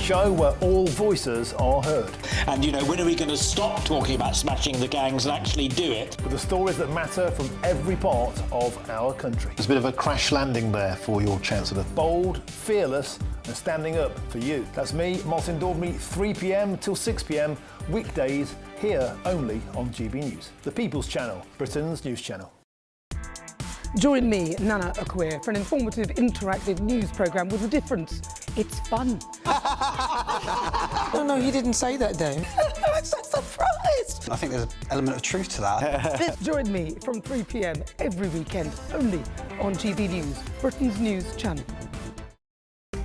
show where all voices are heard. And, you know, when are we going to stop talking about smashing the gangs and actually do it? With the stories that matter from every part of our country. There's a bit of a crash landing there for your Chancellor. Bold, fearless and standing up for you. That's me, Martin Daubney, 3 p.m. till 6 p.m, weekdays, here only on GB News. The People's Channel, Britain's news channel. Join me, Nana Akweer, for an informative, interactive news programme with a difference. It's fun. No, he didn't say that, Dave. I'm so surprised. I think there's an element of truth to that. Join me from 3 p.m. every weekend, only on GB News, Britain's news channel.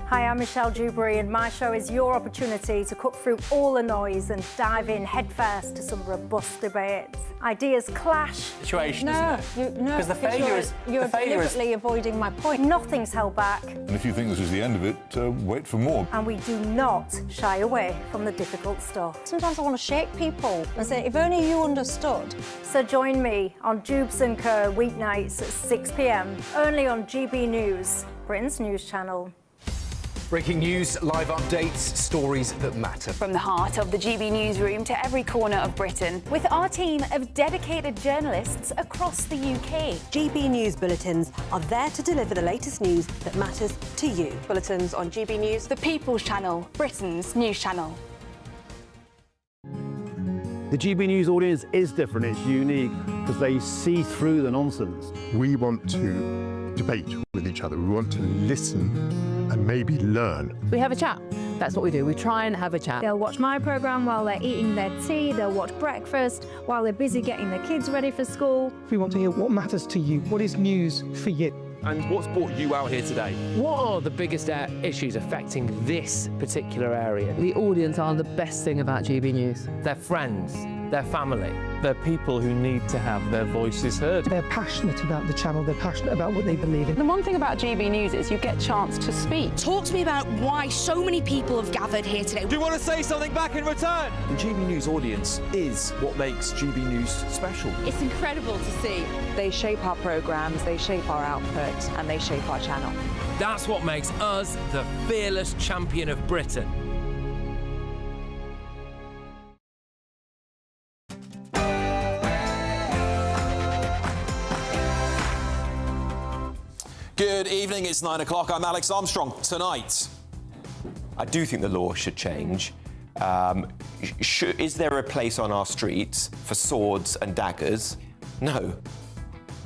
Hi, I'm Michelle Dewberry and my show is your opportunity to cut through all the noise and dive in headfirst to some robust debates. Ideas clash. Situation, because the failure is... You're deliberately avoiding my point. Nothing's held back. And if you think this is the end of it, wait for more. And we do not shy away from the difficult stuff. Sometimes I want to shake people and say, if only you understood. So join me on Dubes & Co weeknights at 6 p.m, only on GB News, Britain's news channel. Breaking news, live updates, stories that matter. From the heart of the GB newsroom to every corner of Britain, with our team of dedicated journalists across the UK. GB News bulletins are there to deliver the latest news that matters to you. Bulletins on GB News, the People's Channel, Britain's news channel. The GB News audience is different, it's unique, because they see through the nonsense. We want to debate with each other, we want to listen and maybe learn. We have a chat. That's what we do. We try and have a chat. They'll watch my programme while they're eating their tea, they'll watch breakfast while they're busy getting their kids ready for school. We want to hear what matters to you, what is news for you. And what's brought you out here today? What are the biggest issues affecting this particular area? The audience are the best thing about GB News. Their friends, their family. They're people who need to have their voices heard. They're passionate about the channel, they're passionate about what they believe in. The one thing about GB News is you get a chance to speak. Talk to me about why so many people have gathered here today. Do you want to say something back in return? The GB News audience is what makes GB News special. It's incredible to see. They shape our programmes, they shape our output, and they shape our channel. That's what makes us the fearless champion of Britain. Good evening, it's 9 o'clock. I'm Alex Armstrong. Tonight, I do think the law should change. Is there a place on our streets for swords and daggers? No.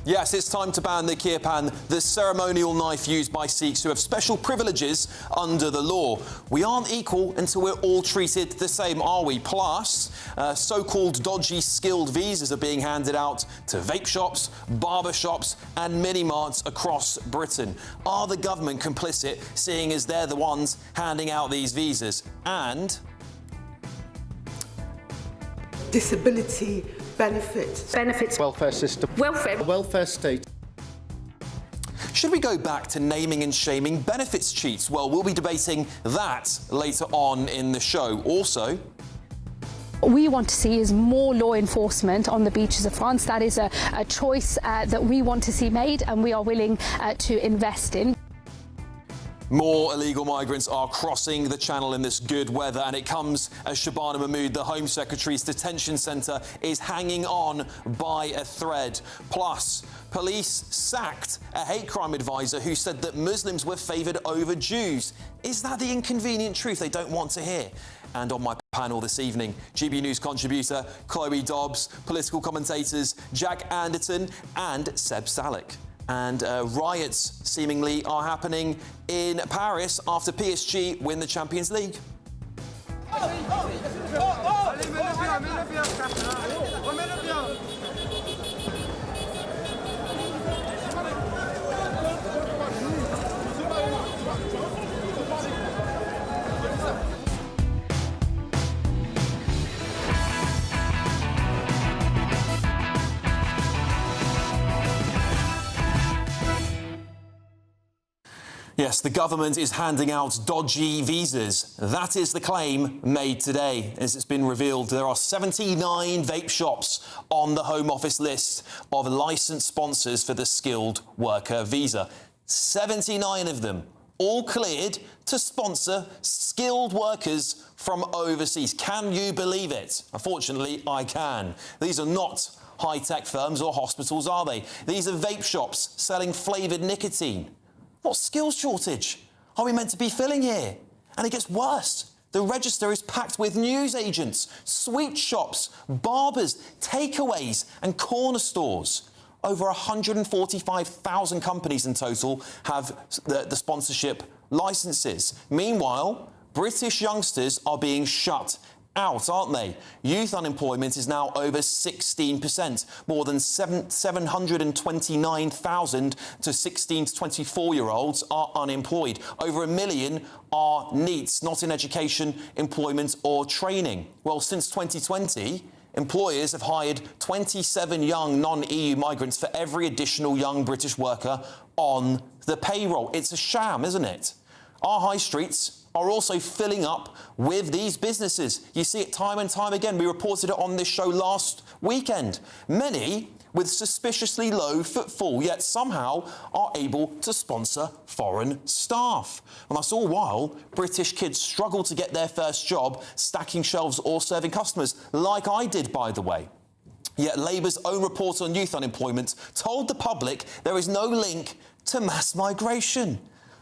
yes, it's time to ban the kirpan, the ceremonial knife used by Sikhs who have special privileges under the law. We aren't equal until we're all treated the same, are we? Plus, so-called dodgy skilled visas are being handed out to vape shops, barber shops and mini-marts across Britain. Are the government complicit, seeing as they're the ones handing out these visas? And disability benefits. Welfare system. Welfare state. Should we go back to naming and shaming benefits cheats? Well, we'll be debating that later on in the show. Also, what we want to see is more law enforcement on the beaches of France. That is a choice that we want to see made and we are willing to invest in. more illegal migrants are crossing the channel in this good weather, and it comes as Shabana Mahmood, the Home Secretary's detention centre, is hanging on by a thread. Plus, police sacked a hate crime advisor who said that Muslims were favoured over Jews. Is that the inconvenient truth they don't want to hear? And on my panel this evening, GB News contributor Chloe Dobbs, political commentators Jack Anderton and Seb Salek. And riots seemingly are happening in Paris after PSG win the Champions League. Yes, the government is handing out dodgy visas. That is the claim made today. As it's been revealed, there are 79 vape shops on the Home Office list of licensed sponsors for the skilled worker visa. 79 of them all cleared to sponsor skilled workers from overseas. Can you believe it? Unfortunately, I can. These are not high-tech firms or hospitals, are they? These are vape shops selling flavoured nicotine. What skills shortage are we meant to be filling here? And it gets worse. The register is packed with newsagents, sweet shops, barbers, takeaways and corner stores. Over 145,000 companies in total have the sponsorship licences. Meanwhile, British youngsters are being shut out, aren't they? Youth unemployment is now over 16%. More than 729,000 to 16 to 24-year-olds are unemployed. Over 1 million are NEETs, not in education, employment or training. Well, since 2020, employers have hired 27 young non-EU migrants for every additional young British worker on the payroll. It's a sham, isn't it? Our high streets are also filling up with these businesses. You see it time and time again. We reported it on this show last weekend. Many with suspiciously low footfall, yet somehow are able to sponsor foreign staff. And that's all while British kids struggle to get their first job stacking shelves or serving customers, like I did, by the way. Yet Labour's own report on youth unemployment told the public there is no link to mass migration.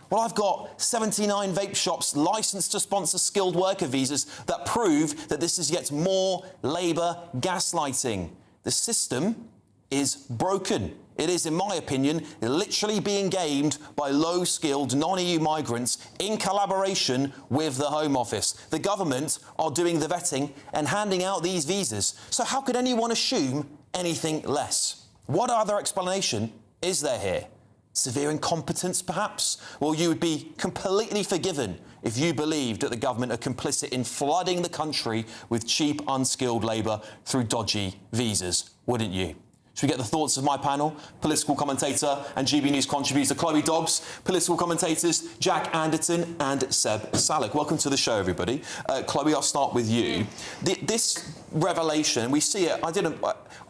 Well, I've got 79 vape shops licensed to sponsor skilled worker visas that prove that this is yet more Labour gaslighting. The system is broken. It is, in my opinion, literally being gamed by low-skilled non-EU migrants in collaboration with the Home Office. The government are doing the vetting and handing out these visas. So how could anyone assume anything less? What other explanation is there here? Severe incompetence, perhaps? Well, you would be completely forgiven if you believed that the government are complicit in flooding the country with cheap, unskilled labour through dodgy visas, wouldn't you? Should we get the thoughts of my panel? Political commentator and GB News contributor Chloe Dobbs, political commentators Jack Anderton and Seb Salek. Welcome to the show, everybody. Chloe, I'll start with you. This revelation, we see it, I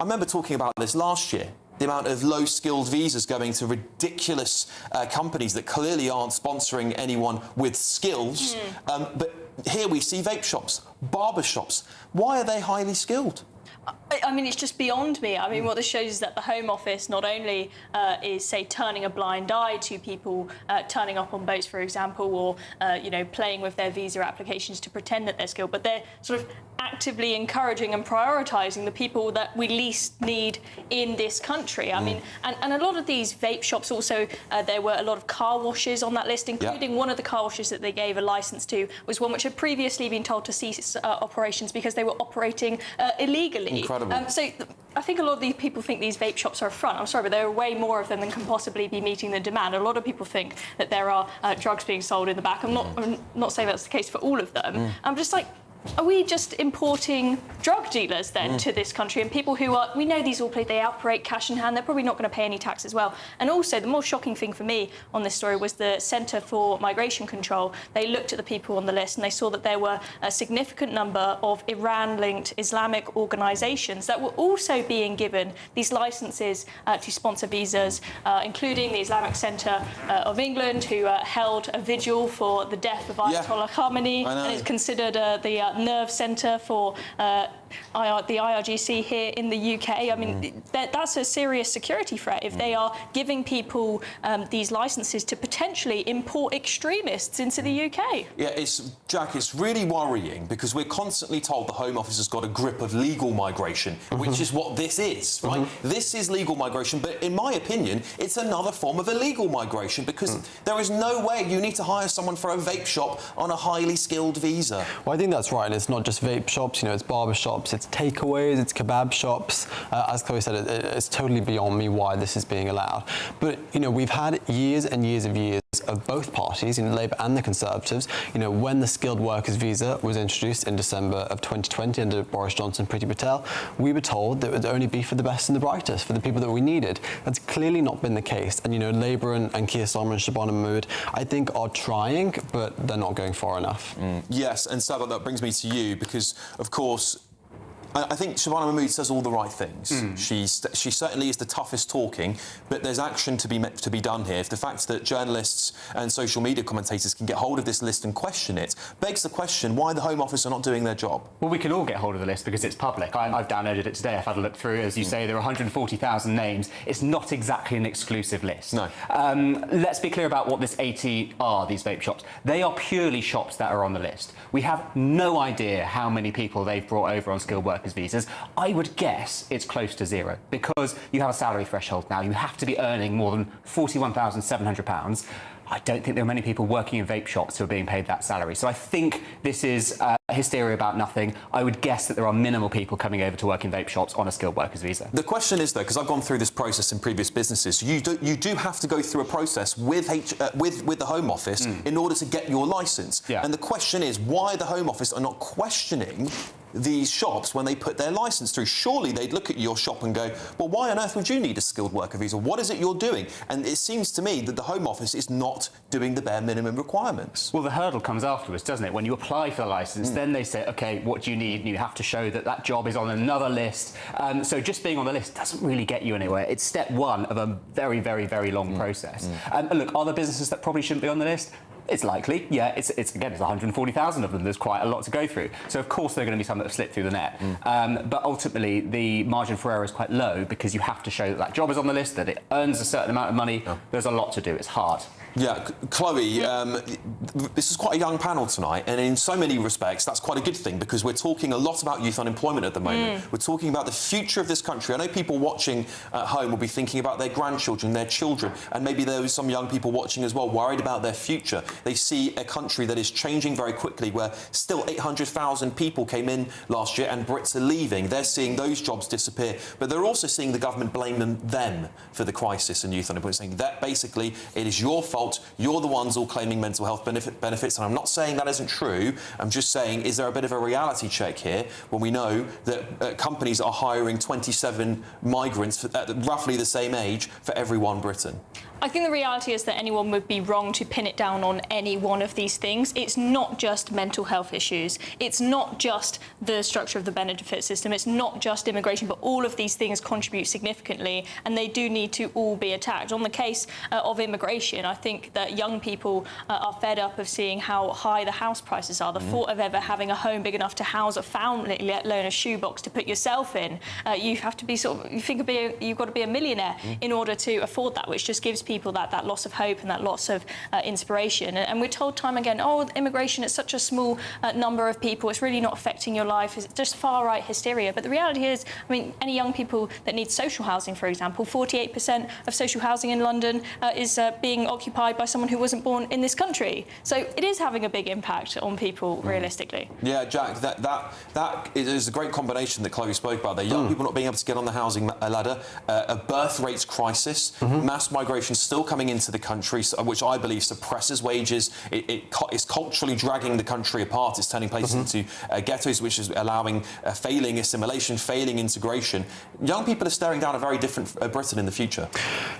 remember talking about this last year. The amount of low-skilled visas going to ridiculous companies that clearly aren't sponsoring anyone with skills. But here we see vape shops, barber shops. Why are they highly skilled? I mean, it's just beyond me. I mean, what this shows is that the Home Office not only is, say, turning a blind eye to people turning up on boats, for example, or, you know, playing with their visa applications to pretend that they're skilled, but they're sort of actively encouraging and prioritising the people that we least need in this country. I mean, and a lot of these vape shops also, there were a lot of car washes on that list, including one of the car washes that they gave a licence to was one which had previously been told to cease operations because they were operating illegally. Incredible. So I think a lot of these people think these vape shops are a front. I'm sorry, but there are way more of them than can possibly be meeting the demand. A lot of people think that there are drugs being sold in the back. I'm not saying that's the case for all of them. I'm just like, are we just importing drug dealers then to this country and people who are, we know these all they operate cash in hand, they're probably not going to pay any tax as well. And also the more shocking thing for me on this story was the Centre for Migration Control. They looked at the people on the list and they saw that there were a significant number of Iran-linked Islamic organisations that were also being given these licences to sponsor visas, including the Islamic Centre of England, who held a vigil for the death of Ayatollah Khamenei, and is considered the nerve centre for the IRGC here in the UK. I mean, that's a serious security threat if they are giving people these licences to potentially import extremists into the UK. Yeah, Jack, it's really worrying because we're constantly told the Home Office has got a grip of legal migration, which is what this is, right? This is legal migration, but in my opinion, it's another form of illegal migration because there is no way you need to hire someone for a vape shop on a highly skilled visa. Well, I think that's right. And it's not just vape shops, you know, it's barber shops, it's takeaways, it's kebab shops. As Chloe said, it's totally beyond me why this is being allowed. But, you know, we've had years and years of both parties, you know, Labour and the Conservatives. You know, when the skilled workers visa was introduced in December of 2020 under Boris Johnson and Priti Patel, we were told that it would only be for the best and the brightest, for the people that we needed. That's clearly not been the case. And, you know, Labour and Keir Starmer and Shabana Mahmood, I think, are trying, but they're not going far enough. Yes, and Saba, that brings me to you because, of course, I think Shabana Mahmood says all the right things. She certainly is the toughest talking, but there's action to be done here. If the fact that journalists and social media commentators can get hold of this list and question it begs the question why the Home Office are not doing their job. Well, we can all get hold of the list because it's public. I've downloaded it today. I've had a look through. As you say, there are 140,000 names. It's not exactly an exclusive list. No. Let's be clear about what this 80 are, these vape shops. They are purely shops that are on the list. We have no idea how many people they've brought over on skilled workers visas. I would guess it's close to zero because you have a salary threshold now. You have to be earning more than £41,700. I don't think there are many people working in vape shops who are being paid that salary. So I think this is hysteria about nothing. I would guess that there are minimal people coming over to work in vape shops on a skilled workers visa. The question is, though, because I've gone through this process in previous businesses, you do have to go through a process with the Home Office in order to get your licence. Yeah. And the question is why the Home Office are not questioning these shops when they put their licence through. Surely they'd look at your shop and go, well, why on earth would you need a skilled worker visa? What is it you're doing? And it seems to me that the Home Office is not doing the bare minimum requirements. Well, the hurdle comes afterwards, doesn't it? When you apply for the licence, then they say, OK, what do you need? And you have to show that that job is on another list. So just being on the list doesn't really get you anywhere. It's step one of a very, very, very long process. And look, are there businesses that probably shouldn't be on the list? It's likely, yeah. It's 140,000 of them. There's quite a lot to go through. So of course there are going to be some that have slipped through the net. But ultimately the margin for error is quite low because you have to show that that job is on the list, that it earns a certain amount of money. There's a lot to do. It's hard. Yeah, Chloe, this is quite a young panel tonight, and in so many respects, that's quite a good thing because we're talking a lot about youth unemployment at the moment. We're talking about the future of this country. I know people watching at home will be thinking about their grandchildren, their children, and maybe there are some young people watching as well, worried about their future. They see a country that is changing very quickly, where still 800,000 people came in last year and Brits are leaving. They're seeing those jobs disappear, but they're also seeing the government blame them for the crisis in youth unemployment, saying that basically it is your fault. You're the ones all claiming mental health benefits, and I'm not saying that isn't true. I'm just saying, is there a bit of a reality check here when we know that companies are hiring 27 migrants at roughly the same age for every one Briton? I think the reality is that anyone would be wrong to pin it down on any one of these things. It's not just mental health issues. It's not just the structure of the benefit system. It's not just immigration, but all of these things contribute significantly, and they do need to all be attacked. On the case of immigration, I think that young people are fed up of seeing how high the house prices are. The thought of ever having a home big enough to house a family, let alone a shoebox to put yourself in, you have to be you've got to be a millionaire in order to afford that, which just gives people that loss of hope and that loss of inspiration. And we're told time again, oh, immigration is such a small number of people, it's really not affecting your life, it's just far-right hysteria. But the reality is, I mean, any young people that need social housing, for example, 48% of social housing in London is being occupied by someone who wasn't born in this country. So it is having a big impact on people, realistically. Yeah, Jack, that is a great combination that Chloe spoke about there. Young people not being able to get on the housing ladder, a birth rates crisis, mass migration still coming into the country, which I believe suppresses wages. It is culturally dragging the country apart. It's turning places into ghettos, which is allowing failing assimilation, failing integration. Young people are staring down a very different Britain in the future.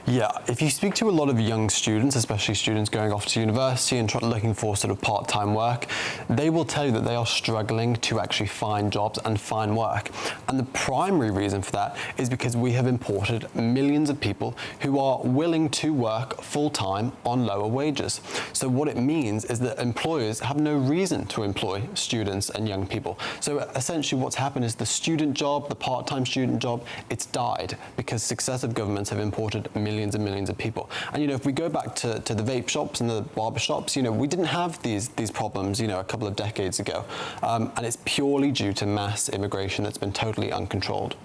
Yeah, if you speak to a lot of young students, especially students going off to university and looking for sort of part-time work, they will tell you that they are struggling to actually find jobs and find work. And the primary reason for that is because we have imported millions of people who are willing to work full-time on lower wages. So what it means is that employers have no reason to employ students and young people. So essentially what's happened is the student job, the part-time student job, it's died because successive governments have imported millions and millions of people. And, you know, if we go back to the vape shops and the barber shops, you know, we didn't have these problems, you know, a couple of decades ago. And it's purely due to mass immigration that's been totally uncontrolled.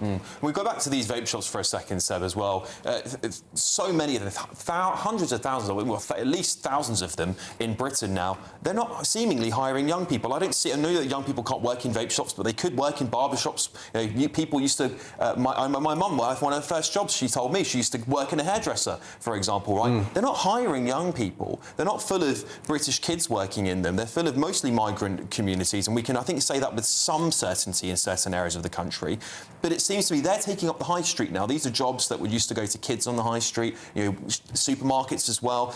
We go back to these vape shops for a second, Seb, as well. So many of them, hundreds of thousands of them, well, at least thousands of them in Britain now, they're not seemingly hiring young people. I know that young people can't work in vape shops, but they could work in barber shops. You know, people used to, my mum, one of her first jobs, she told me, she used to work in a hairdresser, for example, right? They're not hiring hiring young people, they're not full of British kids working in them. They're full of mostly migrant communities, and we can, I think, say that with some certainty in certain areas of the country. But it seems to me they're taking up the high street now. These are jobs that would used to go to kids on the high street, supermarkets as well.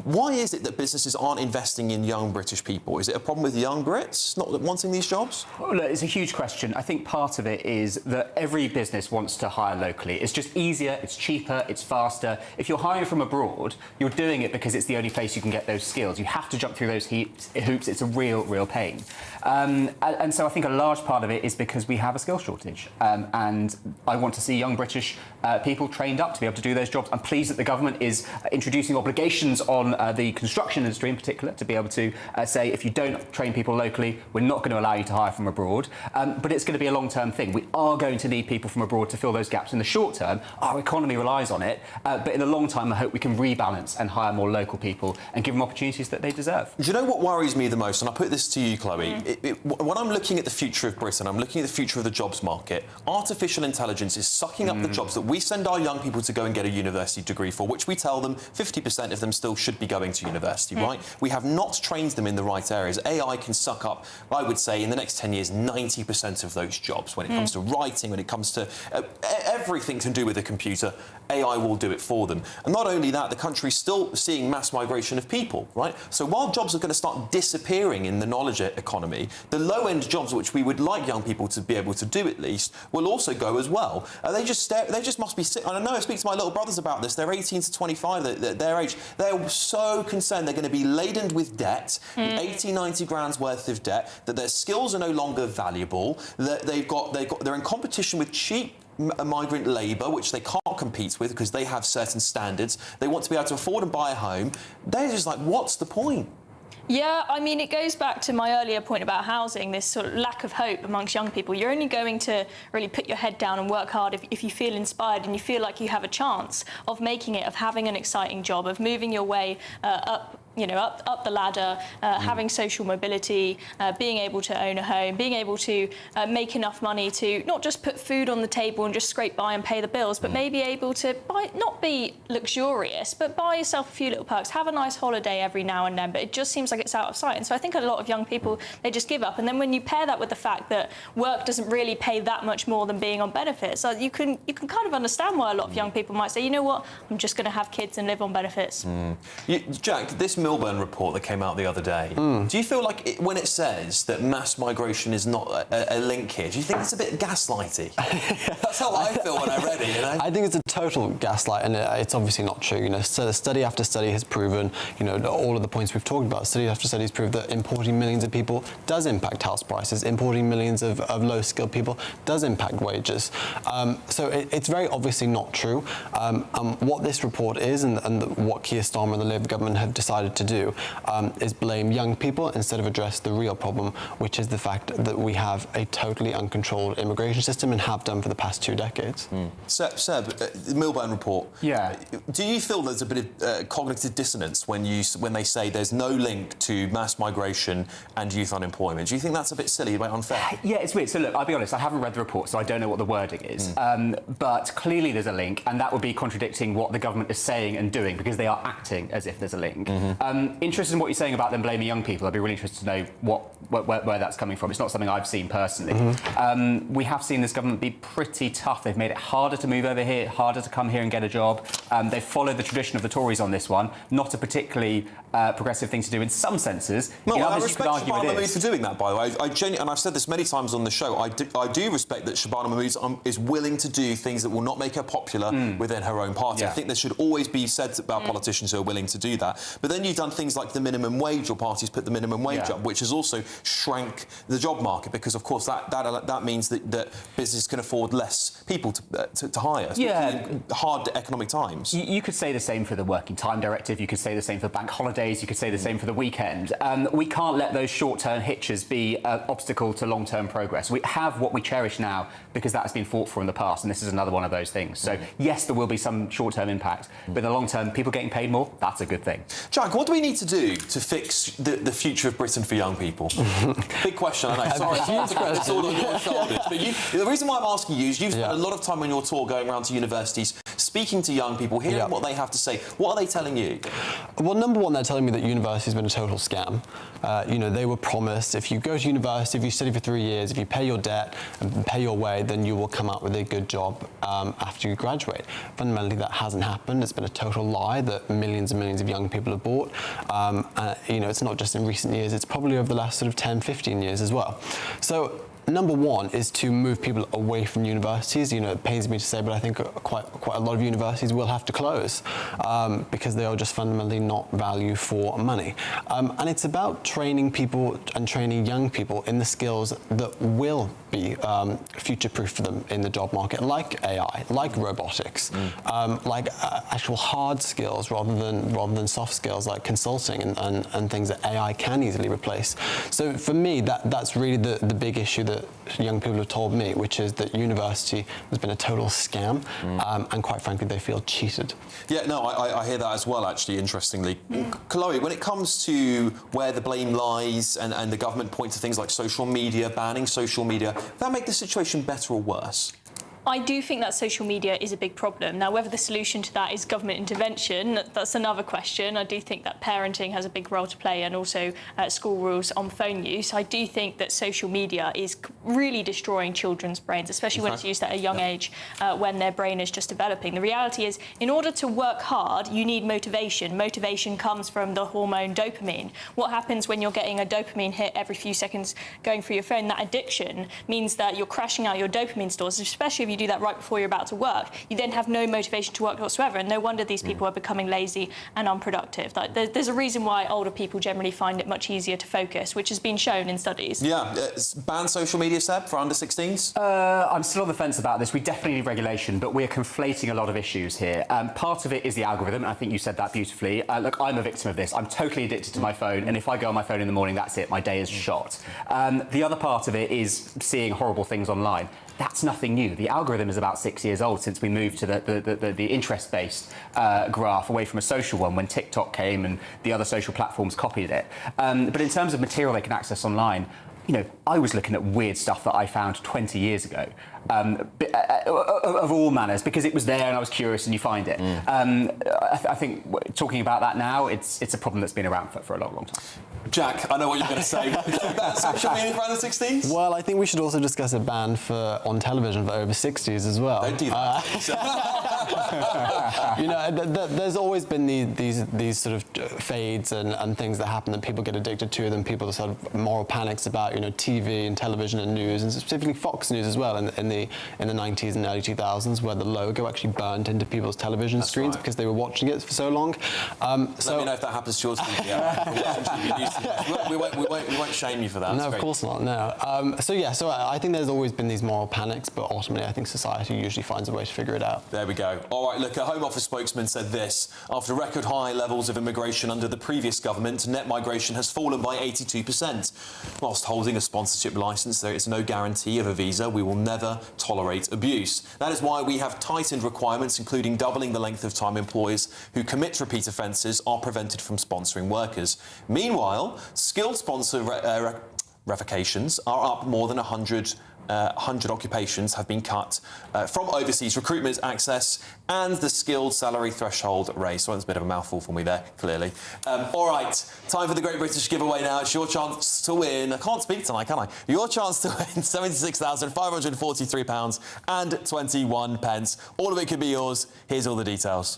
Why is it that businesses aren't investing in young British people? Is it a problem with young Brits not wanting these jobs? Well, look, it's a huge question. I think part of it is that every business wants to hire locally. It's just easier, it's cheaper, it's faster. If you're hiring from abroad, you're doing it because it's the only place you can get those skills. You have to jump through those hoops. It's a real pain. And so I think a large part of it is because we have a skill shortage. And I want to see young British people trained up to be able to do those jobs. I'm pleased that the government is introducing obligations on the construction industry in particular to be able to say, if you don't train people locally, we're not going to allow you to hire from abroad. But it's going to be a long-term thing. We are going to need people from abroad to fill those gaps. In the short term, our economy relies on it. But in the long time, I hope we can rebalance and hire more local people and give them opportunities that they deserve. Do you know what worries me the most? And I put this to you, Chloe. When I'm looking at the future of Britain, I'm looking at the future of the jobs market. Artificial intelligence is sucking up the jobs that we send our young people to go and get a university degree for, which we tell them 50% of them still should be going to university, right? We have not trained them in the right areas. AI can suck up, I would say, in the next 10 years, 90% of those jobs. When it comes to writing, when it comes to everything to do with a computer, AI will do it for them. And not only that, the country's still seeing mass migration of people, right? So while jobs are going to start disappearing in the knowledge economy, the low-end jobs, which we would like young people to be able to do at least, will also go as well. They just must be sick. And I know I speak to my little brothers about this. They're 18 to 25, their age. They're so concerned they're going to be laden with debt, 80, 90 grand's worth of debt, that their skills are no longer valuable, that they're in competition with cheap migrant labour, which they can't compete with because they have certain standards. They want to be able to afford and buy a home. They're just like, what's the point? Yeah, I mean, it goes back to my earlier point about housing, this sort of lack of hope amongst young people. You're only going to really put your head down and work hard if you feel inspired and you feel like you have a chance of making it, of having an exciting job, of moving your way up the ladder, having social mobility, being able to own a home, being able to make enough money to not just put food on the table and just scrape by and pay the bills, but maybe able to not be luxurious, but buy yourself a few little perks, have a nice holiday every now and then. But it just seems like it's out of sight. And so I think a lot of young people, they just give up. And then when you pair that with the fact that work doesn't really pay that much more than being on benefits, so you can kind of understand why a lot of young people might say, you know what, I'm just going to have kids and live on benefits. Jack, this Milburn report that came out the other day, do you feel like when it says that mass migration is not a link here, do you think it's a bit gaslighty? That's how I feel when I read it, you know? I think it's a total gaslight, and it's obviously not true. You know, so study after study has proven, you know, all of the points we've talked about. Study after study has proved that importing millions of people does impact house prices. Importing millions of low-skilled people does impact wages. So it's very obviously not true. What this report is, and what Keir Starmer and the Labour government have decided to do, is blame young people instead of address the real problem, which is the fact that we have a totally uncontrolled immigration system and have done for the past 2 decades. Seb, the Milburn report. Yeah. Do you feel there's a bit of cognitive dissonance when they say there's no link to mass migration and youth unemployment? Do you think that's a bit silly, a bit unfair? Yeah, it's weird. So look, I'll be honest, I haven't read the report, so I don't know what the wording is. But clearly there's a link, and that would be contradicting what the government is saying and doing, because they are acting as if there's a link. Interested in what you're saying about them blaming young people. I'd be really interested to know where that's coming from. It's not something I've seen personally. We have seen this government be pretty tough. They've made it harder to move over here, harder to come here and get a job. They've followed the tradition of the Tories on this one. Not a particularly progressive thing to do in some senses. No, I respect Shabana Mahmood for doing that, by the way. And I've said this many times on the show, I do respect that Shabana Mahmood is willing to do things that will not make her popular within her own party. I think there should always be said about politicians who are willing to do that. But then you've done things like the minimum wage, your party's put the minimum wage up, which has also shrank the job market, because, of course, that means that businesses can afford less people to hire. Hard economic times. You could say the same for the Working Time Directive. You could say the same for bank holidays. You could say the same for the weekend. We can't let those short-term hitches be an obstacle to long-term progress. We have what we cherish now because that has been fought for in the past, and this is another one of those things. So, yes, there will be some short-term impact, but in the long term, people getting paid more, that's a good thing. Jack, what do we need to do to fix the future of Britain for young people? Big question, I know. Sorry, it's all on your shoulders. But the reason why I'm asking you is you've spent a lot of time on your tour going around to universities speaking to young people, hearing what they have to say. What are they telling you? Well, number one, they're telling me that university's been a total scam. You know, they were promised if you go to university, if you study for 3 years, if you pay your debt and pay your way, then you will come out with a good job after you graduate. Fundamentally, that hasn't happened. It's been a total lie that millions and millions of young people have bought. You know, it's not just in recent years, it's probably over the last sort of 10, 15 years as well. So number one is to move people away from universities. You know, it pains me to say, but I think quite a lot of universities will have to close because they are just fundamentally not value for money. And it's about training people and training young people in the skills that will be future-proof for them in the job market, like AI, like robotics, like actual hard skills rather than soft skills like consulting and things that AI can easily replace. So for me, that's really the big issue that young people have told me, which is that university has been a total scam, and quite frankly, they feel cheated. Yeah, no, I hear that as well, actually, interestingly. Chloe, when it comes to where the blame lies and the government point to things like social media, banning social media, does that make the situation better or worse? I do think that social media is a big problem. Now, whether the solution to that is government intervention, that's another question. I do think that parenting has a big role to play, and also school rules on phone use. I do think that social media is really destroying children's brains, especially when it's used at a young age, when their brain is just developing. The reality is, in order to work hard, you need motivation. Motivation comes from the hormone dopamine. What happens when you're getting a dopamine hit every few seconds going through your phone? That addiction means that you're crashing out your dopamine stores, especially if you do that right before you're about to work. You then have no motivation to work whatsoever, and no wonder these people are becoming lazy and unproductive. Like, there's a reason why older people generally find it much easier to focus, which has been shown in studies. Yeah, ban social media, Seb, for under 16s? I'm still on the fence about this. We definitely need regulation, but we're conflating a lot of issues here. Part of it is the algorithm, and I think you said that beautifully. Look, I'm a victim of this. I'm totally addicted to my phone, and if I go on my phone in the morning, that's it. My day is shot. The other part of it is seeing horrible things online. That's nothing new. The algorithm is about 6 years old since we moved to the interest-based graph away from a social one when TikTok came and the other social platforms copied it. But in terms of material they can access online, you know, I was looking at weird stuff that I found 20 years ago, of all manners, because it was there and I was curious and you find it. I think talking about that now, it's a problem that's been around for a long, long time. Jack, I know what you're going to say. Ban social media for under 16s? Well, I think we should also discuss a ban on television for over 60s as well. Don't do that. You know, there's always been these sort of fades and things that happen that people get addicted to, and people sort of moral panics about, you know, TV and television and news, and specifically Fox News as well in the 90s and early 2000s, where the logo actually burned into people's television screens because they were watching it for so long. Let me know if that happens to yours. We won't shame you for that. No, of course not, no. So I think there's always been these moral panics, but ultimately I think society usually finds a way to figure it out. There we go. All right, look, a Home Office spokesman said this. After record high levels of immigration under the previous government, net migration has fallen by 82%. Whilst holding a sponsorship licence, there is no guarantee of a visa. We will never tolerate abuse. That is why we have tightened requirements, including doubling the length of time employers who commit repeat offences are prevented from sponsoring workers. Meanwhile, skilled sponsor revocations are up. More than 100 occupations have been cut from overseas recruitment access, and the skilled salary threshold raised. So that's a bit of a mouthful for me there, clearly. All right, time for the Great British Giveaway now. It's your chance to win. I can't speak tonight, can I? Your chance to win £76,543 and 21 pence. All of it could be yours. Here's all the details.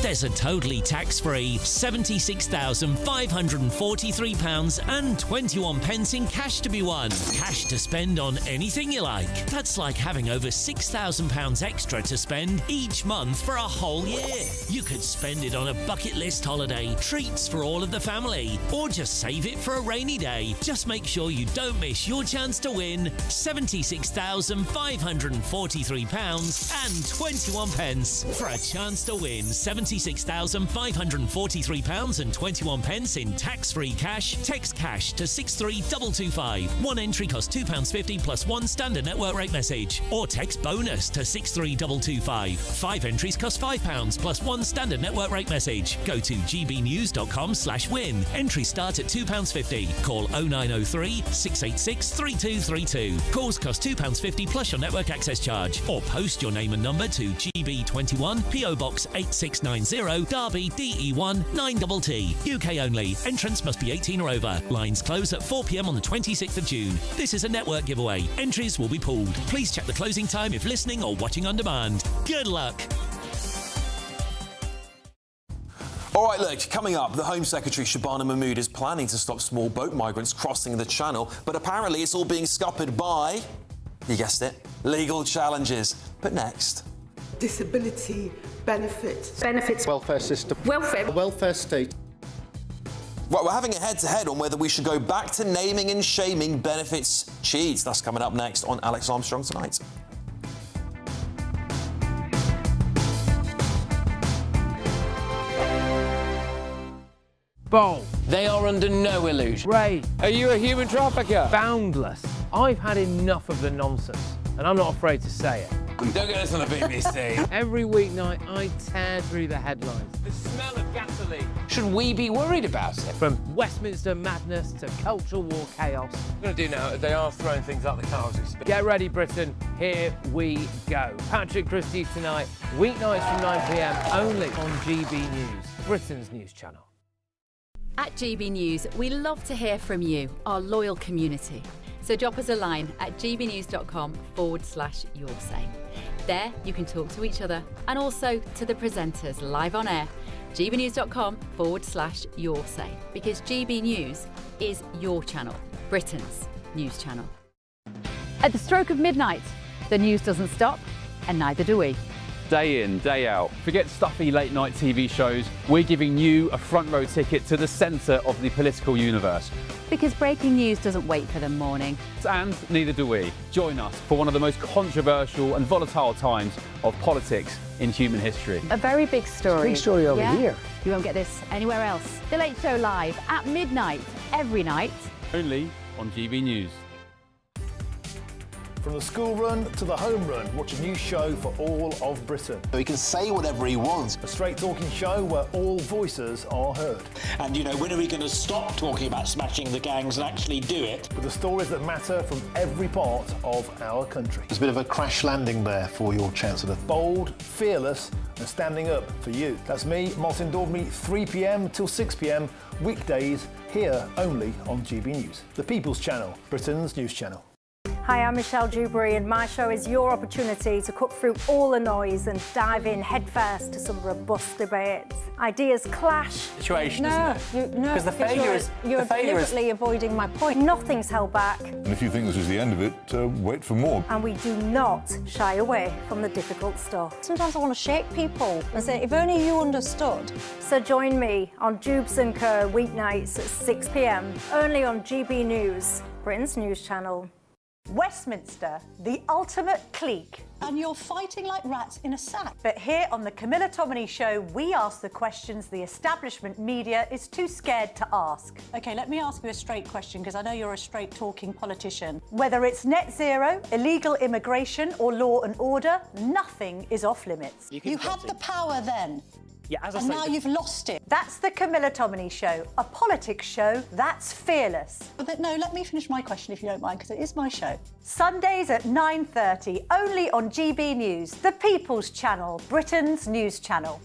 There's a totally tax-free £76,543 and 21 pence in cash to be won. Cash to spend on anything you like. That's like having over £6,000 extra to spend each month for a whole year. You could spend it on a bucket list holiday, treats for all of the family, or just save it for a rainy day. Just make sure you don't miss your chance to win £76,543 and 21 pence for a chance to win £76,543 £26,543.21 in tax-free cash. Text cash to 63225. One entry costs £2.50 plus one standard network rate message. Or text bonus to 63225. 5 entries cost £5 plus one standard network rate message. Go to gbnews.com/win. Entries start at £2.50. Call 0903 686 3232. Calls cost £2.50 plus your network access charge. Or post your name and number to GB21 PO Box 8690 Derby DE1 9TT. UK only. Entrance must be 18 or over. Lines close at 4 p.m. on the 26th of June. This is a network giveaway. Entries will be pooled. Please check the closing time if listening or watching on demand. Good luck. All right, look, coming up, the Home Secretary Shabana Mahmood is planning to stop small boat migrants crossing the Channel, but apparently it's all being scuppered by, you guessed it, legal challenges. But next. Disability benefits. Welfare system. Welfare state. Right, we're having a head-to-head on whether we should go back to naming and shaming benefits cheats. That's coming up next on Alex Armstrong Tonight. Bold. They are under no illusion. Ray, are you a human trafficker? Boundless. I've had enough of the nonsense, and I'm not afraid to say it. Don't get this on the BBC. Every weeknight, I tear through the headlines. The smell of gasoline. Should we be worried about it? From Westminster madness to cultural war chaos. What I'm going to do now, they are throwing things out the car as we speak. Get ready, Britain. Here we go. Patrick Christie tonight, weeknights from 9 p.m, only on GB News, Britain's news channel. At GB News, we love to hear from you, our loyal community. So drop us a line at gbnews.com/yoursay. There you can talk to each other and also to the presenters live on air. gbnews.com/yoursay, because GB News is your channel, Britain's news channel. At the stroke of midnight, the news doesn't stop, and neither do we. Day in, day out. Forget stuffy late night TV shows. We're giving you a front row ticket to the centre of the political universe. Because breaking news doesn't wait for the morning. And neither do we. Join us for one of the most controversial and volatile times of politics in human history. A very big story. Big story over here. You won't get this anywhere else. The Late Show live at midnight, every night. Only on GB News. From the school run to the home run, watch a new show for all of Britain. So he can say whatever he wants. A straight talking show where all voices are heard. And, you know, when are we going to stop talking about smashing the gangs and actually do it? With the stories that matter from every part of our country. There's a bit of a crash landing there for your Chancellor. Bold, fearless and standing up for you. That's me, Martin Daubney, 3 p.m. till 6 p.m, weekdays, here only on GB News. The People's Channel, Britain's news channel. Hi, I'm Michelle Dewberry and my show is your opportunity to cut through all the noise and dive in headfirst to some robust debates. Ideas clash. Situation, isn't it? Because the failure is... You're deliberately avoiding my point. Nothing's held back. And if you think this is the end of it, wait for more. And we do not shy away from the difficult stuff. Sometimes I want to shake people and say, if only you understood. So join me on Jubes & Co weeknights at 6 p.m, only on GB News, Britain's news channel. Westminster, the ultimate clique. And you're fighting like rats in a sack. But here on the Camilla Tominey Show, we ask the questions the establishment media is too scared to ask. OK, let me ask you a straight question, because I know you're a straight-talking politician. Whether it's net zero, illegal immigration or law and order, nothing is off-limits. You had the power then. Yeah, as I and say, now you've lost it. That's the Camilla Tominey Show, a politics show that's fearless. But no, let me finish my question if you don't mind, because it is my show. Sundays at 9:30, only on GB News, the People's Channel, Britain's news channel.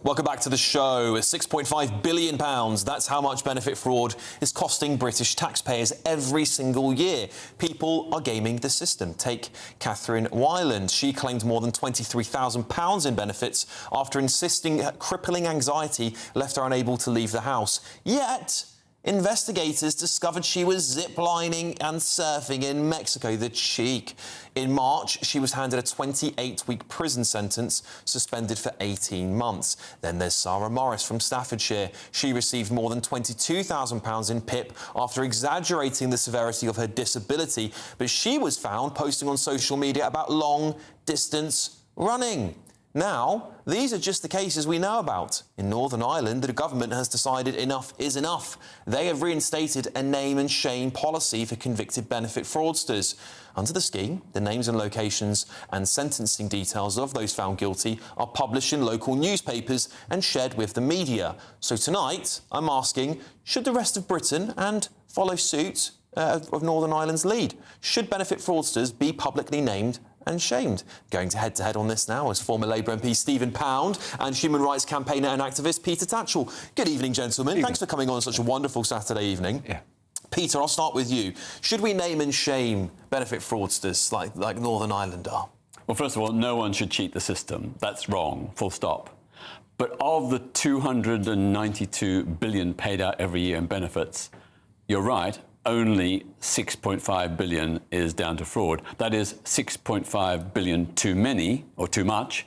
Welcome back to the show. £6.5 billion, that's how much benefit fraud is costing British taxpayers every single year. People are gaming the system. Take Catherine Wyland. She claimed more than £23,000 in benefits after insisting crippling anxiety left her unable to leave the house. Yet, investigators discovered she was ziplining and surfing in Mexico. The cheek. In March, she was handed a 28-week prison sentence, suspended for 18 months. Then there's Sarah Morris from Staffordshire. She received more than £22,000 in PIP after exaggerating the severity of her disability, but she was found posting on social media about long-distance running. Now, these are just the cases we know about. In Northern Ireland, the government has decided enough is enough. They have reinstated a name and shame policy for convicted benefit fraudsters. Under the scheme, the names and locations and sentencing details of those found guilty are published in local newspapers and shared with the media. So tonight, I'm asking, should the rest of Britain and follow suit of Northern Ireland's lead? Should benefit fraudsters be publicly named and shamed? Going to head-to-head on this now is former Labour MP Stephen Pound and human rights campaigner and activist Peter Tatchell. Good evening, gentlemen. Thanks for coming on such a wonderful Saturday evening. Yeah. Peter, I'll start with you. Should we name and shame benefit fraudsters like Northern Ireland are? Well, first of all, no one should cheat the system. That's wrong, full stop. But of the 292 billion paid out every year in benefits, you're right, only 6.5 billion is down to fraud. That is 6.5 billion too many or too much,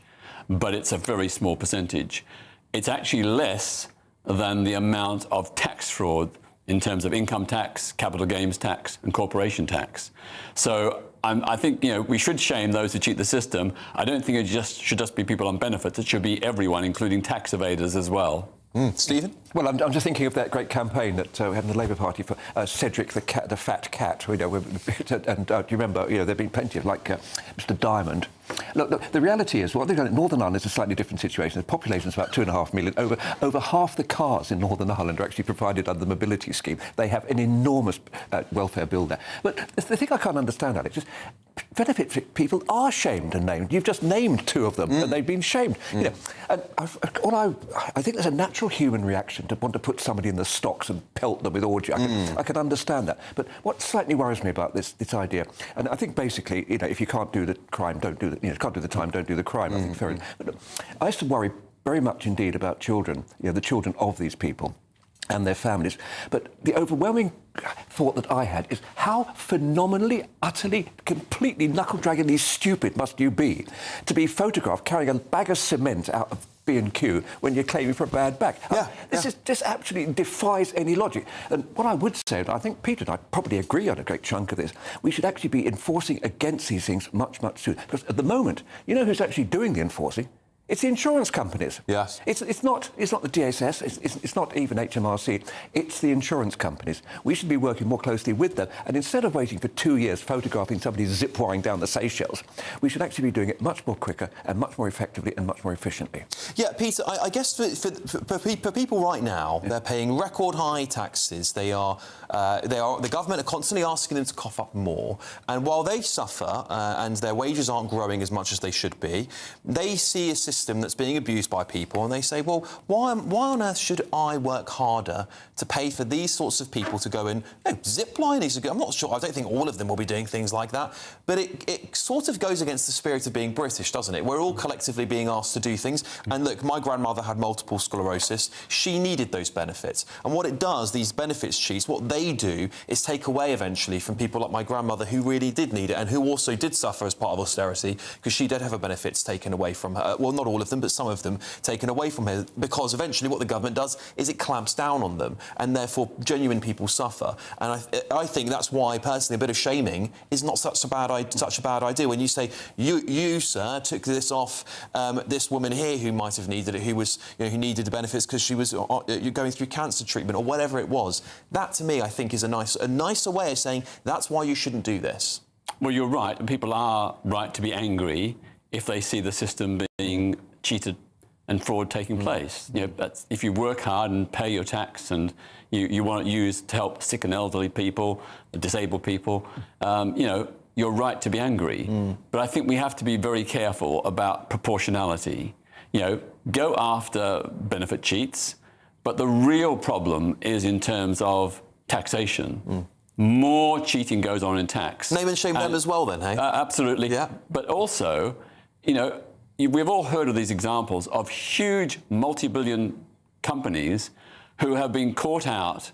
but it's a very small percentage. It's actually less than the amount of tax fraud in terms of income tax, capital gains tax and corporation tax. So I think we should shame those who cheat the system. I don't think it should just be people on benefits. It should be everyone, including tax evaders as well. Stephen? Well, I'm just thinking of that great campaign that we had in the Labour Party for Cedric the fat cat. And do you remember? There've been plenty of Mr. Diamond. Look, the reality is, what they've done in Northern Ireland is a slightly different situation. The population is about 2.5 million. Over half the cars in Northern Ireland are actually provided under the mobility scheme. They have an enormous welfare bill there. But the thing I can't understand, Alex, is benefit people are shamed and named. You've just named two of them, and they've been shamed. And I think there's a natural human reaction to want to put somebody in the stocks and pelt them with orgy. I can understand that. But what slightly worries me about this idea, and I think basically, if you can't do the crime, don't do the, can't do the time, don't do the crime. I think fair enough. But I used to worry very much indeed about children, the children of these people and their families. But the overwhelming thought that I had is how phenomenally, utterly, completely knuckle-draggingly stupid must you be to be photographed carrying a bag of cement out of B&Q when you're claiming for a bad back. This absolutely defies any logic. And what I would say, and I think Peter and I probably agree on a great chunk of this, we should actually be enforcing against these things much, much sooner. Because at the moment, who's actually doing the enforcing? It's the insurance companies. Yes. It's not the DSS, it's not even HMRC, it's the insurance companies. We should be working more closely with them, and instead of waiting for 2 years photographing somebody zip-wiring down the Seychelles, we should actually be doing it much more quicker and much more effectively and much more efficiently. Yeah, Peter, I guess for people right now, they're paying record high taxes. The government are constantly asking them to cough up more, and while they suffer and their wages aren't growing as much as they should be, they see a system that's being abused by people, and they say, well, why on earth should I work harder to pay for these sorts of people to go and zip line? I'm not sure. I don't think all of them will be doing things like that, but it sort of goes against the spirit of being British, doesn't it? We're all collectively being asked to do things. And look, my grandmother had multiple sclerosis. She needed those benefits, and what it does, these benefits cheats, what they do is take away eventually from people like my grandmother who really did need it and who also did suffer as part of austerity, because she did have her benefits taken away from her. Well, not all of them, but some of them taken away from her, because eventually what the government does is it clamps down on them, and therefore genuine people suffer. And I think that's why, personally, a bit of shaming is not such a bad idea. When you say, you sir, took this off this woman here who might have needed it, who was who needed the benefits because she was going through cancer treatment or whatever it was, that to me I think is a nicer way of saying that's why you shouldn't do this. Well, you're right, and people are right to be angry if they see the system being cheated and fraud taking place. If you work hard and pay your tax and you want it used to help sick and elderly people, disabled people, you're right to be angry. But I think we have to be very careful about proportionality. Go after benefit cheats, but the real problem is in terms of taxation. More cheating goes on in tax. Name and shame them as well, then, hey? Absolutely. Yeah. But also, we've all heard of these examples of huge multi-billion companies who have been caught out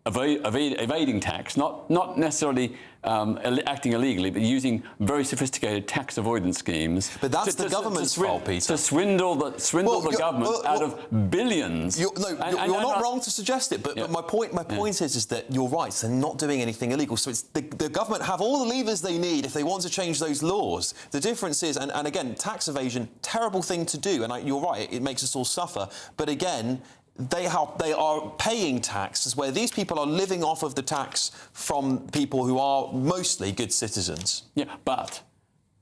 evading tax, not necessarily acting illegally, but using very sophisticated tax avoidance schemes. But that's the government's fault, Peter. To swindle the government out of billions. You're not wrong to suggest it, but my point is that you're right. They're not doing anything illegal. So it's the government have all the levers they need if they want to change those laws. The difference is, and again, tax evasion, terrible thing to do. And you're right, it makes us all suffer. But again, they are paying taxes where these people are living off of the tax from people who are mostly good citizens. Yeah, but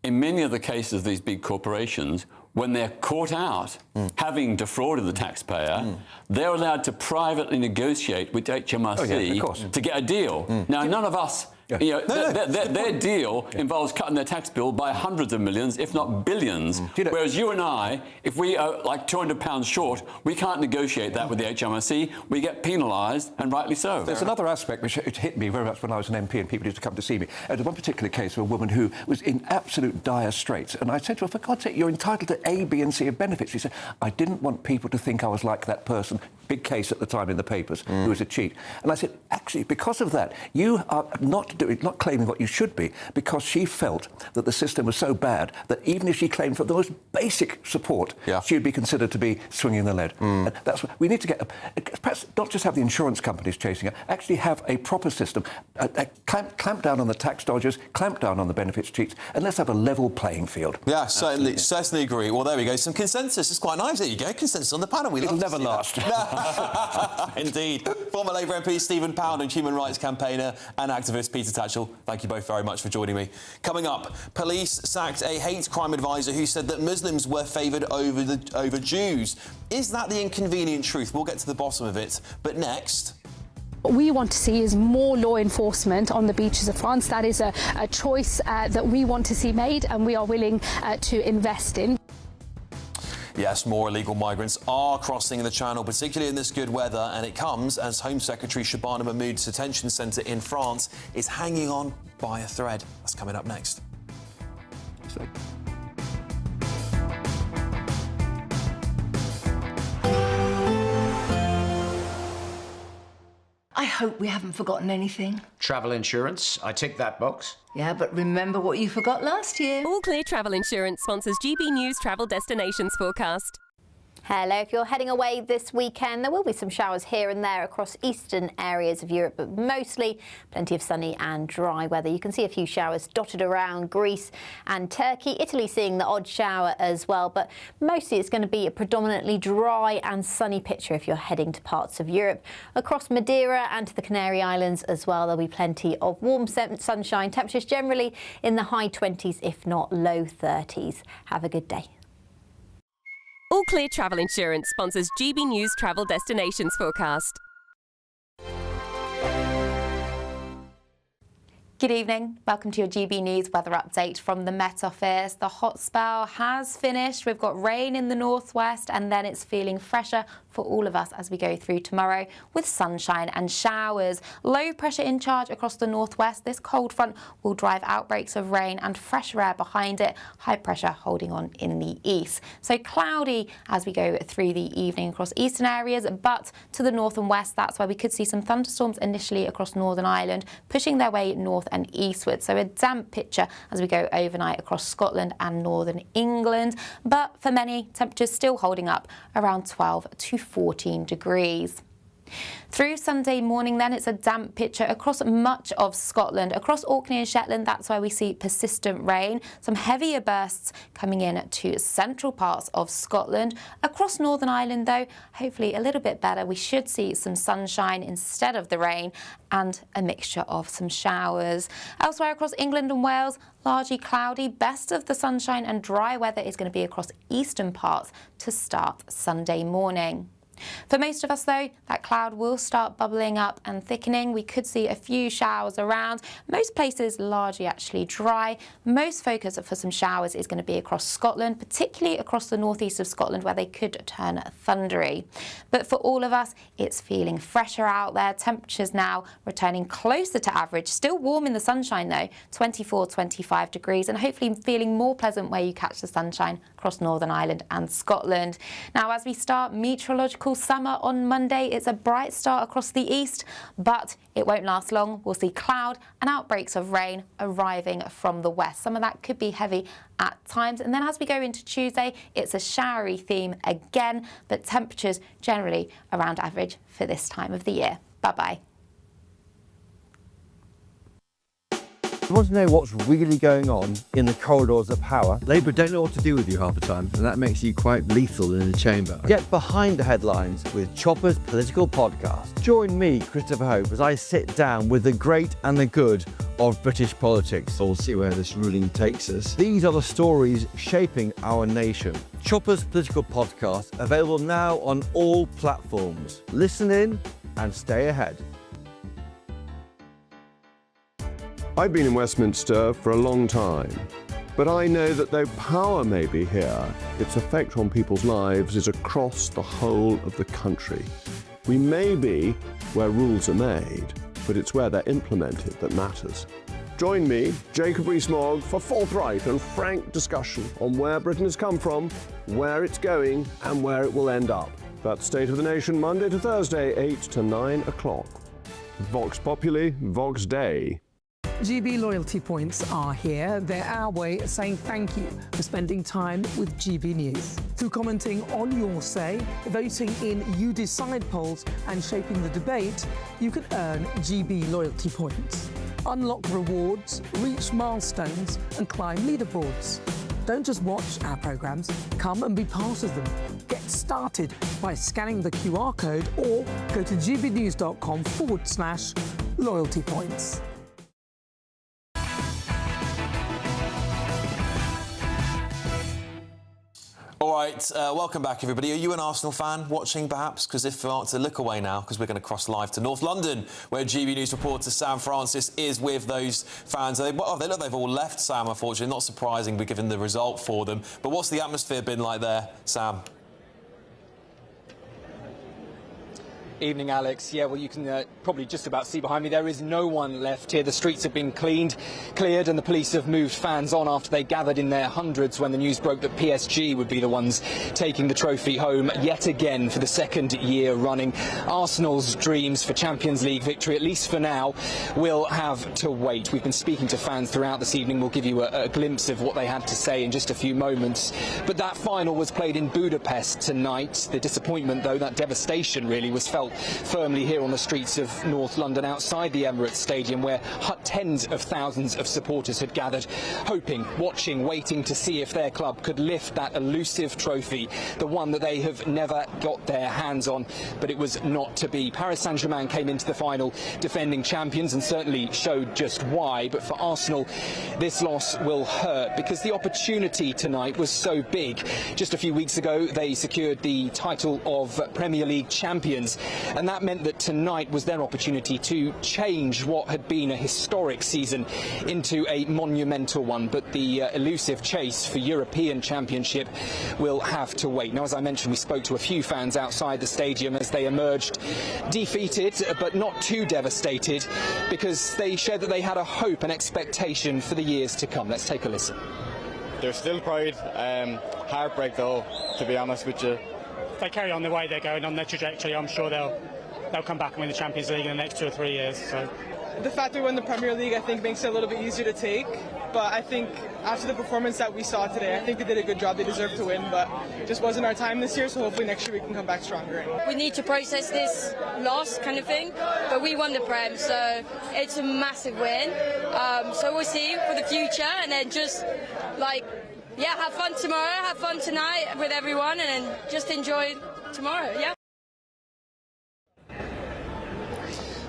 in many of the cases of these big corporations, when they're caught out having defrauded the taxpayer, they're allowed to privately negotiate with HMRC to get a deal. Now, none of us... You know, their deal involves cutting their tax bill by hundreds of millions, if not billions. Whereas you and I, if we are like £200 short, we can't negotiate that with the HMRC. We get penalised, and rightly so. There's another aspect which it hit me very much when I was an MP and people used to come to see me. There's one particular case of a woman who was in absolute dire straits. And I said to her, for God's sake, you're entitled to A, B and C of benefits. She said, I didn't want people to think I was like that person. Big case at the time in the papers, who was a cheat. And I said, actually, because of that, you are not claiming what you should be, because she felt that the system was so bad that even if she claimed for the most basic support, she would be considered to be swinging the lead. And that's what we need to get. Perhaps not just have the insurance companies chasing her, actually have a proper system. Clamp down on the tax dodgers, clamp down on the benefits cheats, and let's have a level playing field. Yeah, certainly agree. Well, there we go. Some consensus. It's quite nice. There you go. Consensus on the panel. It'll never last. Indeed. Former Labour MP Stephen Pound and human rights campaigner and activist Peter Tatchell, thank you both very much for joining me. Coming up, police sacked a hate crime advisor who said that Muslims were favoured over Jews. Is that the inconvenient truth? We'll get to the bottom of it. But next... What we want to see is more law enforcement on the beaches of France. That is a choice that we want to see made and we are willing to invest in. Yes, more illegal migrants are crossing the channel, particularly in this good weather, and it comes as Home Secretary Shabana Mahmood's detention centre in France is hanging on by a thread. That's coming up next. I hope we haven't forgotten anything. Travel insurance, I tick that box. Yeah, but remember what you forgot last year. All Clear Travel Insurance sponsors GB News Travel Destinations Forecast. Hello. If you're heading away this weekend, there will be some showers here and there across eastern areas of Europe, but mostly plenty of sunny and dry weather. You can see a few showers dotted around Greece and Turkey. Italy seeing the odd shower as well, but mostly it's going to be a predominantly dry and sunny picture if you're heading to parts of Europe. Across Madeira and to the Canary Islands as well, there'll be plenty of warm sunshine. Temperatures generally in the high 20s, if not low 30s. Have a good day. All Clear Travel Insurance sponsors GB News Travel Destinations Forecast. Good evening. Welcome to your GB News weather update from the Met Office. The hot spell has finished. We've got rain in the northwest and then it's feeling fresher for all of us as we go through tomorrow with sunshine and showers. Low pressure in charge across the northwest. This cold front will drive outbreaks of rain and fresher air behind it. High pressure holding on in the east. So cloudy as we go through the evening across eastern areas, but to the north and west, that's where we could see some thunderstorms initially across Northern Ireland, pushing their way north and eastward. So a damp picture as we go overnight across Scotland and northern England. But for many, temperatures still holding up around 12 to 14 degrees. Through Sunday morning then, it's a damp picture across much of Scotland. Across Orkney and Shetland, that's where we see persistent rain. Some heavier bursts coming in to central parts of Scotland. Across Northern Ireland though, hopefully a little bit better. We should see some sunshine instead of the rain and a mixture of some showers. Elsewhere across England and Wales, largely cloudy. Best of the sunshine and dry weather is going to be across eastern parts to start Sunday morning. For most of us though, that cloud will start bubbling up and thickening. We could see a few showers around. Most places largely actually dry. Most focus for some showers is going to be across Scotland, particularly across the northeast of Scotland where they could turn thundery. But for all of us, it's feeling fresher out there. Temperatures now returning closer to average. Still warm in the sunshine though, 24, 25 degrees, and hopefully feeling more pleasant where you catch the sunshine across Northern Ireland and Scotland. Now as we start meteorological tropical summer on Monday. It's a bright start across the east, but it won't last long. We'll see cloud and outbreaks of rain arriving from the west. Some of that could be heavy at times. And then as we go into Tuesday, it's a showery theme again, but temperatures generally around average for this time of the year. Bye-bye. You want to know what's really going on in the corridors of power? Labour don't know what to do with you half the time, and that makes you quite lethal in the chamber. Get behind the headlines with Chopper's Political Podcast. Join me, Christopher Hope, as I sit down with the great and the good of British politics. We'll see where this ruling takes us. These are the stories shaping our nation. Chopper's Political Podcast, available now on all platforms. Listen in and stay ahead. I've been in Westminster for a long time, but I know that though power may be here, its effect on people's lives is across the whole of the country. We may be where rules are made, but it's where they're implemented that matters. Join me, Jacob Rees-Mogg, for forthright and frank discussion on where Britain has come from, where it's going, and where it will end up. That's State of the Nation, Monday to Thursday, 8 to 9 o'clock. Vox Populi, Vox Dei. GB loyalty points are here. They're our way of saying thank you for spending time with GB News. Through commenting on your say, voting in You Decide polls and shaping the debate, you can earn GB loyalty points. Unlock rewards, reach milestones and climb leaderboards. Don't just watch our programmes, come and be part of them. Get started by scanning the QR code or go to gbnews.com/loyalty points. All right, welcome back, everybody. Are you an Arsenal fan watching, perhaps? Because if not, to look away now, because we're going to cross live to North London, where GB News reporter Sam Francis is with those fans. They've all left, Sam, unfortunately. Not surprising, given the result for them. But what's the atmosphere been like there, Sam? Evening, Alex. Yeah, well, you can probably just about see behind me. There is no one left here. The streets have been cleared, and the police have moved fans on after they gathered in their hundreds when the news broke that PSG would be the ones taking the trophy home yet again for the second year running. Arsenal's dreams for Champions League victory, at least for now, will have to wait. We've been speaking to fans throughout this evening. We'll give you a glimpse of what they had to say in just a few moments. But that final was played in Budapest tonight. The disappointment, though, that devastation really was felt firmly here on the streets of North London outside the Emirates Stadium, where tens of thousands of supporters had gathered, hoping, watching, waiting to see if their club could lift that elusive trophy, the one that they have never got their hands on. But it was not to be. Paris Saint-Germain came into the final defending champions and certainly showed just why. But for Arsenal, this loss will hurt because the opportunity tonight was so big. Just a few weeks ago, they secured the title of Premier League champions. And that meant that tonight was their opportunity to change what had been a historic season into a monumental one. But the elusive chase for European Championship will have to wait. Now, as I mentioned, we spoke to a few fans outside the stadium as they emerged defeated, but not too devastated, because they shared that they had a hope and expectation for the years to come. Let's take a listen. There's still pride, heartbreak though, to be honest with you. If they carry on the way they're going on their trajectory, I'm sure they'll come back and win the Champions League in the next 2 or 3 years. So the fact we won the Premier League, I think, makes it a little bit easier to take. But I think after the performance that we saw today, I think they did a good job. They deserve to win, but it just wasn't our time this year. So hopefully next year we can come back stronger. We need to process this loss, kind of thing. But we won the Prem, so it's a massive win. So we'll see for the future, and then just have fun tomorrow, have fun tonight with everyone, and then just enjoy tomorrow. Yeah.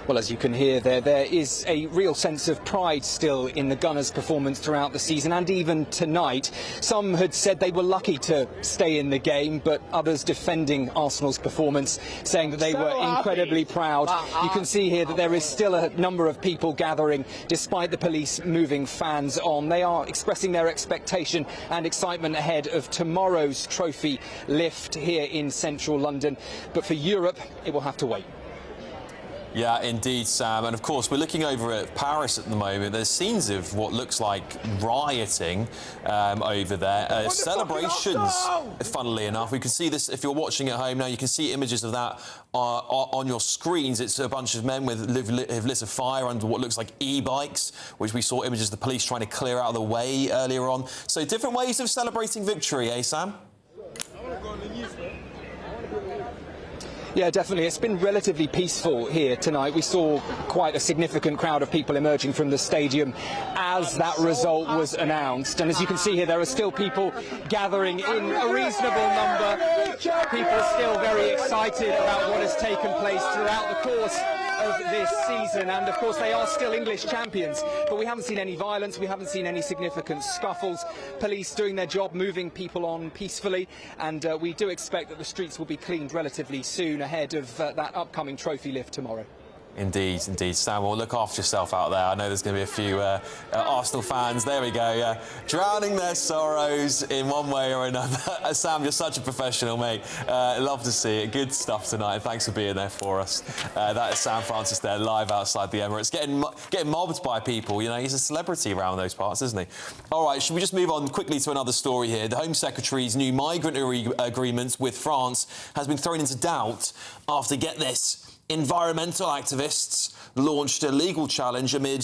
Well, as you can hear there is a real sense of pride still in the Gunners' performance throughout the season and even tonight. Some had said they were lucky to stay in the game, but others defending Arsenal's performance, saying that they were incredibly proud. You can see here that there is still a number of people gathering despite the police moving fans on. They are expressing their expectation and excitement ahead of tomorrow's trophy lift here in central London. But for Europe, it will have to wait. Yeah, indeed, Sam. And of course, we're looking over at Paris at the moment. There's scenes of what looks like rioting over there. Celebrations, funnily enough. We can see this if you're watching at home now. You can see images of that on your screens. It's a bunch of men who've lit a fire under what looks like e-bikes, which we saw images of the police trying to clear out of the way earlier on. So different ways of celebrating victory, eh, Sam? Yeah, definitely. It's been relatively peaceful here tonight. We saw quite a significant crowd of people emerging from the stadium as that result was announced. And as you can see here, there are still people gathering in a reasonable number. People are still very excited about what has taken place throughout the course of this season, and of course they are still English champions, but we haven't seen any violence, we haven't seen any significant scuffles. Police doing their job, moving people on peacefully, and we do expect that the streets will be cleaned relatively soon ahead of that upcoming trophy lift tomorrow. Indeed, indeed. Sam, well, look after yourself out there. I know there's going to be a few Arsenal fans, there we go, drowning their sorrows in one way or another. Sam, you're such a professional, mate. Love to see it. Good stuff tonight. Thanks for being there for us. That is Sam Francis there, live outside the Emirates, getting mobbed by people. You know, he's a celebrity around those parts, isn't he? All right, should we just move on quickly to another story here? The Home Secretary's new migrant agreement with France has been thrown into doubt after, get this, environmental activists launched a legal challenge amid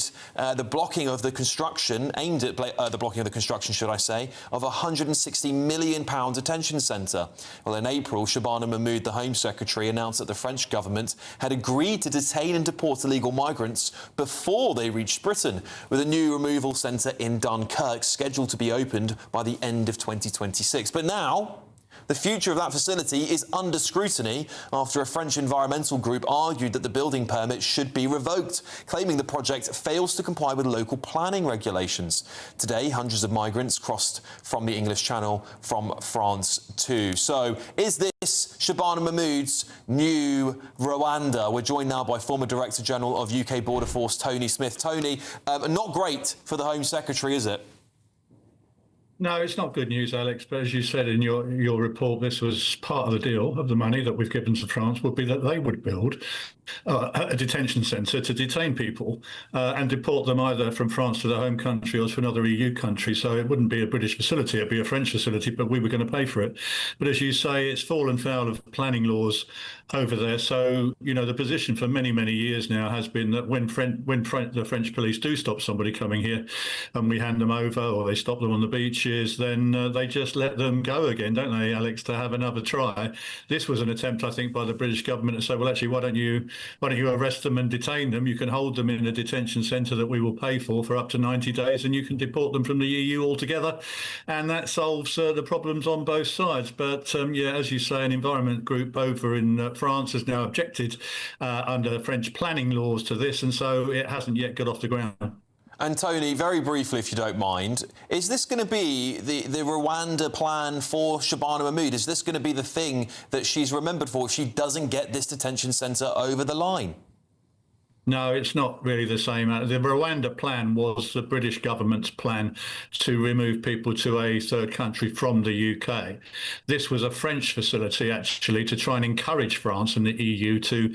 the blocking of the construction, aimed at the blocking of the construction, should I say, of a £160 million detention centre. Well, in April, Shabana Mahmoud, the Home Secretary, announced that the French government had agreed to detain and deport illegal migrants before they reached Britain, with a new removal centre in Dunkirk scheduled to be opened by the end of 2026. But now, the future of that facility is under scrutiny after a French environmental group argued that the building permit should be revoked, claiming the project fails to comply with local planning regulations. Today, hundreds of migrants crossed from the English Channel from France too. So, is this Shabana Mahmoud's new Rwanda? We're joined now by former Director General of UK Border Force, Tony Smith. Tony, not great for the Home Secretary, is it? No, it's not good news, Alex, but as you said in your report, this was part of the deal of the money that we've given to France would be that they would build a detention centre to detain people and deport them either from France to their home country or to another EU country. So it wouldn't be a British facility, it'd be a French facility, but we were going to pay for it. But as you say, it's fallen foul of planning laws over there. So, you know, the position for many, many years now has been that when the French police do stop somebody coming here and we hand them over or they stop them on the beaches, then they just let them go again, don't they, Alex, to have another try. This was an attempt, I think, by the British government to say, well, actually, why don't you arrest them and detain them? You can hold them in a detention centre that we will pay for up to 90 days, and you can deport them from the EU altogether. And that solves the problems on both sides. But, yeah, as you say, an environment group over in France has now objected under French planning laws to this, and so it hasn't yet got off the ground. And Tony, very briefly, if you don't mind, is this going to be the Rwanda plan for Shabana Mahmoud? Is this going to be the thing that she's remembered for if she doesn't get this detention centre over the line? No, it's not really the same. The Rwanda plan was the British government's plan to remove people to a third country from the UK. This was a French facility, actually, to try and encourage France and the EU to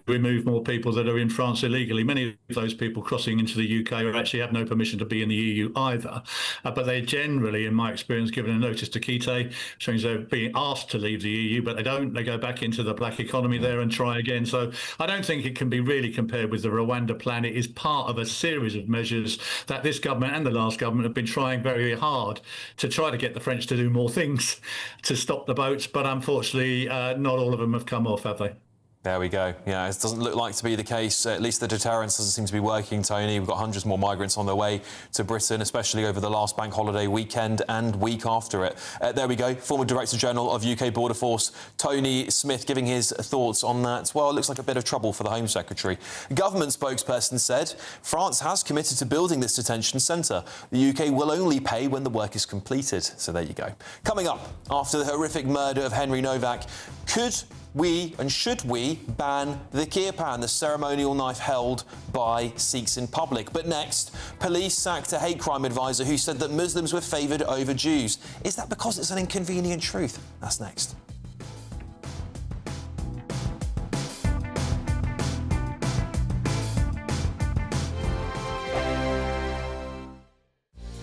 remove more people that are in France illegally. Many of those people crossing into the UK actually have no permission to be in the EU either. But they generally, in my experience, given a notice to Quito, which means they're being asked to leave the EU, but they don't. They go back into the black economy there and try again. So I don't think it can be really compared with the Rwanda plan. It is part of a series of measures that this government and the last government have been trying very hard to try to get the French to do more things to stop the boats, but unfortunately not all of them have come off, have they? There we go. Yeah, it doesn't look like to be the case. At least the deterrence doesn't seem to be working, Tony. We've got hundreds more migrants on their way to Britain, especially over the last bank holiday weekend and week after it. There we go. Former Director General of UK Border Force, Tony Smith, giving his thoughts on that. Well, it looks like a bit of trouble for the Home Secretary. Government spokesperson said France has committed to building this detention centre. The UK will only pay when the work is completed. So there you go. Coming up, after the horrific murder of Henry Novak, could we and should we ban the kirpan, the ceremonial knife held by Sikhs in public? But next, police sacked a hate crime advisor who said that Muslims were favoured over Jews. Is that because it's an inconvenient truth? That's next.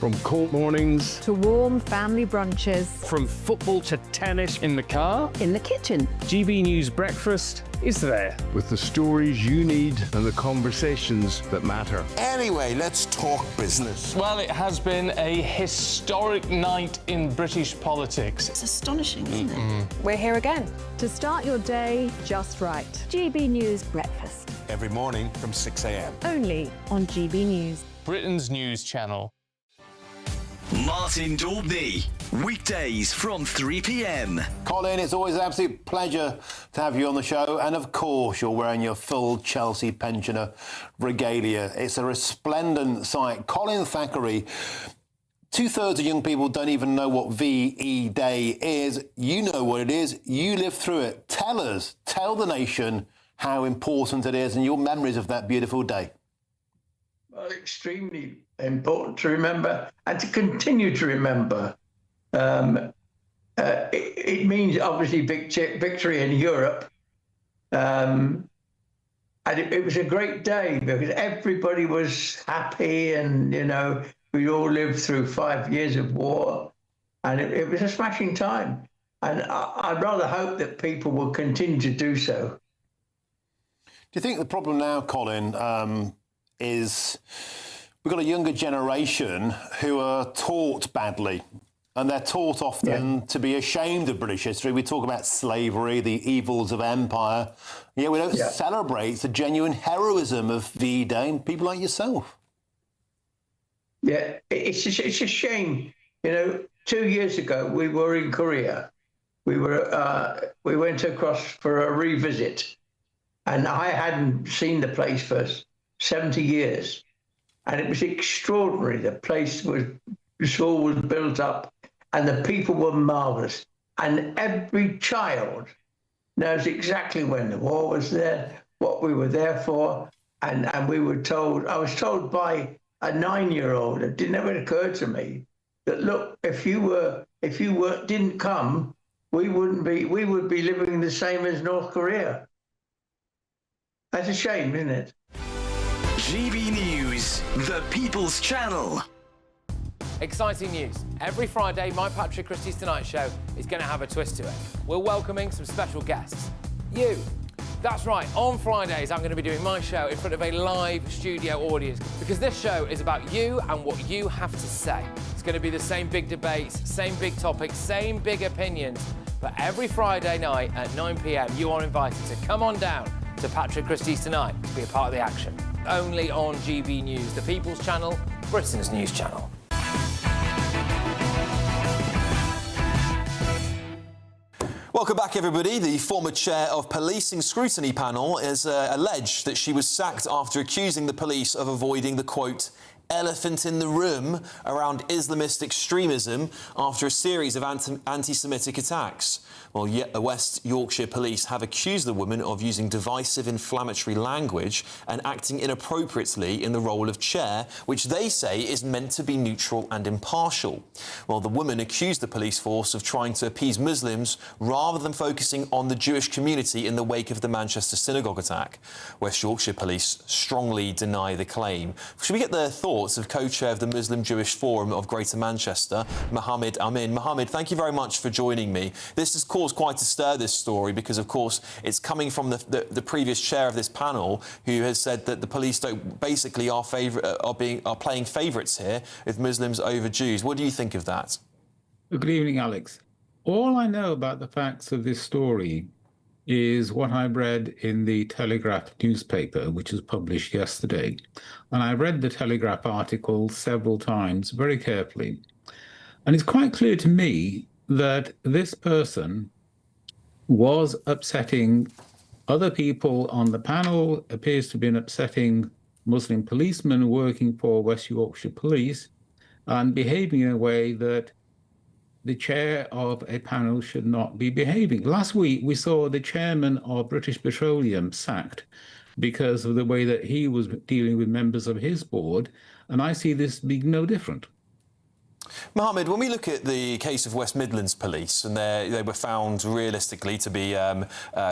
From court mornings to warm family brunches. From football to tennis in the car. In the kitchen. GB News Breakfast is there. With the stories you need and the conversations that matter. Anyway, let's talk business. Well, it has been a historic night in British politics. It's astonishing, isn't it? We're here again to start your day just right. GB News Breakfast. Every morning from 6 a.m. Only on GB News. Britain's news channel. Martin Daubney, weekdays from 3 p.m. Colin, it's always an absolute pleasure to have you on the show. And of course, you're wearing your full Chelsea pensioner regalia. It's a resplendent sight. Colin Thackeray, 2/3 of young people don't even know what VE Day is. You know what it is. You lived through it. Tell us, tell the nation how important it is and your memories of that beautiful day. Well, extremely important to remember and to continue to remember. It means obviously victory in Europe. And it was a great day because everybody was happy and, you know, we all lived through 5 years of war and it was a smashing time. And I'd rather hope that people will continue to do so. Do you think the problem now, Colin, is we've got a younger generation who are taught badly and they're taught often to be ashamed of British history. We talk about slavery, the evils of empire, yet we don't celebrate the genuine heroism of VE Day and people like yourself. Yeah, it's a shame. You know, 2 years ago, we were in Korea. We went across for a revisit and I hadn't seen the place for 70 years. And it was extraordinary. The place was built up and the people were marvellous. And every child knows exactly when the war was there, what we were there for. And we were told, I was told by a 9-year-old, it never occurred to me, that look, if you didn't come, we would be living the same as North Korea. That's a shame, isn't it? GB News, the People's Channel. Exciting news. Every Friday, my Patrick Christie's Tonight Show is going to have a twist to it. We're welcoming some special guests. You. That's right, on Fridays I'm going to be doing my show in front of a live studio audience because this show is about you and what you have to say. It's going to be the same big debates, same big topics, same big opinions. But every Friday night at 9 p.m, you are invited to come on down to Patrick Christie's Tonight to be a part of the action. Only on GB News, the People's Channel, Britain's news channel. Welcome back, everybody. The former chair of Policing Scrutiny Panel is alleged that she was sacked after accusing the police of avoiding the, quote, elephant in the room around Islamist extremism after a series of anti-Semitic attacks. Well, yet the West Yorkshire Police have accused the woman of using divisive, inflammatory language and acting inappropriately in the role of chair, which they say is meant to be neutral and impartial. Well, the woman accused the police force of trying to appease Muslims rather than focusing on the Jewish community in the wake of the Manchester synagogue attack. West Yorkshire Police strongly deny the claim. Should we get their thoughts of co-chair of the Muslim Jewish Forum of Greater Manchester, Mohammed Amin? Mohammed, thank you very much for joining me. This has caused quite a stir, this story, because of course it's coming from the previous chair of this panel, who has said that the police basically are playing favourites here with Muslims over Jews. What do you think of that? Good evening, Alex. All I know about the facts of this story is what I read in the Telegraph newspaper, which was published yesterday. And I read the Telegraph article several times very carefully. And it's quite clear to me that this person was upsetting other people on the panel, appears to have been upsetting Muslim policemen working for West Yorkshire Police, and behaving in a way that the chair of a panel should not be behaving. Last week, we saw the chairman of British Petroleum sacked because of the way that he was dealing with members of his board, and I see this being no different. Mohammed, when we look at the case of West Midlands Police, and they were found realistically to be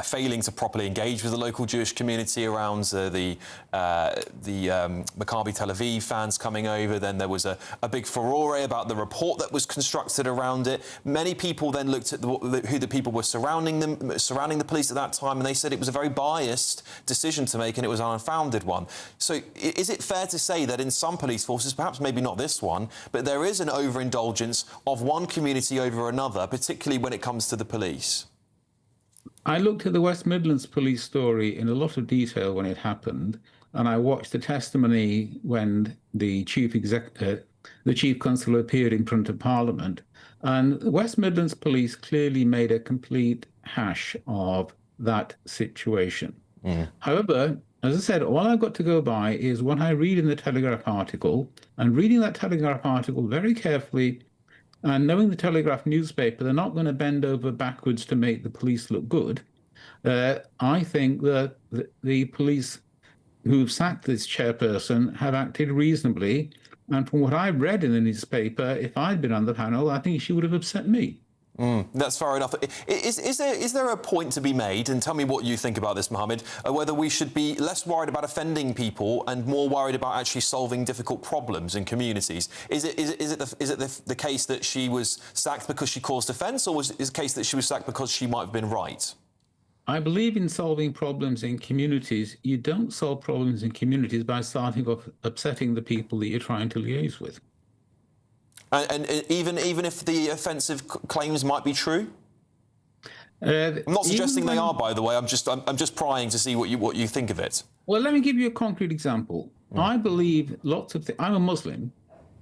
failing to properly engage with the local Jewish community around the Maccabi Tel Aviv fans coming over, then there was a big furore about the report that was constructed around it. Many people then looked at who the people were surrounding the police at that time, and they said it was a very biased decision to make and it was an unfounded one. So is it fair to say that in some police forces, perhaps maybe not this one, but there is an overindulgence of one community over another, particularly when it comes to the police? I looked at the West Midlands police story in a lot of detail when it happened, and I watched the testimony when the chief constable appeared in front of Parliament. And the West Midlands police clearly made a complete hash of that situation. However, as I said, all I've got to go by is what I read in the Telegraph article, and reading that Telegraph article very carefully, and knowing the Telegraph newspaper, they're not going to bend over backwards to make the police look good. I think that the police who've sacked this chairperson have acted reasonably. And from what I've read in the newspaper, if I'd been on the panel, I think she would have upset me. That's fair enough. Is there a point to be made, and tell me what you think about this, Mohammed, whether we should be less worried about offending people and more worried about actually solving difficult problems in communities? Is it the case that she was sacked because she caused offence, or is it the case that she was sacked because she might have been right? I believe in solving problems in communities. You don't solve problems in communities by starting off upsetting the people that you're trying to liaise with. And even if the offensive claims might be true? I'm not suggesting they are, by the way. I'm just prying to see what you think of it. Well, let me give you a concrete example. I believe lots of I'm a Muslim.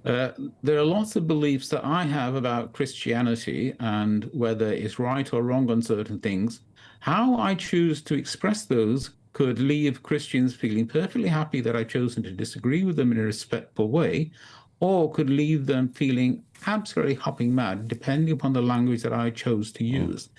There are lots of beliefs that I have about Christianity and whether it's right or wrong on certain things. How I choose to express those could leave Christians feeling perfectly happy that I've chosen to disagree with them in a respectful way, or could leave them feeling absolutely hopping mad, depending upon the language that I chose to use.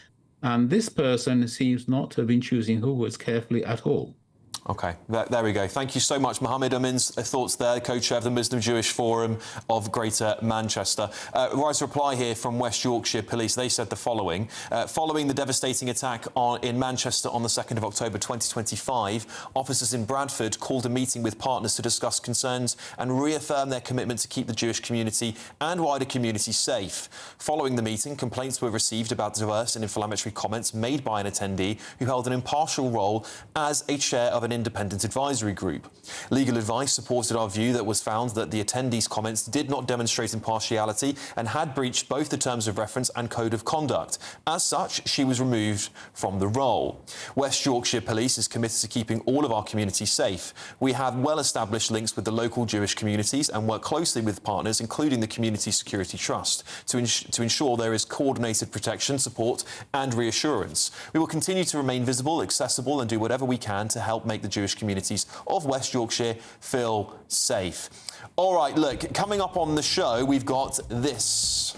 And this person seems not to have been choosing her words carefully at all. OK, there we go. Thank you so much. Mohammed Amin's thoughts there, co-chair of the Muslim Jewish Forum of Greater Manchester. Right reply here from West Yorkshire Police. They said the following. Following the devastating attack in Manchester on the 2nd of October 2025, officers in Bradford called a meeting with partners to discuss concerns and reaffirm their commitment to keep the Jewish community and wider community safe. Following the meeting, complaints were received about diverse and inflammatory comments made by an attendee who held an impartial role as a chair of an independent advisory group. Legal advice supported our view that was found that the attendees' comments did not demonstrate impartiality and had breached both the terms of reference and code of conduct. As such, she was removed from the role. West Yorkshire Police is committed to keeping all of our communities safe. We have well-established links with the local Jewish communities and work closely with partners, including the Community Security Trust, to ensure there is coordinated protection, support and reassurance. We will continue to remain visible, accessible and do whatever we can to help make the Jewish communities of West Yorkshire feel safe. All right, look, coming up on the show, we've got this.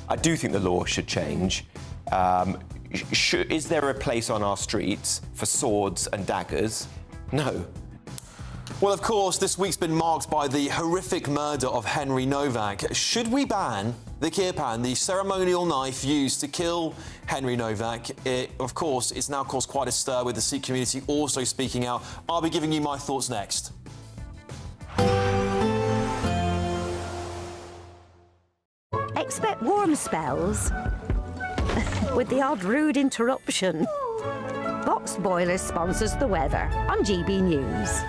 I do think the law should change. Is there a place on our streets for swords and daggers? No. Well, of course, this week's been marked by the horrific murder of Henry Novak. Should we ban the kirpan, the ceremonial knife used to kill Henry Novak? Of course, it's now caused quite a stir with the Sikh community also speaking out. I'll be giving you my thoughts next. Expect warm spells with the odd rude interruption. Box Boiler sponsors the weather on GB News.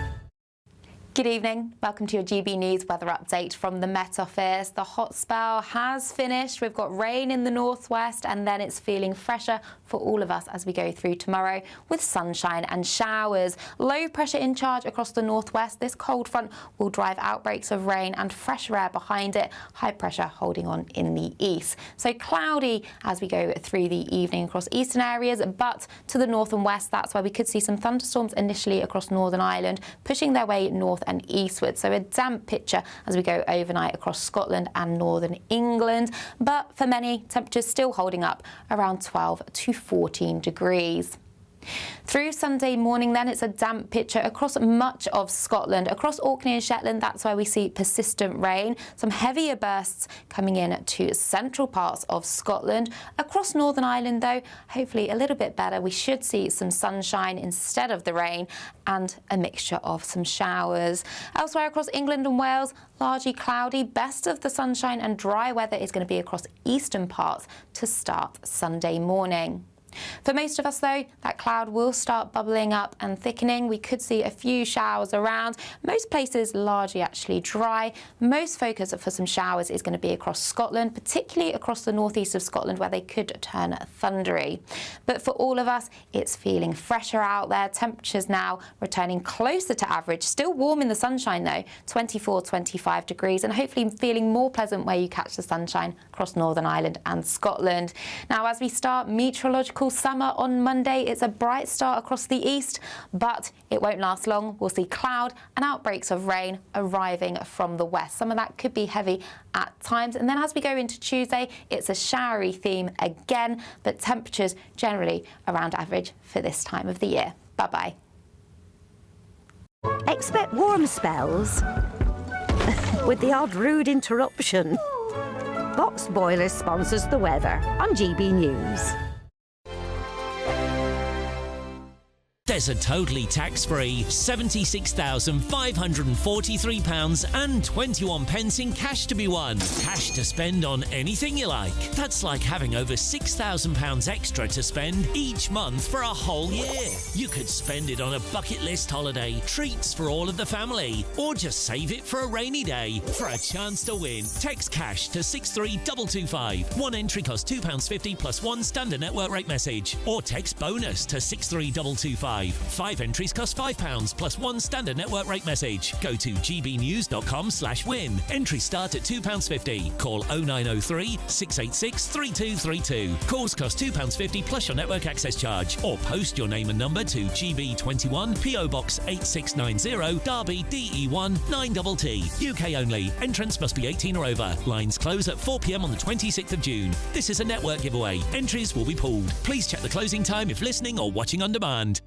Good evening. Welcome to your GB News weather update from the Met Office. The hot spell has finished. We've got rain in the northwest and then it's feeling fresher for all of us as we go through tomorrow with sunshine and showers. Low pressure in charge across the northwest. This cold front will drive outbreaks of rain and fresher air behind it. High pressure holding on in the east. So cloudy as we go through the evening across eastern areas, but to the north and west, that's where we could see some thunderstorms initially across Northern Ireland, pushing their way north and eastward. So a damp picture as we go overnight across Scotland and northern England. But for many, temperatures still holding up around 12 to 14 degrees. Through Sunday morning then, it's a damp picture across much of Scotland. Across Orkney and Shetland, that's where we see persistent rain. Some heavier bursts coming in to central parts of Scotland. Across Northern Ireland, though, hopefully a little bit better. We should see some sunshine instead of the rain and a mixture of some showers. Elsewhere across England and Wales, largely cloudy. Best of the sunshine and dry weather is going to be across eastern parts to start Sunday morning. For most of us, though, that cloud will start bubbling up and thickening. We could see a few showers around. Most places largely actually dry. Most focus for some showers is going to be across Scotland, particularly across the northeast of Scotland, where they could turn thundery. But for all of us, it's feeling fresher out there. Temperatures now returning closer to average. Still warm in the sunshine, though, 24, 25 degrees, and hopefully feeling more pleasant where you catch the sunshine across Northern Ireland and Scotland. Now, as we start meteorological summer on Monday, it's a bright start across the east, but it won't last long. We'll see cloud and outbreaks of rain arriving from the west. Some of that could be heavy at times. And then as we go into Tuesday, it's a showery theme again, but temperatures generally around average for this time of the year. Bye-bye. Expect warm spells with the odd rude interruption. Box Boilers sponsors the weather on GB News. There's a totally tax-free £76,543.21 in cash to be won. Cash to spend on anything you like. That's like having over £6,000 extra to spend each month for a whole year. You could spend it on a bucket list holiday, treats for all of the family, or just save it for a rainy day. For a chance to win, text cash to 63225. One entry costs £2.50 plus one standard network rate message. Or text bonus to 63225. 5 entries cost £5 plus one standard network rate message. Go to gbnews.com/win. Entries start at £2.50. Call 0903 686 3232. Calls cost £2.50 plus your network access charge. Or post your name and number to GB21 PO Box 8690 Derby DE1 9TT. UK only. Entrance must be 18 or over. Lines close at 4 p.m. on the 26th of June. This is a network giveaway. Entries will be pooled. Please check the closing time if listening or watching on demand.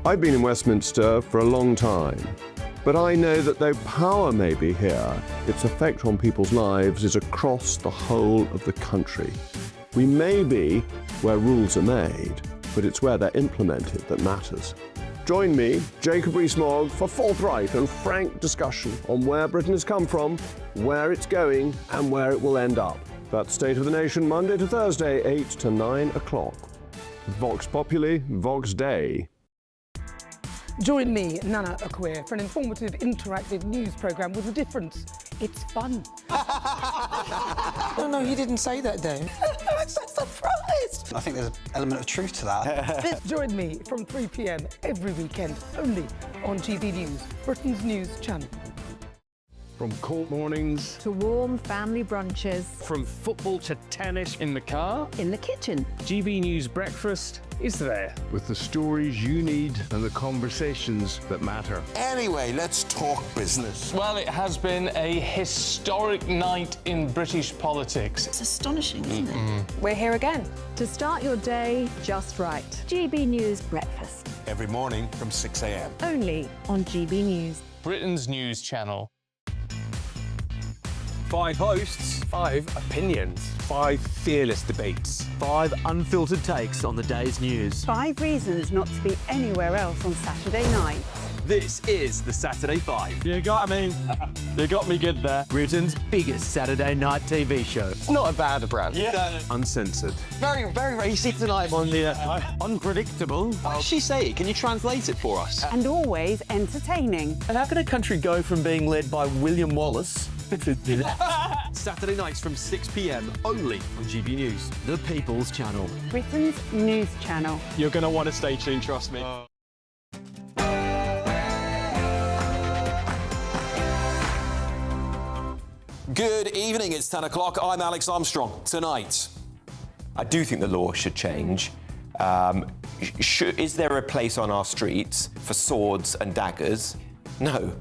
I've been in Westminster for a long time, but I know that though power may be here, its effect on people's lives is across the whole of the country. We may be where rules are made, but it's where they're implemented that matters. Join me, Jacob Rees-Mogg, for forthright and frank discussion on where Britain has come from, where it's going, and where it will end up. That's State of the Nation, Monday to Thursday, 8 to 9 o'clock. Vox Populi, Vox Dei. Join me, Nana Akweer, for an informative, interactive news programme with a difference. It's fun. No, he didn't say that, Dave. I'm so surprised. I think there's an element of truth to that. Join me from 3 p.m. every weekend, only on GB News, Britain's news channel. From cold mornings to warm family brunches. From football to tennis in the car. In the kitchen. GB News Breakfast is there with the stories you need and the conversations that matter. Anyway, let's talk business. Well, it has been a historic night in British politics. It's astonishing, isn't it? We're here again. To start your day just right. GB News Breakfast. Every morning from 6 a.m. Only on GB News. Britain's news channel. 5 hosts, 5 opinions, 5 fearless debates, 5 unfiltered takes on the day's news. 5 reasons not to be anywhere else on Saturday night. This is the Saturday 5. You got me good there. Britain's biggest Saturday night TV show. It's not a bad brand. Yeah. Uncensored. Very, very racy tonight on the unpredictable. What did she say? Can you translate it for us? And always entertaining. And how can a country go from being led by William Wallace Saturday nights from 6 p.m. only on GB News, the People's Channel. Britain's news channel. You're going to want to stay tuned, trust me. Good evening, it's 10 o'clock. I'm Alex Armstrong. Tonight, I do think the law should change. Is there a place on our streets for swords and daggers? No.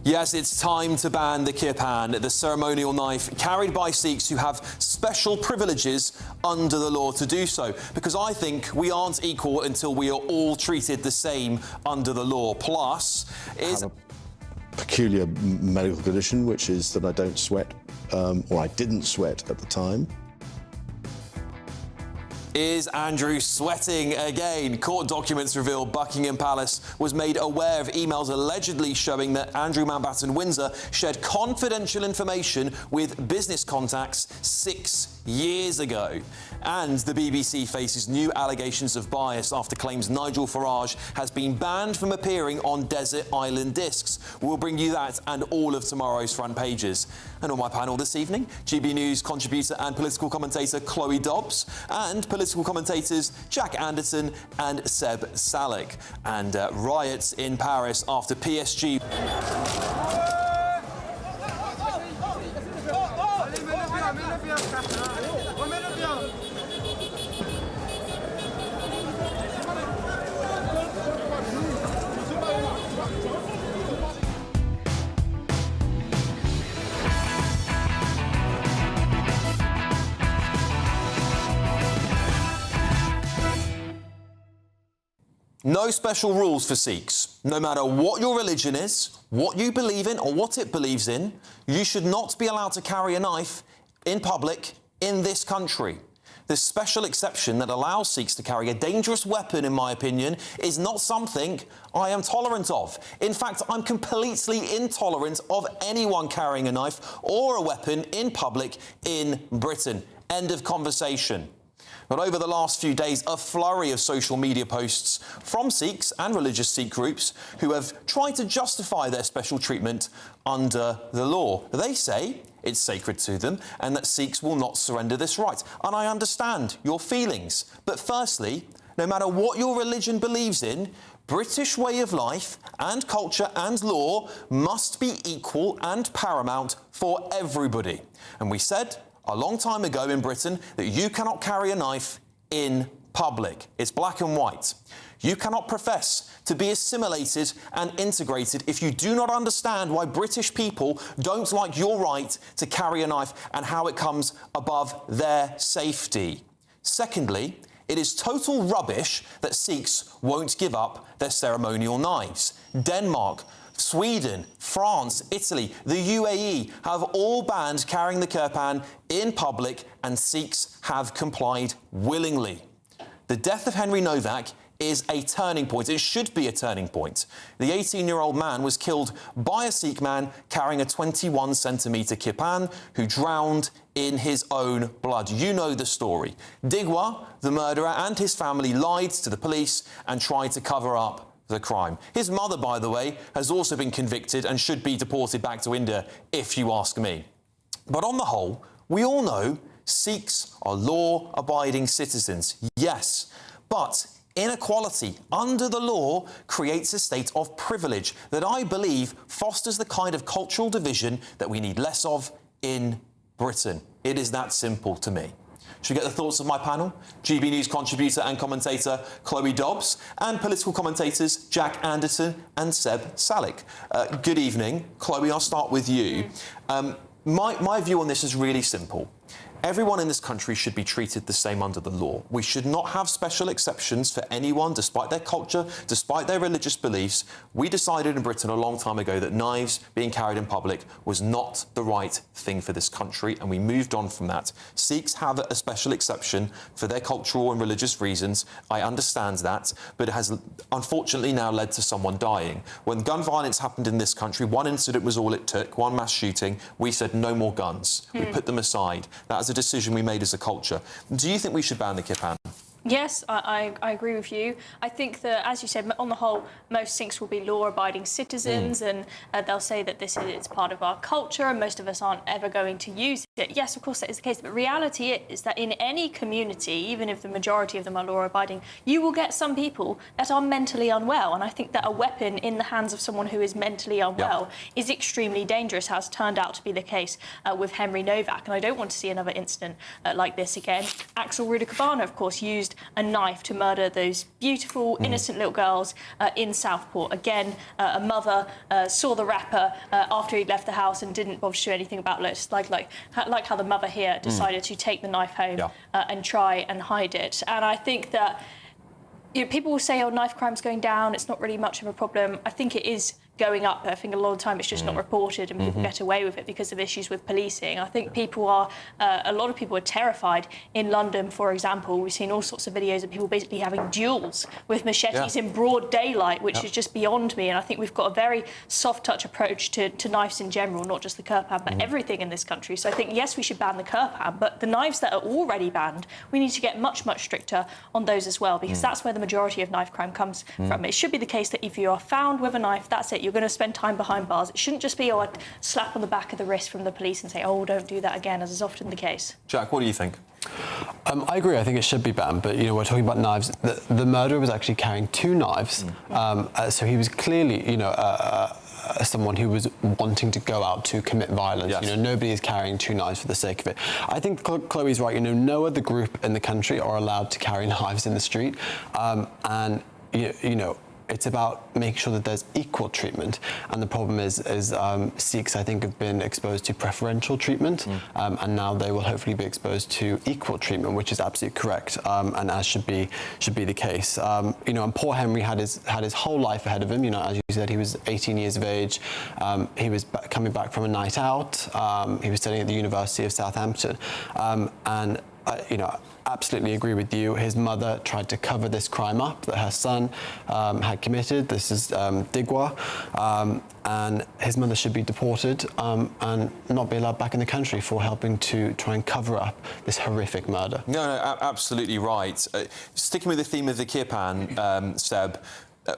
Yes, it's time to ban the kirpan, the ceremonial knife carried by Sikhs who have special privileges under the law to do so. Because I think we aren't equal until we are all treated the same under the law. Plus, is... peculiar medical condition, which is that I don't sweat, or I didn't sweat at the time. Is Andrew sweating again? Court documents reveal Buckingham Palace was made aware of emails allegedly showing that Andrew Mountbatten Windsor shared confidential information with business contacts 6 years ago. And the BBC faces new allegations of bias after claims Nigel Farage has been banned from appearing on desert island discs. We'll bring you that and all of tomorrow's front pages. And on my panel this evening, GB News contributor and political commentator Chloe Dobbs and political commentators Jack Anderson and Seb Salek. And riots in Paris after PSG... No special rules for Sikhs. No matter what your religion is, what you believe in or what it believes in, you should not be allowed to carry a knife in public in this country. This special exception that allows Sikhs to carry a dangerous weapon, in my opinion, is not something I am tolerant of. In fact, I'm completely intolerant of anyone carrying a knife or a weapon in public in Britain. End of conversation. But over the last few days, a flurry of social media posts from Sikhs and religious Sikh groups who have tried to justify their special treatment under the law. They say it's sacred to them and that Sikhs will not surrender this right. And I understand your feelings. But firstly, no matter what your religion believes in, British way of life and culture and law must be equal and paramount for everybody. And we said a long time ago in Britain that you cannot carry a knife in public. It's black and white. You cannot profess to be assimilated and integrated if you do not understand why British people don't like your right to carry a knife and how it comes above their safety. Secondly, it is total rubbish that Sikhs won't give up their ceremonial knives. Denmark, Sweden, France, Italy, the UAE have all banned carrying the kirpan in public, and Sikhs have complied willingly. The death of Henry Novak is a turning point. It should be a turning point. The 18-year-old man was killed by a Sikh man carrying a 21-centimetre kirpan who drowned in his own blood. You know the story. Digwa, the murderer, and his family lied to the police and tried to cover up the crime. His mother, by the way, has also been convicted and should be deported back to India, if you ask me. But on the whole, we all know Sikhs are law-abiding citizens, yes, but inequality under the law creates a state of privilege that I believe fosters the kind of cultural division that we need less of in Britain. It is that simple to me. Should we get the thoughts of my panel? GB News contributor and commentator Chloe Dobbs and political commentators Jack Anderson and Seb Salek. Good evening. Chloe, I'll start with you. My view on this is really simple. Everyone in this country should be treated the same under the law. We should not have special exceptions for anyone, despite their culture, despite their religious beliefs. We decided in Britain a long time ago that knives being carried in public was not the right thing for this country, and we moved on from that. Sikhs have a special exception for their cultural and religious reasons. I understand that, but it has unfortunately now led to someone dying. When gun violence happened in this country, one incident was all it took, one mass shooting. We said no more guns. We put them aside. That is a decision we made as a culture. Do you think we should ban the kirpan? Yes, I agree with you. I think that, as you said, on the whole, most Sikhs will be law-abiding citizens, and they'll say that this is part of our culture, and most of us aren't ever going to use it. Yes, of course, that is the case, but reality is that in any community, even if the majority of them are law-abiding, you will get some people that are mentally unwell, and I think that a weapon in the hands of someone who is mentally unwell is extremely dangerous, has turned out to be the case with Henry Novak, and I don't want to see another incident like this again. Axel Rudikabana, of course, used used a knife to murder those beautiful, innocent little girls in Southport. Again, a mother saw the rapper after he'd left the house and didn't bother to do anything about it. Like how the mother here decided to take the knife home and try and hide it. And I think that people will say, oh, knife crime's going down, it's not really much of a problem. I think it is going up. I think a lot of the time it's just not reported and people get away with it because of issues with policing. I think people are, a lot of people are terrified. In London, for example, we've seen all sorts of videos of people basically having duels with machetes in broad daylight, which is just beyond me. And I think we've got a very soft touch approach to knives in general, not just the Kirpan, but everything in this country. So I think, yes, we should ban the Kirpan, but the knives that are already banned, we need to get much, much stricter on those as well, because that's where the majority of knife crime comes from. It should be the case that if you are found with a knife, that's it. You're going to spend time behind bars. It shouldn't just be a slap on the back of the wrist from the police and say, oh, don't do that again, as is often the case. Jack, what do you think? I agree. I think it should be banned. But, we're talking about knives. The murderer was actually carrying 2 knives. So he was clearly, someone who was wanting to go out to commit violence. Nobody is carrying 2 knives for the sake of it. I think Chloe's right. No other group in the country are allowed to carry knives in the street. And, it's about making sure that there's equal treatment. And the problem is Sikhs, I think, have been exposed to preferential treatment, and now they will hopefully be exposed to equal treatment, which is absolutely correct, and as should be the case. And poor Henry had his whole life ahead of him. As you said, he was 18 years of age. He was coming back from a night out. He was studying at the University of Southampton, and absolutely agree with you. His mother tried to cover this crime up that her son had committed. This is Digwa, and his mother should be deported and not be allowed back in the country for helping to try and cover up this horrific murder. No, absolutely right. Sticking with the theme of the Kirpan, Seb,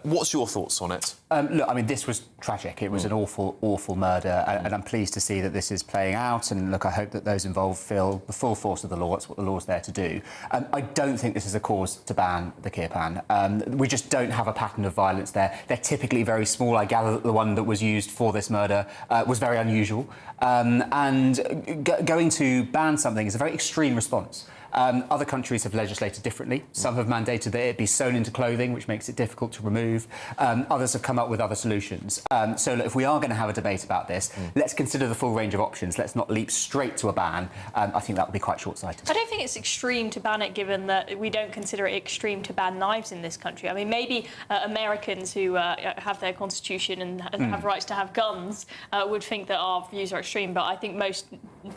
what's your thoughts on it? Look, I mean, this was tragic. It was an awful, awful murder, and I'm pleased to see that this is playing out. And look, I hope that those involved feel the full force of the law. That's what the law's there to do. I don't think this is a cause to ban the Kirpan. We just don't have a pattern of violence there. They're typically very small. I gather that the one that was used for this murder was very unusual. And going to ban something is a very extreme response. Other countries have legislated differently. Some have mandated that it be sewn into clothing, which makes it difficult to remove. Others have come up with other solutions. So look, if we are going to have a debate about this, let's consider the full range of options. Let's not leap straight to a ban. I think that would be quite short-sighted. I don't think it's extreme to ban it, given that we don't consider it extreme to ban knives in this country. I mean, maybe Americans who have their constitution and have rights to have guns would think that our views are extreme, but I think most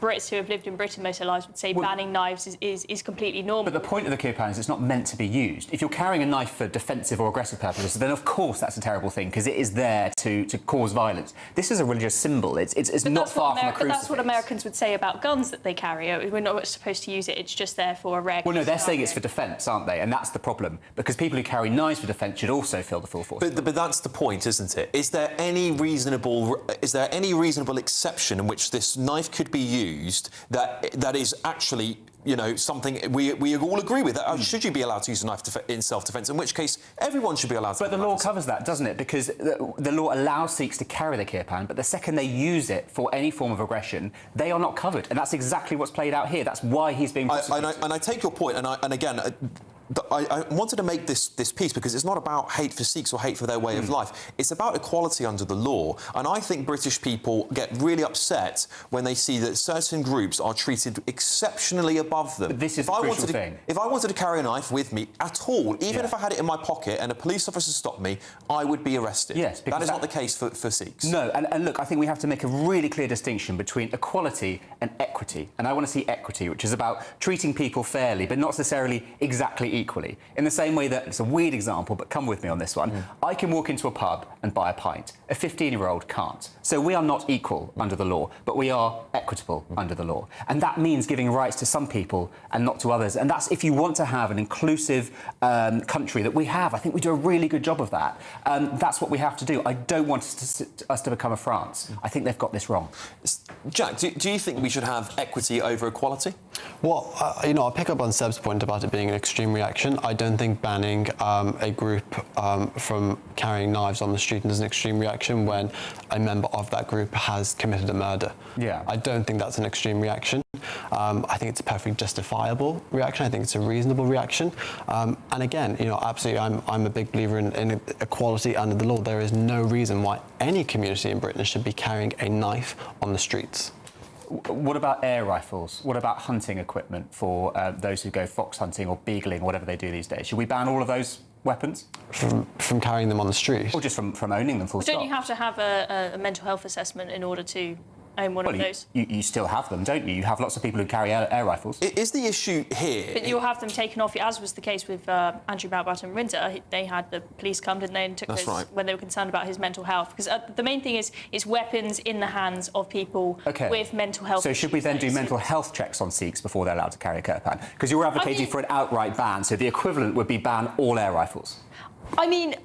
Brits who have lived in Britain most of their lives would say banning knives is completely normal. But the point of the Kirpan is it's not meant to be used. If you're carrying a knife for defensive or aggressive purposes, then of course that's a terrible thing, because it is there to cause violence. This is a religious symbol. It's not far from a crucifix. But that's what Americans would say about guns that they carry. We're not supposed to use it. It's just there for a rare. Well, no, they're saying it's for defence, aren't they? And that's the problem, because people who carry knives for defence should also feel the full force. But that's the point, isn't it? Is there any reasonable exception in which this knife could be used that is actually, something we all agree with? Should you be allowed to use a knife in self-defence? In which case, everyone should be allowed to. But the law covers that, doesn't it? Because the law allows Sikhs to carry the Kirpan, but the second they use it for any form of aggression, they are not covered. And that's exactly what's played out here. That's why he's being prosecuted. And I take your point, and again, I wanted to make this piece because it's not about hate for Sikhs or hate for their way of life. It's about equality under the law. And I think British people get really upset when they see that certain groups are treated exceptionally above them. But this is the crucial thing. If I wanted to carry a knife with me at all, even if I had it in my pocket and a police officer stopped me, I would be arrested. Yes, that is not the case for Sikhs. No, and look, I think we have to make a really clear distinction between equality and equity. And I want to see equity, which is about treating people fairly, but not necessarily exactly equally. In the same way that, it's a weird example, but come with me on this one, I can walk into a pub and buy a pint. A 15-year-old can't. So we are not equal under the law, but we are equitable under the law. And that means giving rights to some people and not to others. And that's if you want to have an inclusive country that we have. I think we do a really good job of that. That's what we have to do. I don't want us to become a France. I think they've got this wrong. Jack, do you think we should have equity over equality? Well, I'll pick up on Seb's point about it being an extreme reaction. I don't think banning a group from carrying knives on the street is an extreme reaction when a member of that group has committed a murder. Yeah. I don't think that's an extreme reaction. I think it's a perfectly justifiable reaction. I think it's a reasonable reaction. And again, absolutely, I'm a big believer in equality under the law. There is no reason why any community in Britain should be carrying a knife on the streets. What about air rifles? What about hunting equipment for those who go fox hunting or beagling, whatever they do these days? Should we ban all of those weapons? From carrying them on the street? Or just from owning them full stop? Don't you have to have a mental health assessment in order to own one of those? You still have them, don't you? You have lots of people who carry air rifles. Is the issue here... But you'll have them taken off, as was the case with Andrew Mountbatten and Windsor. They had the police come, didn't they, and took those when they were concerned about his mental health. Because the main thing is weapons in the hands of people with mental health So should we then do mental health checks on Sikhs before they're allowed to carry a kirpan? Because you're advocating for an outright ban, so the equivalent would be ban all air rifles. I mean...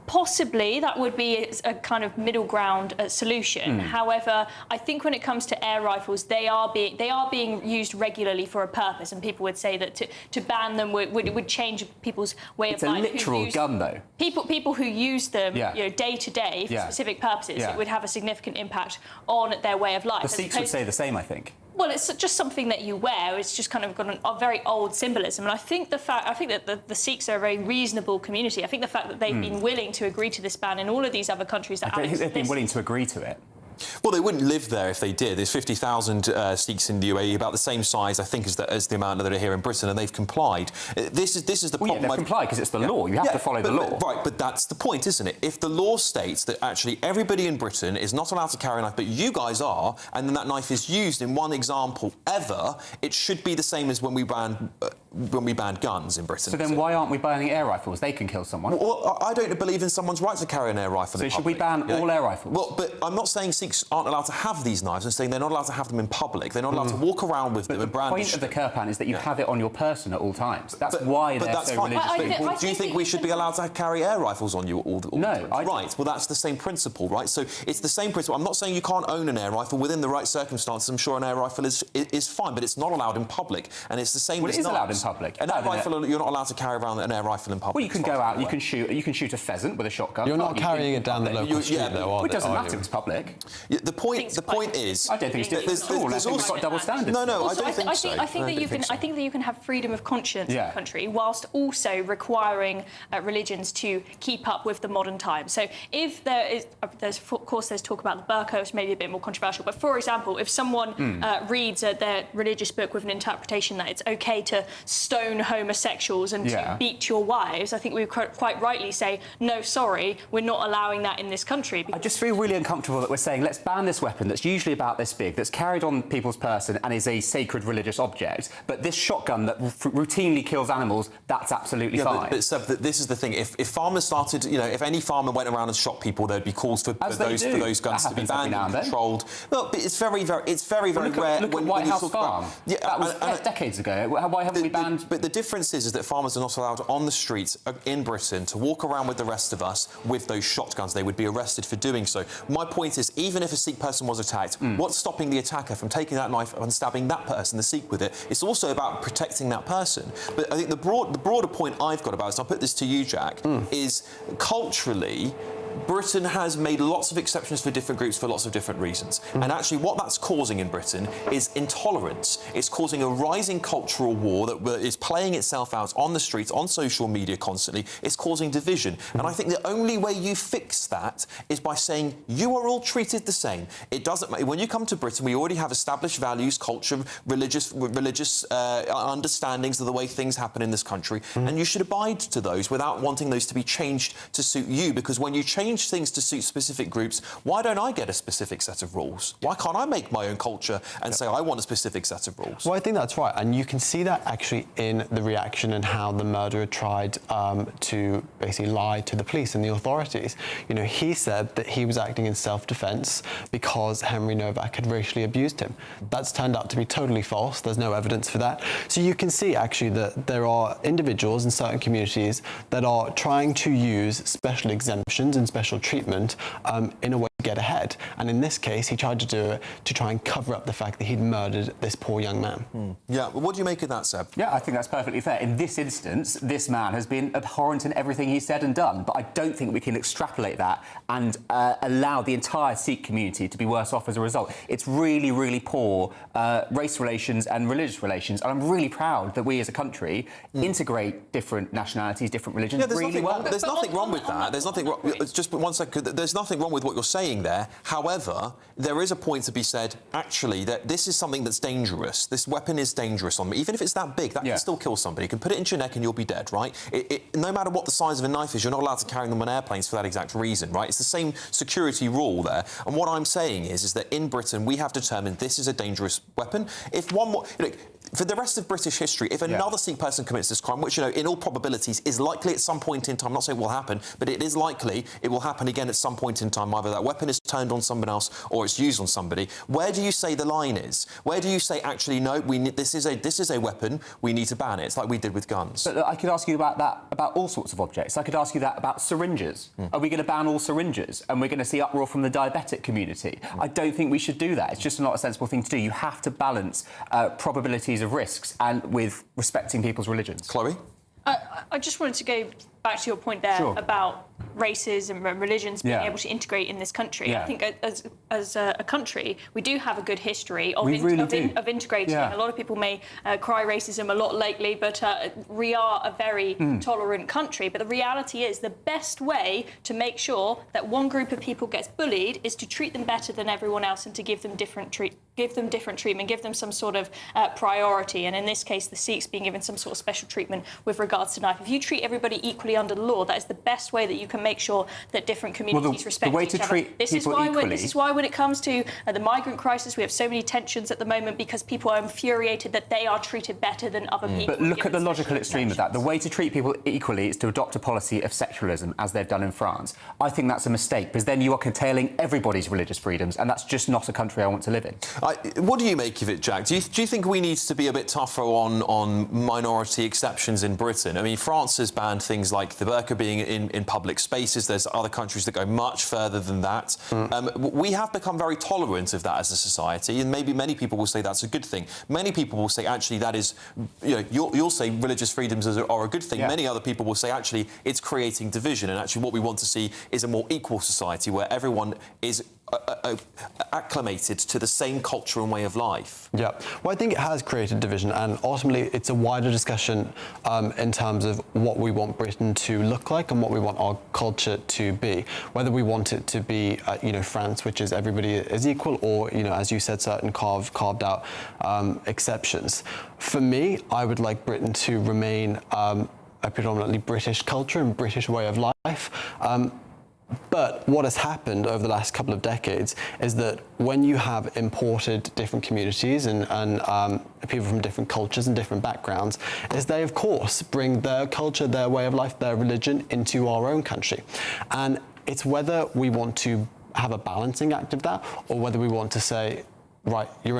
Possibly that would be a kind of middle ground solution. However, I think when it comes to air rifles, they are being used regularly for a purpose, and people would say that to ban them would change people's way of life. It's a literal gun, though. People who use them, day to day for specific purposes, it would have a significant impact on their way of life. The Sikhs would say the same, I think. Well, it's just something that you wear. It's just kind of got a very old symbolism, and I think that the Sikhs are a very reasonable community. I think the fact that they've been willing to agree to this ban in all of these other countries that I don't think they've been willing to agree to it. Well, they wouldn't live there if they did. There's 50,000 Sikhs in the UAE, about the same size, I think, as the amount that are here in Britain, and they've complied. This is the problem. They've complied because it's the law. You have to follow the law. Right, but that's the point, isn't it? If the law states that actually everybody in Britain is not allowed to carry a knife, but you guys are, and then that knife is used in one example ever, it should be the same as when we banned guns in Britain. So then why aren't we banning air rifles? They can kill someone. Well, I don't believe in someone's right to carry an air rifle in public. So should we ban all air rifles? Well, but I'm not saying Sikhs aren't allowed to have these knives. I'm saying they're not allowed to have them in public. They're not allowed to walk around with them and brandish them. The point of the kirpan is that you have it on your person at all times. That's why they're so religious. Do you think we should be allowed to carry air rifles on you all the time? No. Right, well, that's the same principle, right? So it's the same principle. I'm not saying you can't own an air rifle. Within the right circumstances, I'm sure an air rifle is fine, but it's not allowed in public. And it's the same with knives. It is allowed in public. An air rifle, you're not allowed to carry around an air rifle in public. Well, you can go out, you can shoot a pheasant with a shotgun. You're not carrying it down the local street, though, are you? It doesn't matter if it's public. The point is... I don't think it's different at all. I think we've got double standards. No, I don't think so. I think that you can have freedom of conscience in the country whilst also requiring religions to keep up with the modern times. So if there's talk about the burqa, which may be a bit more controversial, but for example, if someone reads their religious book with an interpretation that it's okay to stone homosexuals and to beat your wives, I think we quite rightly say, no, sorry, we're not allowing that in this country. I just feel really uncomfortable that we're saying, let's ban this weapon that's usually about this big, that's carried on people's person and is a sacred religious object, but this shotgun that routinely kills animals, that's absolutely fine. But this is the thing. If farmers started, if any farmer went around and shot people, there'd be calls for those guns to be banned and controlled. Well, but it's very rare. Look at White House Farm. That was decades ago. Why haven't we banned? But the difference is that farmers are not allowed on the streets in Britain to walk around with the rest of us with those shotguns. They would be arrested for doing so. My point is, even if a Sikh person was attacked, what's stopping the attacker from taking that knife and stabbing that person, the Sikh, with it? It's also about protecting that person. But I think the broader point I've got about it, and I'll put this to you, Jack, is culturally, Britain has made lots of exceptions for different groups for lots of different reasons. And actually what that's causing in Britain is intolerance. It's causing a rising cultural war that is playing itself out on the streets, on social media constantly. It's causing division. And I think the only way you fix that is by saying you are all treated the same. It doesn't matter. When you come to Britain, we already have established values, culture, religious understandings of the way things happen in this country, and you should abide to those without wanting those to be changed to suit you, because when you change things to suit specific groups, why don't I get a specific set of rules? Why can't I make my own culture and say I want a specific set of rules? Well, I think that's right, and you can see that actually in the reaction and how the murderer tried to basically lie to the police and the authorities. He said that he was acting in self-defence because Henry Novak had racially abused him. That's turned out to be totally false. There's no evidence for that. So you can see actually that there are individuals in certain communities that are trying to use special exemptions and special treatment in a way get ahead. And in this case, he tried to do it to try and cover up the fact that he'd murdered this poor young man. Yeah, well, what do you make of that, Seb? Yeah, I think that's perfectly fair. In this instance, this man has been abhorrent in everything he's said and done, but I don't think we can extrapolate that and allow the entire Sikh community to be worse off as a result. It's really, really poor race relations and religious relations, and I'm really proud that we as a country integrate different nationalities, different religions really well. There's nothing wrong with that. There's nothing wrong. Just 1 second. There's nothing wrong with what you're saying there. However, there is a point to be said, actually, that this is something that's dangerous. This weapon is dangerous on me. Even if it's that big, that can still kill somebody. You can put it into your neck and you'll be dead, right? No matter what the size of a knife is, you're not allowed to carry them on airplanes for that exact reason, right? It's the same security rule there. And what I'm saying is that in Britain, we have determined this is a dangerous weapon. If one more... for the rest of British history, if another Sikh person commits this crime, which, in all probabilities is likely at some point in time, I'm not saying it will happen, but it is likely it will happen again at some point in time, either that weapon is turned on someone else or it's used on somebody. Where do you say the line is? Where do you say, actually, no, this is a weapon, we need to ban it? It's like we did with guns. But I could ask you about that, about all sorts of objects. I could ask you that about syringes. Are we going to ban all syringes? And we're going to see uproar from the diabetic community? I don't think we should do that. It's just not a sensible thing to do. You have to balance probabilities of risks and with respecting people's religions. Chloe? I just wanted to go back to your point there about races and religions being able to integrate in this country. I think as a country, we do have a good history of integrating. A lot of people may cry racism a lot lately, but we are a very tolerant country. But the reality is the best way to make sure that one group of people gets bullied is to treat them better than everyone else and to give them different treatment, give them some sort of priority. And in this case, the Sikhs being given some sort of special treatment with regards to knife. If you treat everybody equally under the law, that is the best way that you can make sure that different communities respect each other. This is why when it comes to the migrant crisis, we have so many tensions at the moment because people are infuriated that they are treated better than other people. But look at the logical extreme of that. The way to treat people equally is to adopt a policy of secularism, as they've done in France. I think that's a mistake, because then you are curtailing everybody's religious freedoms, and that's just not a country I want to live in. What do you make of it, Jack? Do you think we need to be a bit tougher on minority exceptions in Britain? I mean, France has banned things like the burqa being in public spaces. There's other countries that go much further than that. We have become very tolerant of that as a society, and maybe many people will say that's a good thing. Many people will say, actually, that is... you'll say religious freedoms are a good thing. Many other people will say, actually, it's creating division, and actually what we want to see is a more equal society where everyone is acclimated to the same culture and way of life. Yeah, well, I think it has created division, and ultimately it's a wider discussion in terms of what we want Britain to look like and what we want our culture to be. Whether we want it to be, France, which is everybody is equal, or, as you said, certain carved out exceptions. For me, I would like Britain to remain a predominantly British culture and British way of life. But what has happened over the last couple of decades is that when you have imported different communities and people from different cultures and different backgrounds, is they, of course, bring their culture, their way of life, their religion into our own country. And it's whether we want to have a balancing act of that, or whether we want to say, right, you're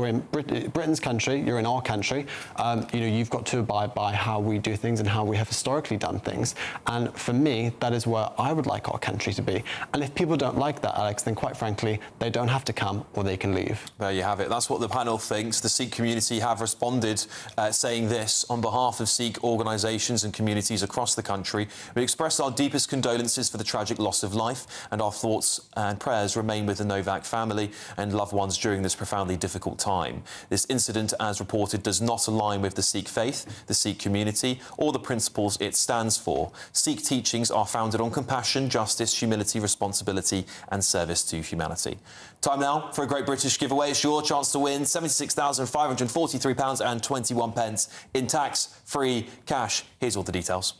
in Britain's country, you're in our country, you've got to abide by how we do things and how we have historically done things. And for me, that is where I would like our country to be. And if people don't like that, Alex, then quite frankly, they don't have to come or they can leave. There you have it. That's what the panel thinks. The Sikh community have responded saying this on behalf of Sikh organisations and communities across the country. We express our deepest condolences for the tragic loss of life, and our thoughts and prayers remain with the Novak family and loved ones during this profoundly difficult time. This incident, as reported, does not align with the Sikh faith, the Sikh community, or the principles it stands for. Sikh teachings are founded on compassion, justice, humility, responsibility and service to humanity. Time now for a Great British giveaway. It's your chance to win £76,543.21 in tax-free cash. Here's all the details.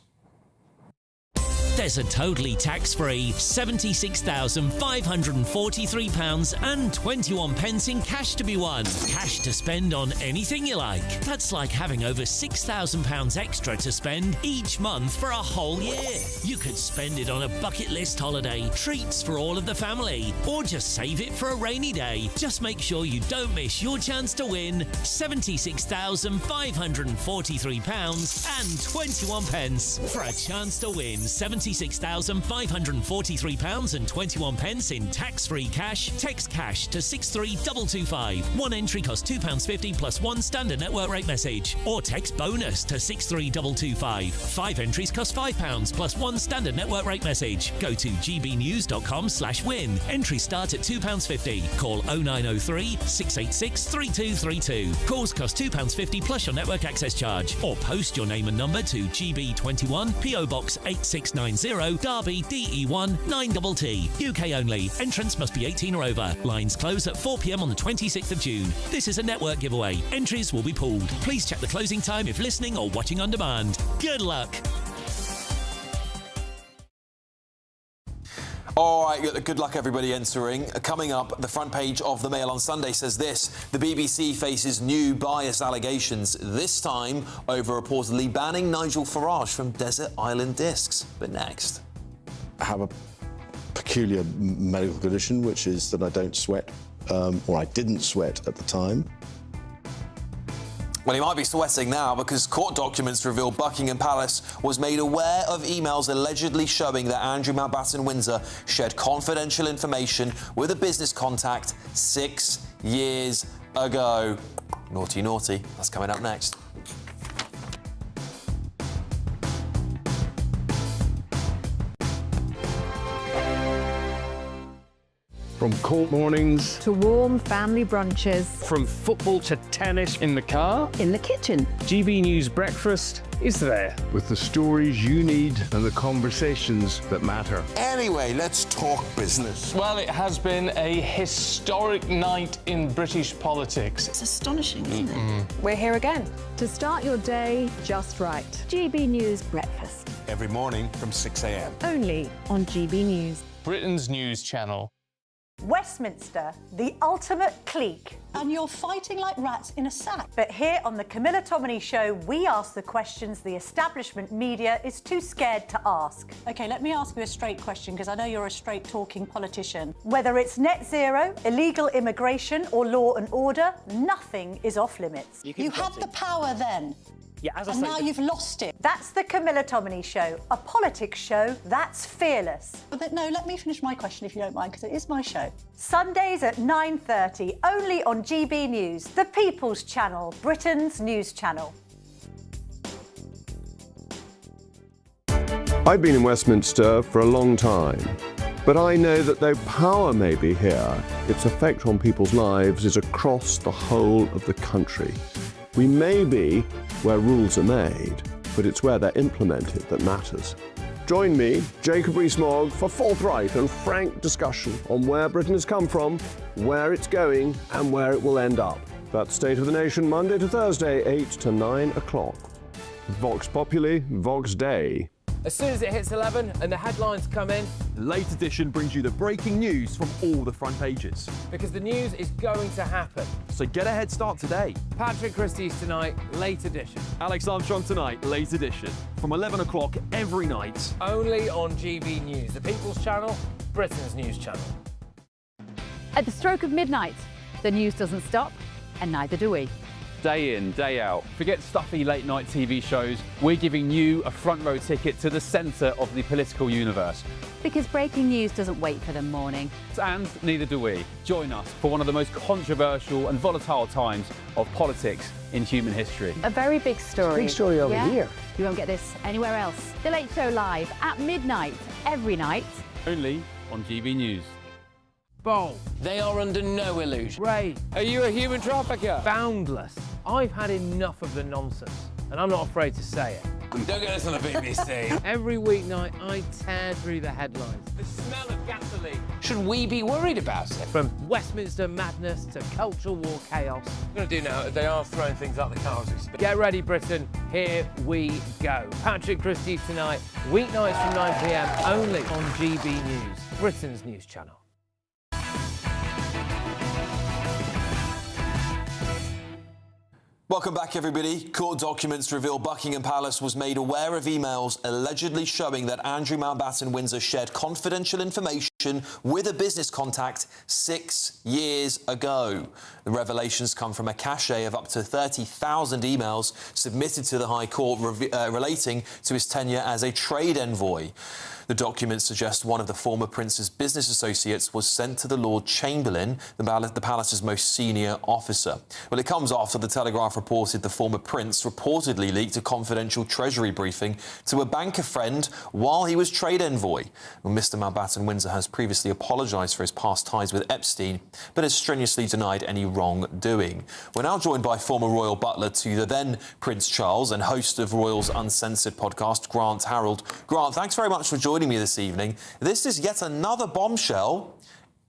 There's a totally tax-free £76,543.21 in cash to be won. Cash to spend on anything you like. That's like having over £6,000 extra to spend each month for a whole year. You could spend it on a bucket list holiday, treats for all of the family, or just save it for a rainy day. Just make sure you don't miss your chance to win £76,543.21 for a chance to win £76,543 £46,543.21 in tax-free cash. Text cash to 63225. One entry costs £2.50 plus one standard network rate message. Or text bonus to 63225. 5 entries cost £5 plus one standard network rate message. Go to gbnews.com/win. Entries start at £2.50. Call 0903 686 3232. Calls cost £2.50 plus your network access charge. Or post your name and number to GB21 PO Box 8690 Derby DE1 9TT. UK only. Entrance must be 18 or over. Lines close at 4 p.m. on the 26th of June. This is a network giveaway. Entries will be pulled. Please check the closing time if listening or watching on demand. Good luck. All right, good luck everybody entering. Coming up, the front page of the Mail on Sunday says this: the BBC faces new bias allegations, this time over reportedly banning Nigel Farage from Desert Island Discs. But next. I have a peculiar medical condition, which is that I don't sweat, or I didn't sweat at the time. Well, he might be sweating now because court documents reveal Buckingham Palace was made aware of emails allegedly showing that Andrew Mountbatten-Windsor shared confidential information with a business contact 6 years ago. Naughty, naughty. That's coming up next. From court mornings to warm family brunches, From football to tennis in the car, in the kitchen. GB News breakfast is there. with the stories you need and the conversations that matter. Anyway, let's talk business. Well, it has been a historic night in British politics. It's astonishing, isn't it? We're here again. To start your day just right. GB News breakfast. Every morning from 6 a.m. Only on GB News. Britain's news channel. Westminster, the ultimate clique. And you're fighting like rats in a sack. But here on the Camilla Tominey Show, we ask the questions the establishment media is too scared to ask. OK, let me ask you a straight question, because I know you're a straight-talking politician. Whether it's net zero, illegal immigration or law and order, nothing is off limits. You had the power then. Yeah, as I and say, now you've lost it. That's the Camilla Tominey Show, a politics show that's fearless. But no, let me finish my question if you don't mind, because it is my show. Sundays at 9:30, only on GB News, the People's Channel, Britain's news channel. I've been in Westminster for a long time, but I know that though power may be here, its effect on people's lives is across the whole of the country. We may be where rules are made, but it's where they're implemented that matters. Join me, Jacob Rees-Mogg, for forthright and frank discussion on where Britain has come from, where it's going, and where it will end up. That's State of the Nation, Monday to Thursday, 8 to 9 o'clock. Vox Populi, Vox Dei. As soon as it hits 11 and the headlines come in, the late edition brings you the breaking news from all the front pages. because the news is going to happen. So get a head start today. Patrick Christie's tonight, late edition. Alex Armstrong tonight, late edition. From 11 o'clock every night. Only on GB News, the People's Channel, Britain's news channel. At the stroke of midnight, the news doesn't stop, and neither do we. Day in, day out. Forget stuffy late night TV shows. We're giving you a front row ticket to the centre of the political universe. Because breaking news doesn't wait for the morning. And neither do we. Join us for one of the most controversial and volatile times of politics in human history. A very big story. Big story over here. You won't get this anywhere else. The Late Show live at midnight, every night. Only on GB News. Bold. They are under no illusion. Ray, are you a human trafficker? Boundless. I've had enough of the nonsense, and I'm not afraid to say it. Don't get this on the BBC. Every weeknight, I tear through the headlines. The smell of gasoline. Should we be worried about it? From Westminster madness to cultural war chaos. I'm going to do now, they are throwing things out the car as we speak. Get ready, Britain. Here we go. Patrick Christie's tonight, weeknights from 9 p.m, only on GB News, Britain's news channel. Welcome back, everybody. Court documents reveal Buckingham Palace was made aware of emails allegedly showing that Andrew Mountbatten-Windsor shared confidential information with a business contact 6 years ago. The revelations come from a cache of up to 30,000 emails submitted to the High Court relating to his tenure as a trade envoy. The documents suggest one of the former prince's business associates was sent to the Lord Chamberlain, the palace's most senior officer. Well, it comes after the Telegraph reported the former prince reportedly leaked a confidential Treasury briefing to a banker friend while he was trade envoy. Well, Mr Mountbatten-Windsor has previously apologised for his past ties with Epstein, but has strenuously denied any wrongdoing. We're now joined by former royal butler to the then Prince Charles and host of Royals Uncensored podcast, Grant Harold. Grant, thanks very much for joining me this evening. This is yet another bombshell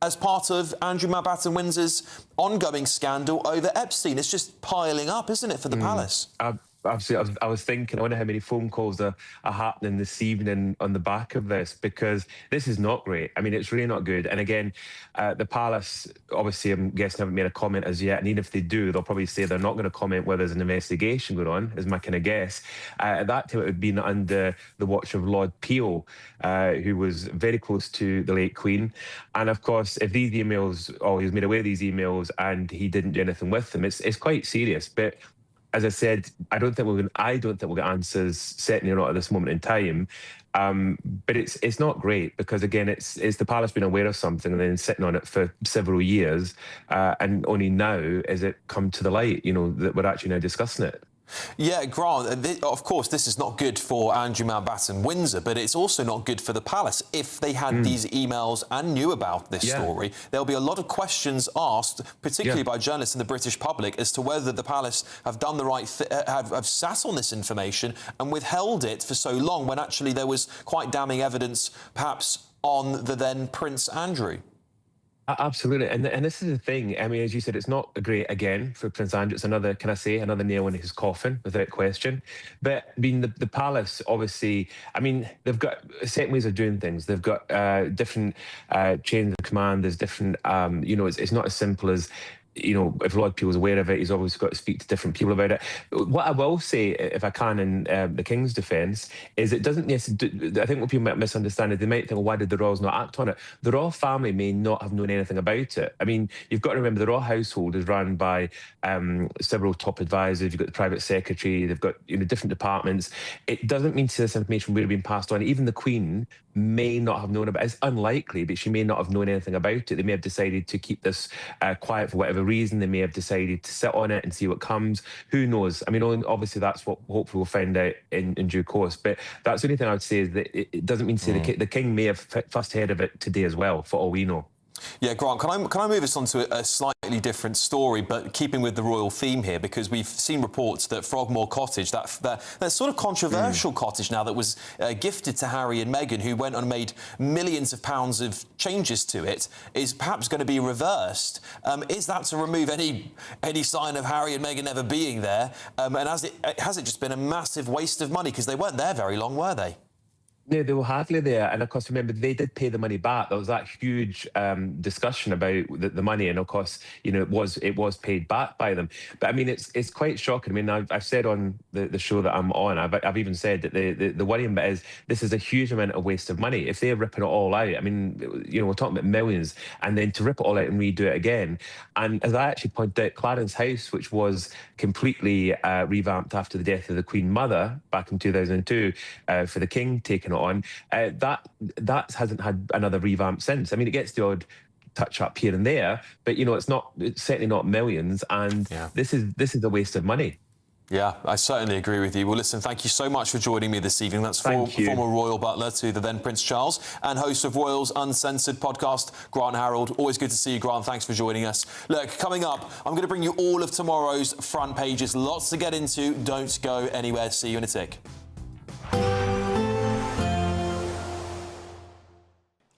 as part of Andrew Mountbatten-Windsor's ongoing scandal over Epstein. It's just piling up, isn't it, for the palace? Absolutely. I was thinking, I wonder how many phone calls are happening this evening on the back of this, because this is not great. I mean, it's really not good. And again, the palace, obviously, I'm guessing, haven't made a comment as yet. And even if they do, they'll probably say they're not going to comment where there's an investigation going on, is my kind of guess. At that time, it would be under the watch of Lord Peel, who was very close to the late Queen. And of course, if these emails, he was made aware of these emails and he didn't do anything with them, it's quite serious. But as I said, I don't think we'll get answers, certainly not at this moment in time. But it's not great, because again, it's the palace being aware of something and then sitting on it for several years, and only now is it come to the light, that we're actually now discussing it. Yeah, Grant, of course, this is not good for Andrew Mountbatten-Windsor, but it's also not good for the palace. If they had these emails and knew about this story, there'll be a lot of questions asked, particularly by journalists and the British public, as to whether the palace have done the right have sat on this information and withheld it for so long, when actually there was quite damning evidence, perhaps, on the then Prince Andrew. Absolutely. And this is the thing. I mean, as you said, it's not great, again, for Prince Andrew. It's another nail in his coffin, without question. But, I mean, the palace, obviously, I mean, they've got certain ways of doing things. They've got different chains of command. There's different, it's not as simple as, if Lord Peel is aware of it, he's always got to speak to different people about it. What I will say, if I can, in the King's defence, is it doesn't necessarily... I think what people might misunderstand is they might think, well, why did the Royals not act on it? The Royal family may not have known anything about it. I mean, you've got to remember the Royal household is run by several top advisors. You've got the private secretary. They've got different departments. It doesn't mean to this information would have been passed on. Even the Queen may not have known about it. It's unlikely, but she may not have known anything about it. They may have decided to keep this quiet for whatever reason. They may have decided to sit on it and see what comes. Who knows? I mean, obviously that's what hopefully we'll find out in due course. But that's the only thing I would say, is that it doesn't mean to say the King may have first heard of it today as well, for all we know. Yeah, Grant, can I move us on to a slightly different story, but keeping with the royal theme here, because we've seen reports that Frogmore Cottage, that sort of controversial cottage now that was gifted to Harry and Meghan, who went and made millions of pounds of changes to it, is perhaps going to be reversed. Is that to remove any sign of Harry and Meghan ever being there? And has it just been a massive waste of money, because they weren't there very long, were they? No, they were hardly there. And of course, remember, they did pay the money back. There was that huge discussion about the money. And of course, it was paid back by them. But I mean, it's quite shocking. I mean, I've said on the show that I'm on, I've even said that the worrying bit is this is a huge amount of waste of money. If they're ripping it all out, I mean, we're talking about millions, and then to rip it all out and redo it again. And as I actually pointed out, Clarence House, which was completely revamped after the death of the Queen Mother back in 2002 for the King taking it on, that hasn't had another revamp since. I mean, it gets the odd touch up here and there, but it's certainly not millions, and this is a waste of money. Yeah, I certainly agree with you. Well, listen, thank you so much for joining me this evening. That's former royal butler to the then Prince Charles and host of Royals Uncensored podcast, Grant Harold. Always good to see you, Grant. Thanks for joining us. Look, coming up, I'm going to bring you all of tomorrow's front pages. Lots to get into. Don't go anywhere. See you in a tick.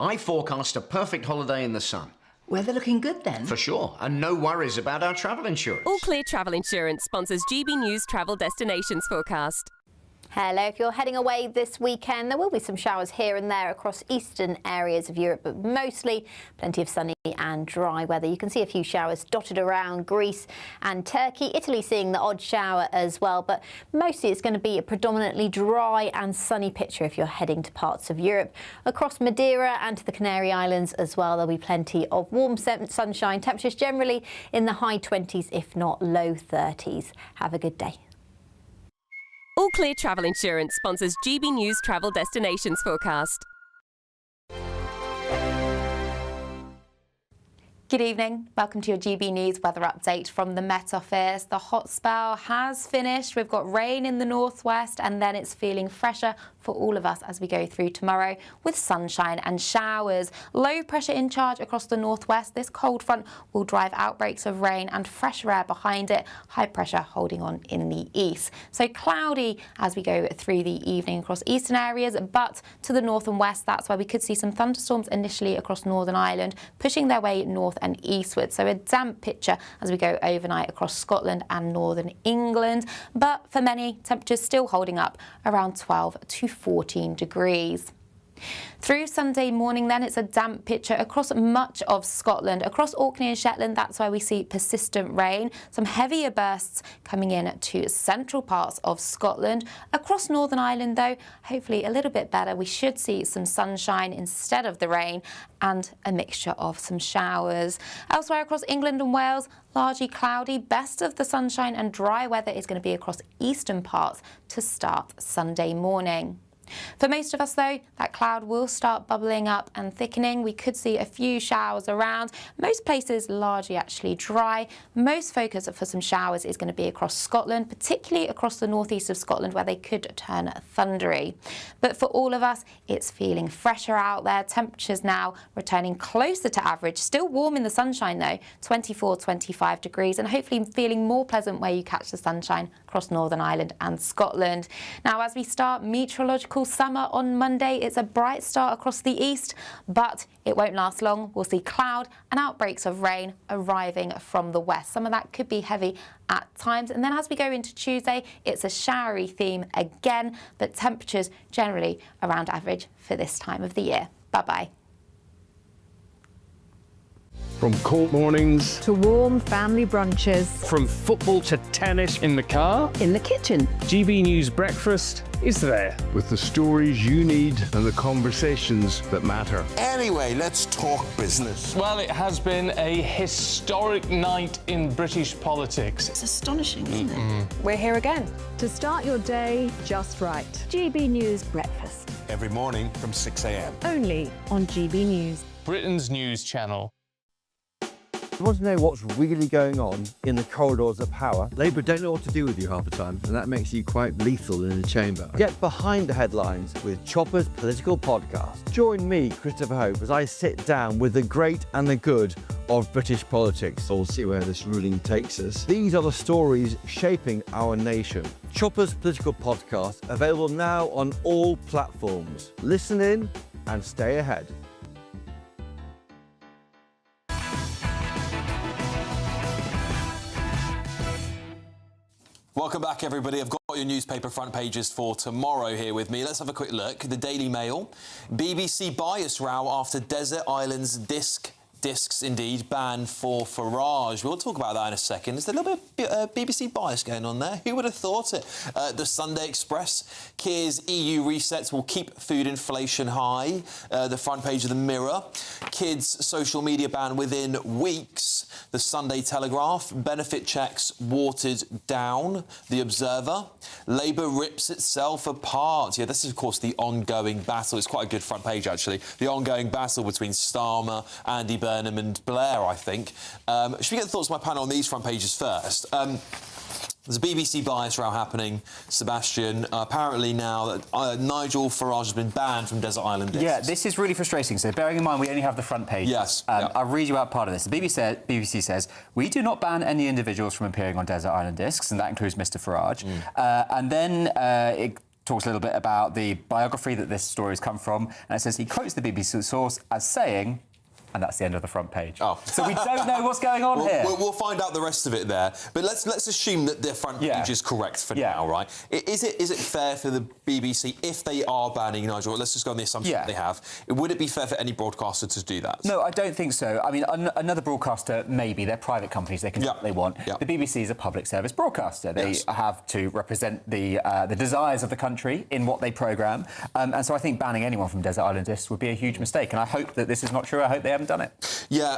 I forecast a perfect holiday in the sun. Weather looking good then? For sure, and no worries about our travel insurance. All Clear Travel Insurance sponsors GB News Travel Destinations Forecast. Hello. If you're heading away this weekend, there will be some showers here and there across eastern areas of Europe, but mostly plenty of sunny and dry weather. You can see a few showers dotted around Greece and Turkey. Italy seeing the odd shower as well, but mostly it's going to be a predominantly dry and sunny picture if you're heading to parts of Europe. Across Madeira and to the Canary Islands as well, there'll be plenty of warm sunshine. Temperatures generally in the high 20s, if not low 30s. Have a good day. All Clear Travel Insurance sponsors GB News Travel Destinations Forecast. Good evening. Welcome to your GB News weather update from the Met Office. The hot spell has finished. We've got rain in the northwest and then it's feeling fresher for all of us as we go through tomorrow with sunshine and showers. Low pressure in charge across the northwest. This cold front will drive outbreaks of rain and fresher air behind it. High pressure holding on in the east. So cloudy as we go through the evening across eastern areas, but to the north and west, that's where we could see some thunderstorms initially across Northern Ireland, pushing their way north and eastward. So a damp picture as we go overnight across Scotland and northern England. But for many, temperatures still holding up around 12 to 14 degrees. Through Sunday morning then, it's a damp picture across much of Scotland. Across Orkney and Shetland, that's why we see persistent rain. Some heavier bursts coming in to central parts of Scotland. Across Northern Ireland though, hopefully a little bit better. We should see some sunshine instead of the rain and a mixture of some showers. Elsewhere across England and Wales, largely cloudy. Best of the sunshine and dry weather is going to be across eastern parts to start Sunday morning. For most of us though, that cloud will start bubbling up and thickening. We could see a few showers around. Most places largely actually dry. Most focus for some showers is going to be across Scotland, particularly across the northeast of Scotland where they could turn thundery. But for all of us, it's feeling fresher out there. Temperatures now returning closer to average. Still warm in the sunshine though, 24, 25 degrees, and hopefully feeling more pleasant where you catch the sunshine across Northern Ireland and Scotland. Now as we start meteorological summer on Monday, it's a bright start across the east, but it won't last long. We'll see cloud and outbreaks of rain arriving from the west. Some of that could be heavy at times. And then as we go into Tuesday, it's a showery theme again, but temperatures generally around average for this time of the year. Bye-bye. From cold mornings to warm family brunches, From football to tennis in the car, in the kitchen. GB News breakfast is there. with the stories you need and the conversations that matter. Anyway, let's talk business. Well, it has been a historic night in British politics. It's astonishing, isn't it? We're here again to start your day just right. GB News breakfast. Every morning from 6 a.m. Only on GB News. Britain's news channel. You want to know what's really going on in the corridors of power? Labour don't know what to do with you half the time, and that makes you quite lethal in the chamber. Get behind the headlines with Chopper's Political Podcast. Join me, Christopher Hope, as I sit down with the great and the good of British politics. We'll see where this ruling takes us. These are the stories shaping our nation. Chopper's Political Podcast, available now on all platforms. Listen in and stay ahead. Welcome back, everybody. I've got your newspaper front pages for tomorrow here with me. Let's have a quick look. The Daily Mail. BBC bias row after Desert Island's discs indeed banned for Farage. We'll talk about that in a second. There's a little bit of BBC bias going on there. Who would have thought it? The Sunday Express. Keir's EU resets will keep food inflation high. The front page of the Mirror. Kids' social media ban within weeks. The Sunday Telegraph. Benefit checks watered down. The Observer. Labour rips itself apart. Yeah, this is, of course, the ongoing battle. It's quite a good front page, actually. The ongoing battle between Starmer, Andy Burnham and Blair, I think. Should we get the thoughts of my panel on these front pages first? There's a BBC bias row happening, Sebastian. Apparently now that Nigel Farage has been banned from Desert Island Discs. Yeah, this is really frustrating. So bearing in mind we only have the front page. Yes. I'll read you out part of this. The BBC says, we do not ban any individuals from appearing on Desert Island Discs, and that includes Mr Farage. And then it talks a little bit about the biography that this story has come from, and it says he quotes the BBC source as saying, And that's the end of the front page. Oh. So we don't know what's going on here. We'll find out the rest of it there. But let's assume that the front page is correct for now, right? Is it fair for the BBC, if they are banning Nigel, let's just go on the assumption that they have, would it be fair for any broadcaster to do that? No, I don't think so. I mean, another broadcaster, maybe. They're private companies. They can do what they want. The BBC is a public service broadcaster. They have to represent the desires of the country in what they programme. And so I think banning anyone from Desert Island Discs would be a huge mistake. And I hope that this is not true. I hope they haven't done it. Yeah,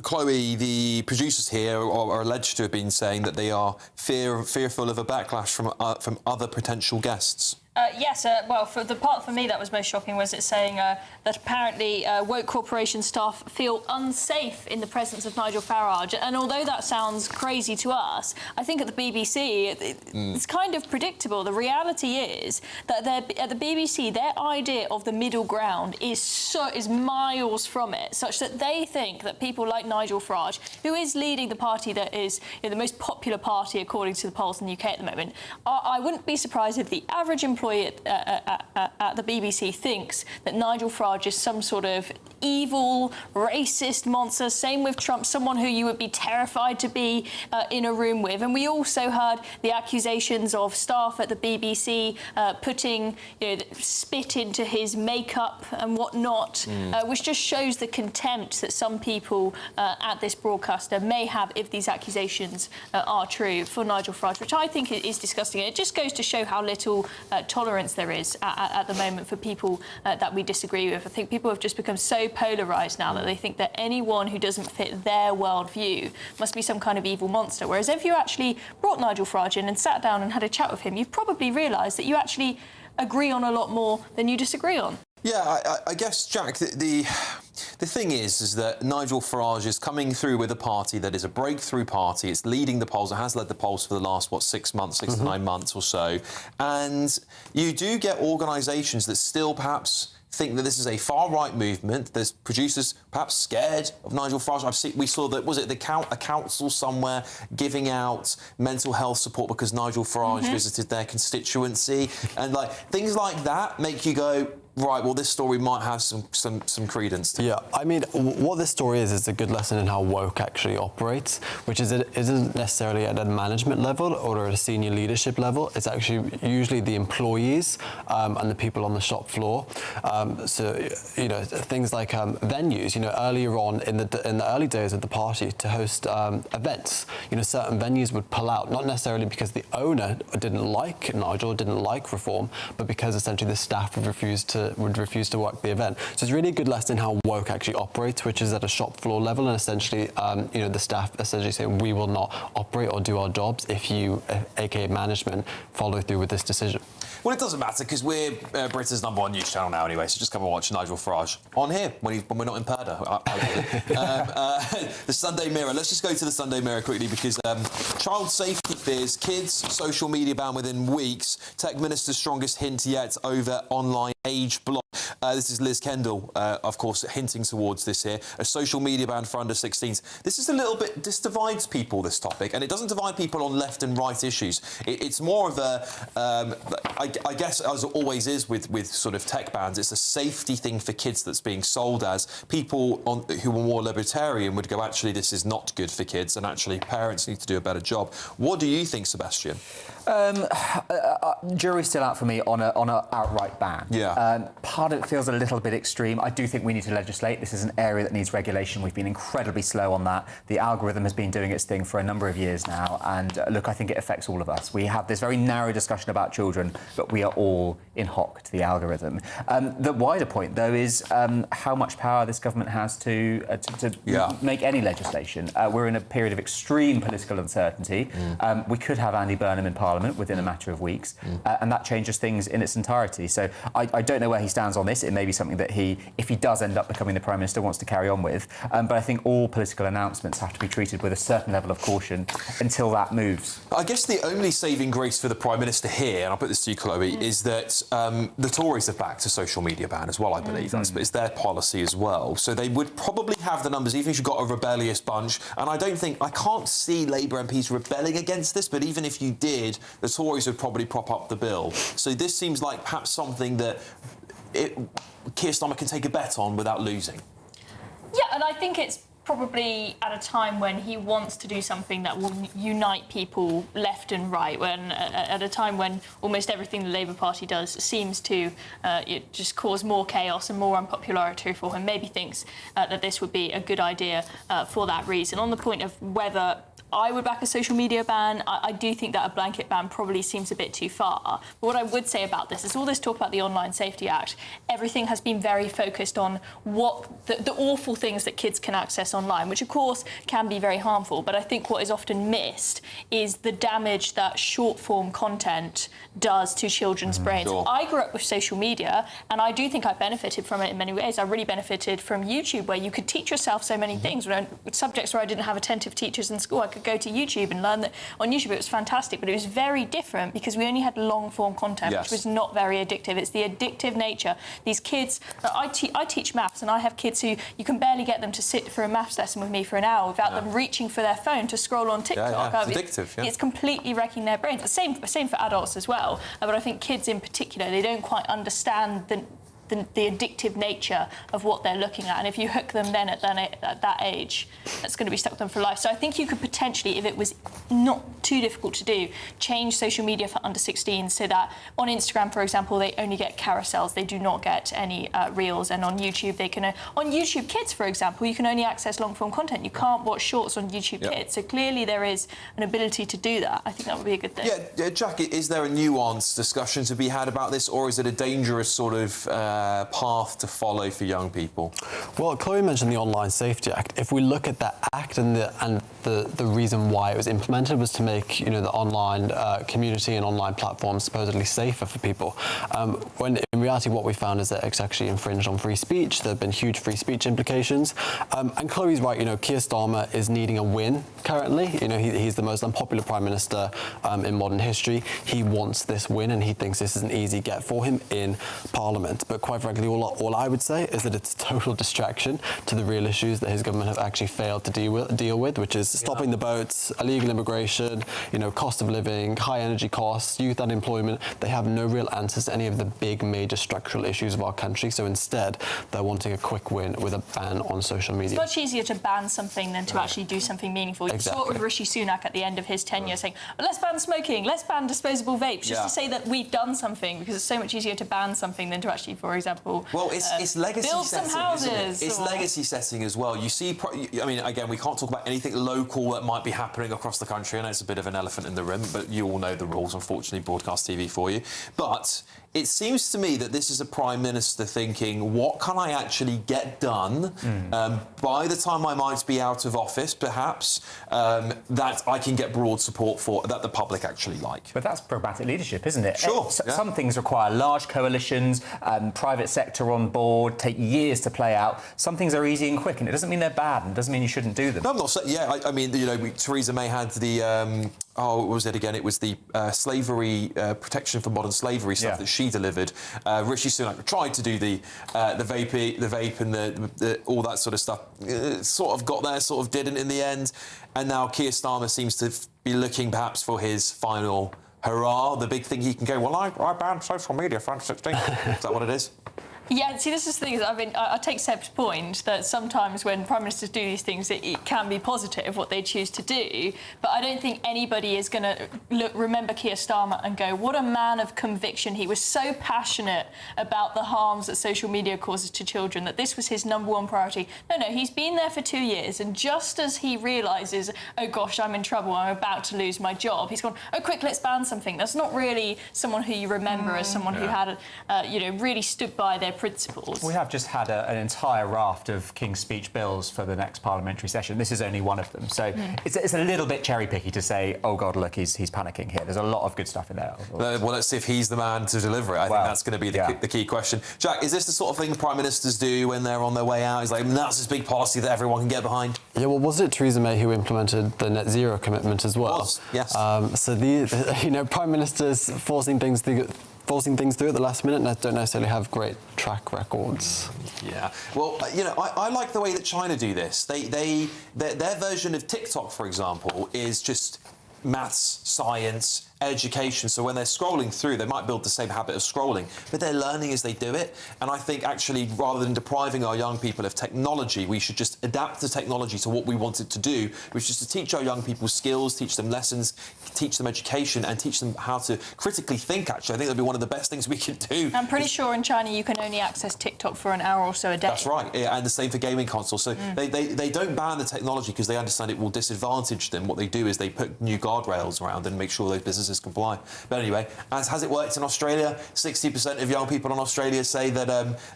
Chloe, the producers here are alleged to have been saying that they are fearful of a backlash from other potential guests. Yes, well, for the part for me that was most shocking was it saying that apparently woke corporation staff feel unsafe in the presence of Nigel Farage. And although that sounds crazy to us, I think at the BBC it's kind of predictable. The reality is that at the BBC, their idea of the middle ground is miles from it, such that they think that people like Nigel Farage, who is leading the party that is the most popular party according to the polls in the UK at the moment, I wouldn't be surprised if the average employee at the BBC thinks that Nigel Farage is some sort of evil, racist monster. Same with Trump, someone who you would be terrified to be in a room with. And we also heard the accusations of staff at the BBC putting spit into his makeup and whatnot, which just shows the contempt that some people at this broadcaster may have if these accusations are true for Nigel Farage, which I think is disgusting. It just goes to show how little tolerance there is at the moment for people that we disagree with. I think people have just become so polarised now that they think that anyone who doesn't fit their worldview must be some kind of evil monster. Whereas if you actually brought Nigel Farage in and sat down and had a chat with him, you'd probably realise that you actually agree on a lot more than you disagree on. Yeah, I guess, Jack, the thing is that Nigel Farage is coming through with a party that is a breakthrough party. It's leading the polls. It has led the polls for the last, 6 months, 6 to 9 months or so. And you do get organisations that still perhaps think that this is a far-right movement. There's producers perhaps scared of Nigel Farage. We saw that, was it a council somewhere giving out mental health support because Nigel Farage visited their constituency? And things like that make you go, right, well, this story might have some credence to it. Yeah, I mean, what this story is a good lesson in how woke actually operates, which is it isn't necessarily at a management level or at a senior leadership level. It's actually usually the employees and the people on the shop floor. So, things like venues, earlier on in the early days of the party to host events, certain venues would pull out, not necessarily because the owner didn't like Nigel, didn't like reform, but because essentially the staff would refuse to work the event. So it's really a good lesson in how woke actually operates, which is at a shop floor level, and essentially, the staff essentially say, we will not operate or do our jobs if you, aka management, follow through with this decision. Well, it doesn't matter because we're Britain's #1 news channel now anyway, so just come and watch Nigel Farage on here when we're not in Purda. The Sunday Mirror. Let's just go to the Sunday Mirror quickly because child safety fears, kids, social media ban within weeks, Tech Minister's strongest hint yet over online age block. This is Liz Kendall, of course, hinting towards this here. A social media ban for under 16s. This is this divides people, this topic, and it doesn't divide people on left and right issues. It's more of a, I guess, as it always is with sort of tech bans, it's a safety thing for kids that's being sold as. People who are more libertarian would go, actually, this is not good for kids, and actually parents need to do a better job. What do you think, Sebastian? Jury's still out for me on an outright ban. Yeah. Part of it feels a little bit extreme. I do think we need to legislate. This is an area that needs regulation. We've been incredibly slow on that. The algorithm has been doing its thing for a number of years now. And look, I think it affects all of us. We have this very narrow discussion about children, but we are all in hock to the algorithm. The wider point, though, is how much power this government has to make any legislation. We're in a period of extreme political uncertainty. We could have Andy Burnham in Parliament within a matter of weeks, and that changes things in its entirety. So I don't know where he stands on this. It may be something that he, if he does end up becoming the Prime Minister, wants to carry on with. But I think all political announcements have to be treated with a certain level of caution until that moves. I guess the only saving grace for the Prime Minister here, and I'll put this to you, Chloe, is that the Tories have backed a social media ban as well, I believe. It's their policy as well. So they would probably have the numbers, even if you've got a rebellious bunch. And I can't see Labour MPs rebelling against this, but even if you did, the Tories would probably prop up the bill. So this seems like perhaps something that Keir Starmer can take a bet on without losing. Yeah, and I think it's probably at a time when he wants to do something that will unite people left and right, when at a time when almost everything the Labour Party does seems to just cause more chaos and more unpopularity for him. Maybe thinks that this would be a good idea for that reason. On the point of whether I would back a social media ban, I do think that a blanket ban probably seems a bit too far. But what I would say about this is all this talk about the Online Safety Act, everything has been very focused on what the awful things that kids can access online, which of course can be very harmful. But I think what is often missed is the damage that short-form content does to children's brains. Sure. I grew up with social media, and I do think I benefited from it in many ways. I really benefited from YouTube, where you could teach yourself so many things. Subjects where I didn't have attentive teachers in school, I could go to YouTube and learn that on YouTube. It was fantastic, but it was very different because we only had long-form content, Yes. which was not very addictive. It's the addictive nature. These kids, I teach maths, and I have kids who you can barely get them to sit for a maths lesson with me for an hour without them reaching for their phone to scroll on TikTok. It's addictive, yeah. It's completely wrecking their brains. The same for adults as well. But I think kids in particular, they don't quite understand the addictive nature of what they're looking at, and if you hook them then at that age, that's going to be stuck with them for life. So I think you could potentially, if it was not too difficult to do, change social media for under 16 so that on Instagram, for example, they only get carousels, they do not get any reels, and on YouTube they can on YouTube Kids, for example, you can only access long form content. You can't watch shorts on YouTube Kids. So clearly there is an ability to do that. I think that would be a good thing. Yeah, Jack, is there a nuanced discussion to be had about this, or is it a dangerous sort of path to follow for young people? Well, Chloe mentioned the Online Safety Act. If we look at that act and the reason why it was implemented was to make the online community and online platforms supposedly safer for people, when in reality what we found is that it's actually infringed on free speech. There have been huge free speech implications, and Chloe's right. Keir Starmer is needing a win currently. He's the most unpopular Prime Minister in modern history. He wants this win, and he thinks this is an easy get for him in Parliament. But quite frankly, all I would say is that it's a total distraction to the real issues that his government have actually failed to deal with, which is stopping the boats, illegal immigration, cost of living, high energy costs, youth unemployment. They have no real answers to any of the big major structural issues of our country. So instead, they're wanting a quick win with a ban on social media. It's much easier to ban something than to actually do something meaningful. You saw it with Rishi Sunak at the end of his tenure saying, let's ban smoking, let's ban disposable vapes, just to say that we've done something, because it's so much easier to ban something than to actually, for example, it's legacy build setting, some houses. isn't it? It's legacy setting as well. You see, I mean, again, we can't talk about anything local that might be happening across the country. I know it's a bit of an elephant in the room, but you all know the rules, unfortunately, broadcast TV for you. But it seems to me that this is a Prime Minister thinking, what can I actually get done by the time I might be out of office, perhaps, that I can get broad support for, that the public actually like. But that's pragmatic leadership, isn't it? Sure. Some things require large coalitions, private sector on board, take years to play out. Some things are easy and quick, and it doesn't mean they're bad, and it doesn't mean you shouldn't do them. No, I'm not saying, I mean, Theresa May had the, what was it again? It was the slavery, protection for modern slavery stuff that she delivered. Rishi Sunak tried to do the vape and the all that sort of stuff. Sort of got there, sort of didn't in the end. And now Keir Starmer seems to be looking perhaps for his final hurrah, the big thing he can go, well, I banned social media for under 16. Is that what it is? Yeah, see, this is the thing. I take Seb's point that sometimes when Prime Ministers do these things, it can be positive what they choose to do. But I don't think anybody is going to remember Keir Starmer and go, what a man of conviction. He was so passionate about the harms that social media causes to children that this was his #1 priority. No, he's been there for 2 years, and just as he realises, oh gosh, I'm in trouble, I'm about to lose my job, he's gone, oh quick, let's ban something. That's not really someone who you remember as someone who had, really stood by their principles. We have just had an entire raft of King's Speech bills for the next parliamentary session. This is only one of them. So it's a little bit cherry-picky to say, oh, God, look, he's panicking here. There's a lot of good stuff in there. Well, let's see if he's the man to deliver it. I think that's going to be the key question. Jack, is this the sort of thing Prime Ministers do when they're on their way out? It's like, that's this big policy that everyone can get behind. Yeah, well, was it Theresa May who implemented the net zero commitment as well? Yes. So Prime Ministers forcing things through at the last minute don't necessarily have great track records. Yeah. Well, I like the way that China do this. Their version of TikTok, for example, is just maths, science, education. So when they're scrolling through, they might build the same habit of scrolling, but they're learning as they do it. And I think actually, rather than depriving our young people of technology, we should just adapt the technology to what we want it to do, which is to teach our young people skills, teach them lessons, teach them education, and teach them how to critically think, actually. I think that'd be one of the best things we could do. I'm pretty sure in China you can only access TikTok for an hour or so a day. That's right, yeah, and the same for gaming consoles. So they don't ban the technology because they understand it will disadvantage them. What they do is they put new guardrails around and make sure those businesses comply. But anyway, has it worked in Australia? 60% of young people in Australia say that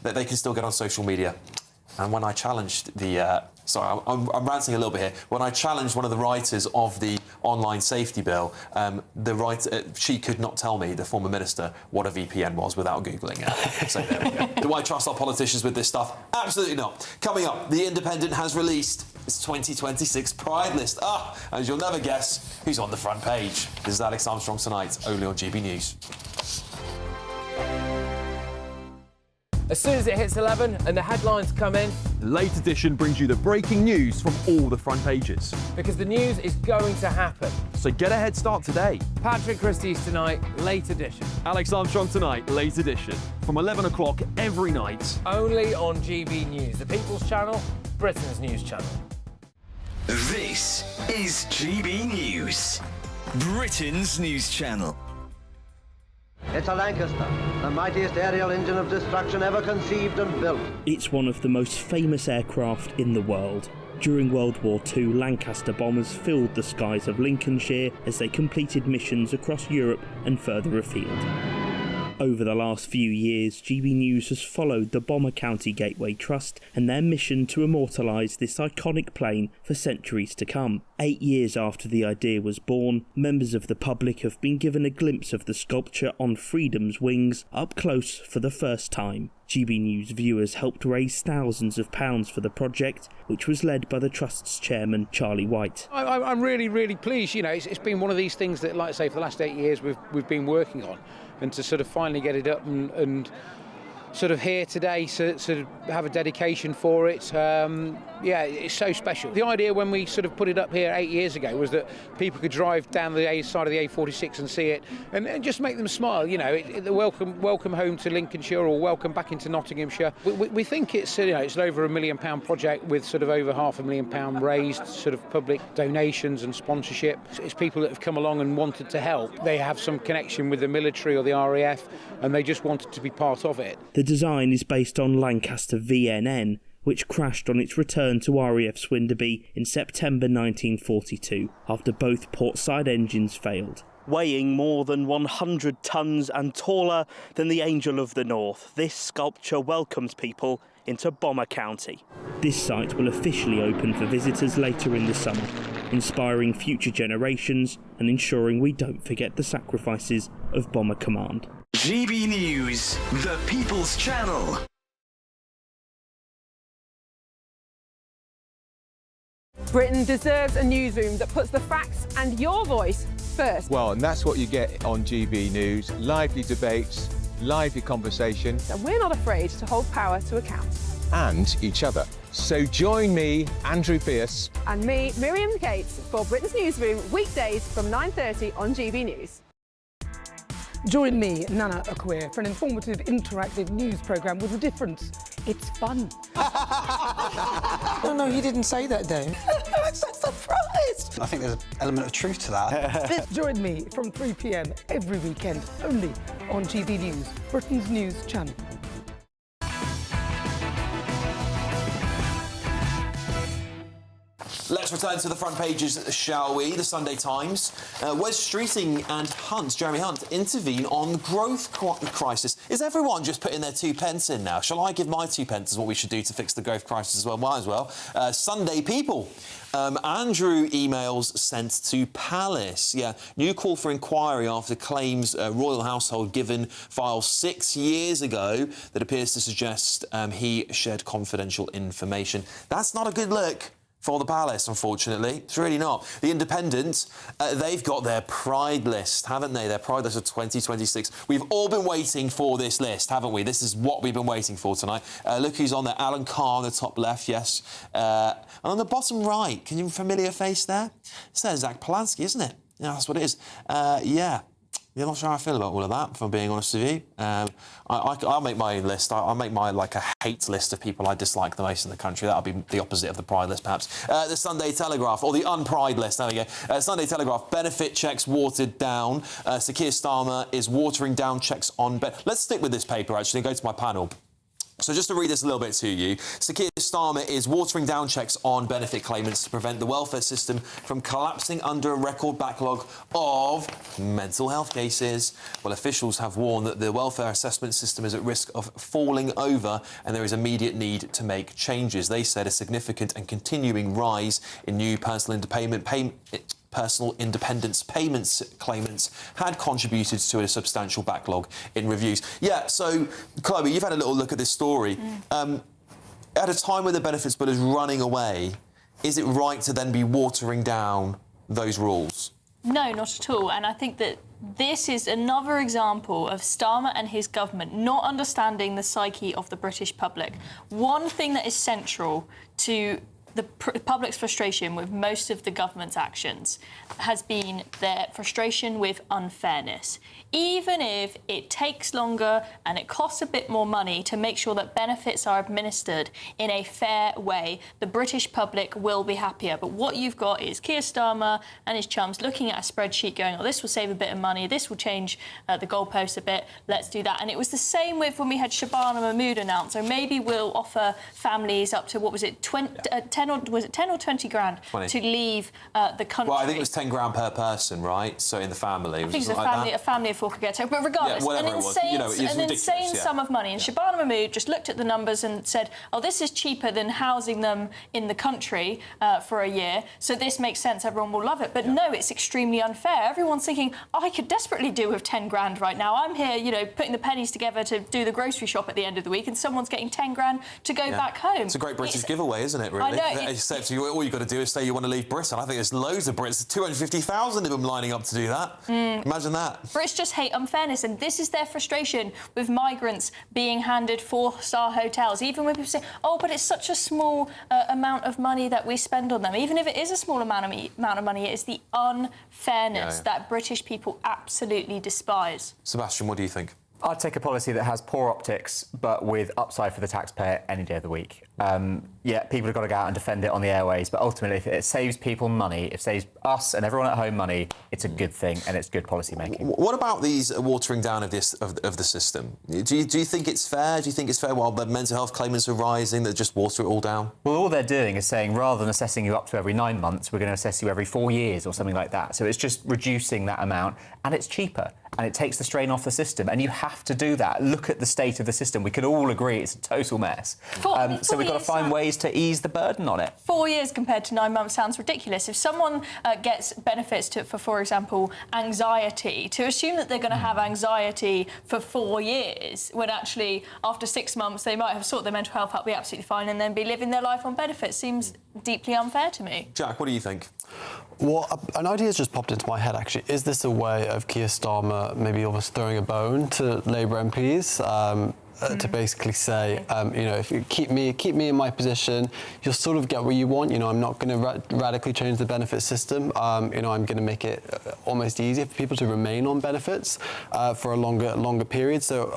that they can still get on social media. And when I challenged the... sorry, I'm ranting a little bit here. When I challenged one of the writers of the online safety bill, she could not tell me, the former minister, what a VPN was without Googling it. So there we go. Do I trust our politicians with this stuff? Absolutely not. Coming up, The Independent has released its 2026 Pride list. As you'll never guess, who's on the front page. This is Alex Armstrong Tonight, only on GB News. As soon as it hits 11 and the headlines come in, the Late Edition brings you the breaking news from all the front pages. Because the news is going to happen. So get a head start today. Patrick Christie's Tonight, Late Edition. Alex Armstrong Tonight, Late Edition. From 11 o'clock every night. Only on GB News, the People's Channel, Britain's news channel. This is GB News, Britain's news channel. It's a Lancaster, the mightiest aerial engine of destruction ever conceived and built. It's one of the most famous aircraft in the world. During World War II, Lancaster bombers filled the skies of Lincolnshire as they completed missions across Europe and further afield. Over the last few years, GB News has followed the Bomber County Gateway Trust and their mission to immortalise this iconic plane for centuries to come. 8 years after the idea was born, members of the public have been given a glimpse of the sculpture on Freedom's wings up close for the first time. GB News viewers helped raise thousands of pounds for the project, which was led by the Trust's chairman, Charlie White. I'm really, really pleased. You know, it's been one of these things that, like I say, for the last 8 years we've been working on, and to sort of finally get it up and sort of here today, sort of have a dedication for it. Yeah, it's so special. The idea when we sort of put it up here 8 years ago was that people could drive down the A side of the A46 and see it, and just make them smile. You know, the welcome home to Lincolnshire, or welcome back into Nottinghamshire. We think it's it's an over £1 million project with sort of over £500,000 raised, sort of public donations and sponsorship. It's people that have come along and wanted to help. They have some connection with the military or the RAF, and they just wanted to be part of it. The design is based on Lancaster VNN, which crashed on its return to RAF Swinderby in September 1942 after both portside engines failed. Weighing more than 100 tonnes and taller than the Angel of the North, this sculpture welcomes people into Bomber County. This site will officially open for visitors later in the summer, inspiring future generations and ensuring we don't forget the sacrifices of Bomber Command. GB News, the People's Channel. Britain deserves a newsroom that puts the facts and your voice first. Well, and that's what you get on GB News. Lively debates, lively conversation. And we're not afraid to hold power to account. And each other. So join me, Andrew Pierce. And me, Miriam Gates, for Britain's Newsroom, weekdays from 9:30 on GB News. Join me, Nana Akwe, for an informative, interactive news programme with a difference. It's fun. No, he didn't say that, Dave. I'm so surprised. I think there's an element of truth to that. Join me from 3 p.m. every weekend, only on GB News, Britain's news channel. Let's return to the front pages, shall we? The Sunday Times. Wes Streeting and Jeremy Hunt, intervene on the growth crisis. Is everyone just putting their 2 pence in now? Shall I give my 2 pence as what we should do to fix the growth crisis as well? Might as well. Sunday People. Andrew emails sent to Palace. Yeah, new call for inquiry after claims royal household given file 6 years ago that appears to suggest he shared confidential information. That's not a good look for the Palace, unfortunately. It's really not. The Independent, they've got their Pride list, haven't they? Their Pride list of 2026. We've all been waiting for this list, haven't we? This is what we've been waiting for tonight. Look who's on there. Alan Carr on the top left, yes. And on the bottom right, can you familiar face there? It says Zach Polanski, isn't it? Yeah, that's what it is. Yeah. Yeah, I'm not sure how I feel about all of that, if I'm being honest with you. I'll make my own list. I'll make my, like, a hate list of people I dislike the most in the country. That'll be the opposite of the pride list, perhaps. The Sunday Telegraph, or the unpride list, there we go. Sunday Telegraph, benefit checks watered down. Sir Keir Starmer is watering down checks on... Let's stick with this paper, actually, and go to my panel. So just to read this a little bit to you, Sir Keir Starmer is watering down checks on benefit claimants to prevent the welfare system from collapsing under a record backlog of mental health cases. Well, officials have warned that the welfare assessment system is at risk of falling over and there is immediate need to make changes. They said a significant and continuing rise in new personal independence payments claimants had contributed to a substantial backlog in reviews. Yeah, so, Chloe, you've had a little look at this story. At a time when the benefits bill is running away, is it right to then be watering down those rules? No, not at all. And I think that this is another example of Starmer and his government not understanding the psyche of the British public. One thing that is central to the public's frustration with most of the government's actions has been their frustration with unfairness. Even if it takes longer and it costs a bit more money to make sure that benefits are administered in a fair way, the British public will be happier. But what you've got is Keir Starmer and his chums looking at a spreadsheet going, oh, this will save a bit of money, this will change the goalposts a bit, let's do that. And it was the same with when we had Shabana Mahmood announce, so maybe we'll offer families up to, what was it, 10 or 20 grand 20. to leave the country. Well, I think it was 10 grand per person, right? So in the family. I think it was a family of four could get to. But regardless, an insane sum of money. And Shabana Mahmood just looked at the numbers and said, oh, this is cheaper than housing them in the country for a year, so this makes sense, everyone will love it. But no, it's extremely unfair. Everyone's thinking, oh, I could desperately do with 10 grand right now. I'm here, you know, putting the pennies together to do the grocery shop at the end of the week, and someone's getting 10 grand to go back home. It's a great British giveaway, isn't it, really? I know. Except all you've got to do is say you want to leave Britain. I think there's loads of Brits, 250,000 of them lining up to do that. Imagine that. Brits just hate unfairness, and this is their frustration with migrants being handed 4-star hotels. Even when people say, oh, but it's such a small amount of money that we spend on them. Even if it is a small amount of money, it is the unfairness that British people absolutely despise. Sebastian, what do you think? I'd take a policy that has poor optics, but with upside for the taxpayer any day of the week. Yeah, people have got to go out and defend it on the airways, but ultimately, if it saves people money, if it saves us and everyone at home money, it's a good thing and it's good policy making. What about these watering down of the system? Do you think it's fair? Do you think it's fair while the mental health claimants are rising, that just water it all down? Well, all they're doing is saying, rather than assessing you up to every 9 months, we're going to assess you every 4 years or something like that. So it's just reducing that amount, and it's cheaper, and it takes the strain off the system, and you have to do that. Look at the state of the system. We can all agree it's a total mess. So we've got to find ways to ease the burden on it. 4 years compared to 9 months sounds ridiculous. If someone gets benefits for example, anxiety, to assume that they're going to have anxiety for 4 years, when actually after 6 months they might have sorted their mental health out, be absolutely fine, and then be living their life on benefits, seems deeply unfair to me. Jack, what do you think? Well, an idea has just popped into my head, actually. Is this a way of Keir Starmer maybe almost throwing a bone to Labour MPs? To basically say, you know, if you keep me in my position, you'll sort of get what you want. You know, I'm not going to radically change the benefit system. You know, I'm going to make it almost easier for people to remain on benefits for a longer period. So,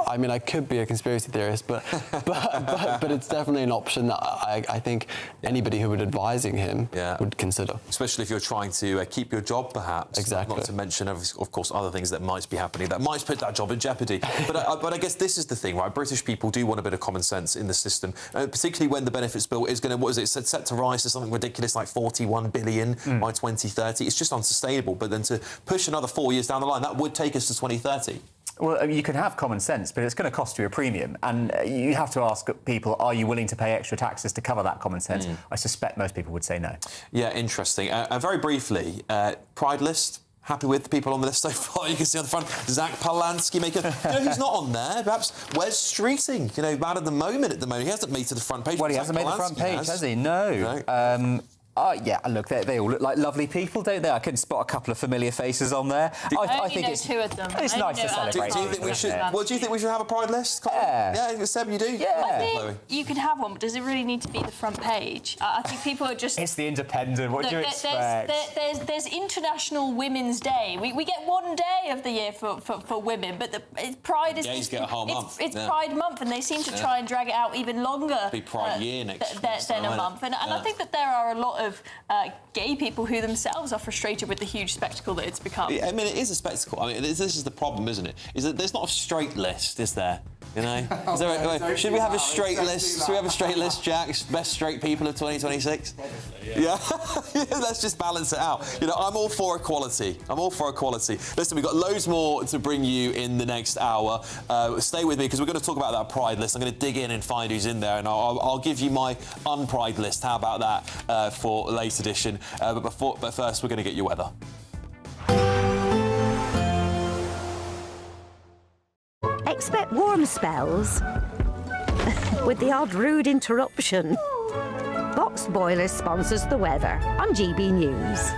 I mean, I could be a conspiracy theorist, but it's definitely an option that I think anybody who would advising him would consider. Especially if you're trying to keep your job, perhaps. Exactly. Not to mention, of course, other things that might be happening that might put that job in jeopardy. But I guess this is the thing, right? British people do want a bit of common sense in the system, particularly when the benefits bill is going to, what is it, set to rise to something ridiculous like 41 billion by 2030. It's just unsustainable. But then to push another 4 years down the line, that would take us to 2030. Well, you can have common sense, but it's going to cost you a premium. And you have to ask people, are you willing to pay extra taxes to cover that common sense? I suspect most people would say no. Yeah, interesting. Very briefly, Pride list. Happy with the people on the list so far. You can see on the front, Zach Polanski maker. You know who's not on there? Perhaps Wes Streeting. You know, man of the moment at the moment. He hasn't made to the front page. Well, he hasn't made the front page, has he? No. Yeah, look, they all look like lovely people, don't they? I can spot a couple of familiar faces on there. I think it's two of them. It's nice to celebrate. Do you think we should? Well, do you think we should have a pride list? Yeah. Seb, you do? Yeah. I think you could have one, but does it really need to be the front page? I think people are just... It's the Independent. What do you expect? There's International Women's Day. We get one day of the year for women, but Pride is... Gays get a whole month. It's Pride Month, and they seem to try and drag it out even longer. It'll be Pride Year next than a month. And I think that there are a lot of gay people who themselves are frustrated with the huge spectacle that it's become. I mean, it is a spectacle. I mean, this is the problem, isn't it? Is that there's not a straight list, is there? You know? Should we have a straight list? Should we have a straight list, Jack? Best straight people of 2026? Yeah. Let's just balance it out. You know, I'm all for equality. I'm all for equality. Listen, we've got loads more to bring you in the next hour. Stay with me, because we're going to talk about that Pride list. I'm going to dig in and find who's in there, and I'll give you my unpride list. How about that for a late edition? But first, we're going to get your weather. Expect warm spells with the odd rude interruption. Box Boiler sponsors the weather on GB News.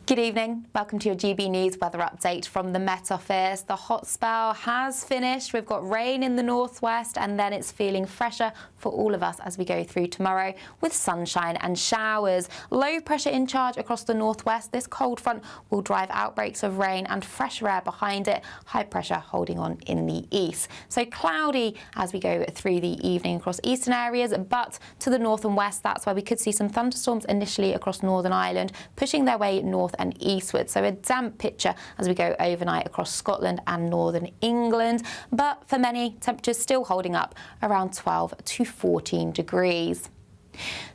Good evening. Welcome to your GB News weather update from the Met Office. The hot spell has finished. We've got rain in the northwest, and then it's feeling fresher for all of us as we go through tomorrow with sunshine and showers. Low pressure in charge across the northwest. This cold front will drive outbreaks of rain and fresher air behind it. High pressure holding on in the east. So cloudy as we go through the evening across eastern areas, but to the north and west, that's where we could see some thunderstorms initially across Northern Ireland, pushing their way north and eastward. So a damp picture as we go overnight across Scotland and northern England. But for many, temperatures still holding up around 12 to 14 degrees.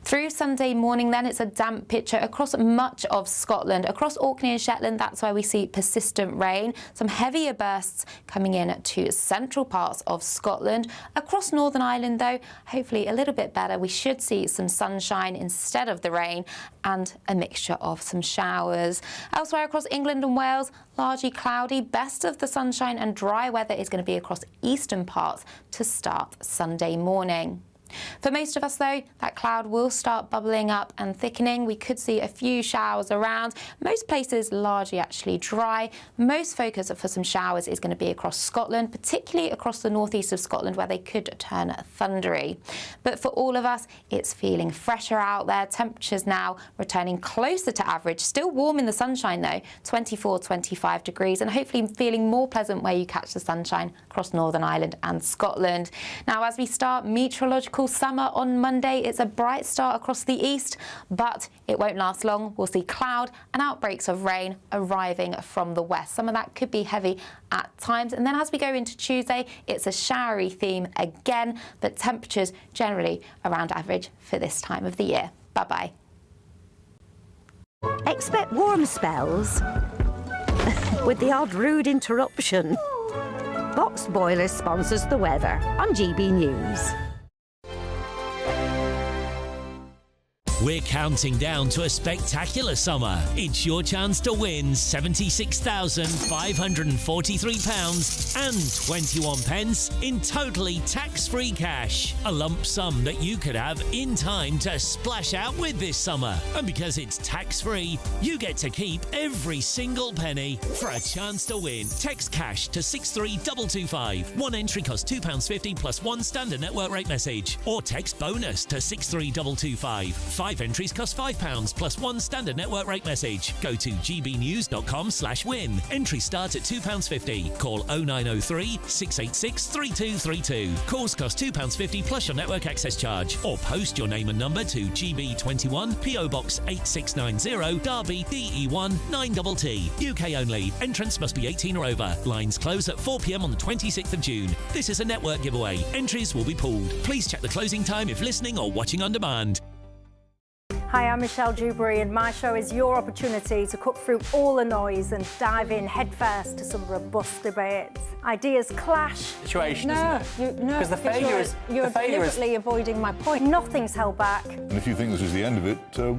Through Sunday morning then, it's a damp picture across much of Scotland. Across Orkney and Shetland, that's where we see persistent rain. Some heavier bursts coming in to central parts of Scotland. Across Northern Ireland though, hopefully a little bit better. We should see some sunshine instead of the rain and a mixture of some showers. Elsewhere across England and Wales, largely cloudy. Best of the sunshine and dry weather is going to be across eastern parts to start Sunday morning. For most of us, though, that cloud will start bubbling up and thickening. We could see a few showers around. Most places largely actually dry. Most focus for some showers is going to be across Scotland, particularly across the northeast of Scotland, where they could turn thundery. But for all of us, it's feeling fresher out there. Temperatures now returning closer to average. Still warm in the sunshine, though, 24, 25 degrees, and hopefully feeling more pleasant where you catch the sunshine across Northern Ireland and Scotland. Now, as we start meteorological summer on Monday, it's a bright start across the east, but it won't last long. We'll see cloud and outbreaks of rain arriving from the west. Some of that could be heavy at times. And then as we go into Tuesday, it's a showery theme again, but temperatures generally around average for this time of the year. Bye-bye. Expect warm spells with the odd rude interruption. Box Boiler sponsors the weather on GB News. We're counting down to a spectacular summer. It's your chance to win £76,543 and 21 pence in totally tax-free cash. A lump sum that you could have in time to splash out with this summer. And because it's tax-free, you get to keep every single penny. For a chance to win, text cash to 63225. One entry costs £2.50 plus one standard network rate message. Or text bonus to 63225. 5 entries cost £5 plus one standard network rate message. Go to gbnews.com/win. Entries start at £2.50. Call 0903 686 3232. Calls cost £2.50 plus your network access charge. Or post your name and number to GB21 PO Box 8690 Derby DE1 9TT. UK only. Entrance must be 18 or over. Lines close at 4 p.m. on the 26th of June. This is a network giveaway. Entries will be pooled. Please check the closing time if listening or watching on demand. Hi, I'm Michelle Dewberry, and my show is your opportunity to cut through all the noise and dive in headfirst to some robust debates. Ideas clash. Situation, isn't it? Because the failure is... You're deliberately avoiding my point. Nothing's held back. And if you think this is the end of it,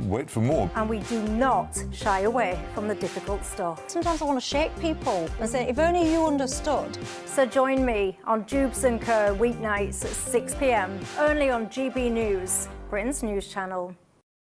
wait for more. And we do not shy away from the difficult stuff. Sometimes I want to shake people and say, if only you understood. So join me on Jubes & Co weeknights at 6 p.m, only on GB News, Britain's news channel.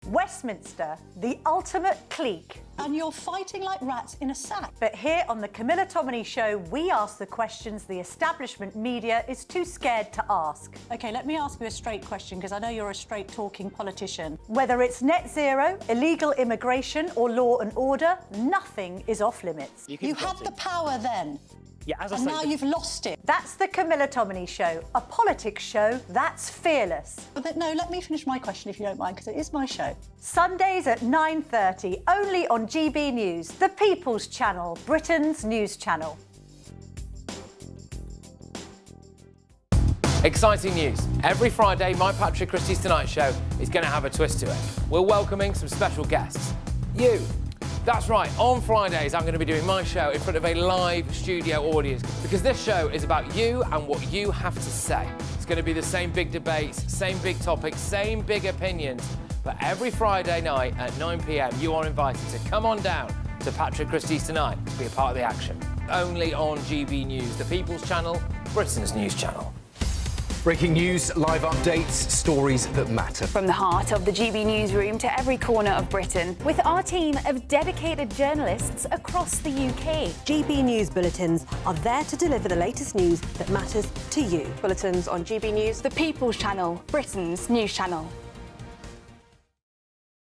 Westminster, the ultimate clique. And you're fighting like rats in a sack. But here on the Camilla Tominey Show, we ask the questions the establishment media is too scared to ask. OK, let me ask you a straight question, because I know you're a straight-talking politician. Whether it's net zero, illegal immigration or law and order, nothing is off limits. You had the power then. Yeah, as I and say, now you've lost it. That's the Camilla Tominey Show, a politics show that's fearless. But no, let me finish my question if you don't mind, because it is my show. Sundays at 9:30, only on GB News, the People's Channel, Britain's news channel. Exciting news. Every Friday, my Patrick Christie's Tonight Show is going to have a twist to it. We're welcoming some special guests. You. That's right, on Fridays I'm going to be doing my show in front of a live studio audience, because this show is about you and what you have to say. It's going to be the same big debates, same big topics, same big opinions, but every Friday night at 9 p.m. you are invited to come on down to Patrick Christie's Tonight to be a part of the action. Only on GB News, the People's Channel, Britain's news channel. Breaking news, live updates, stories that matter. From the heart of the GB newsroom to every corner of Britain, with our team of dedicated journalists across the UK. GB News bulletins are there to deliver the latest news that matters to you. Bulletins on GB News, the People's Channel, Britain's news channel.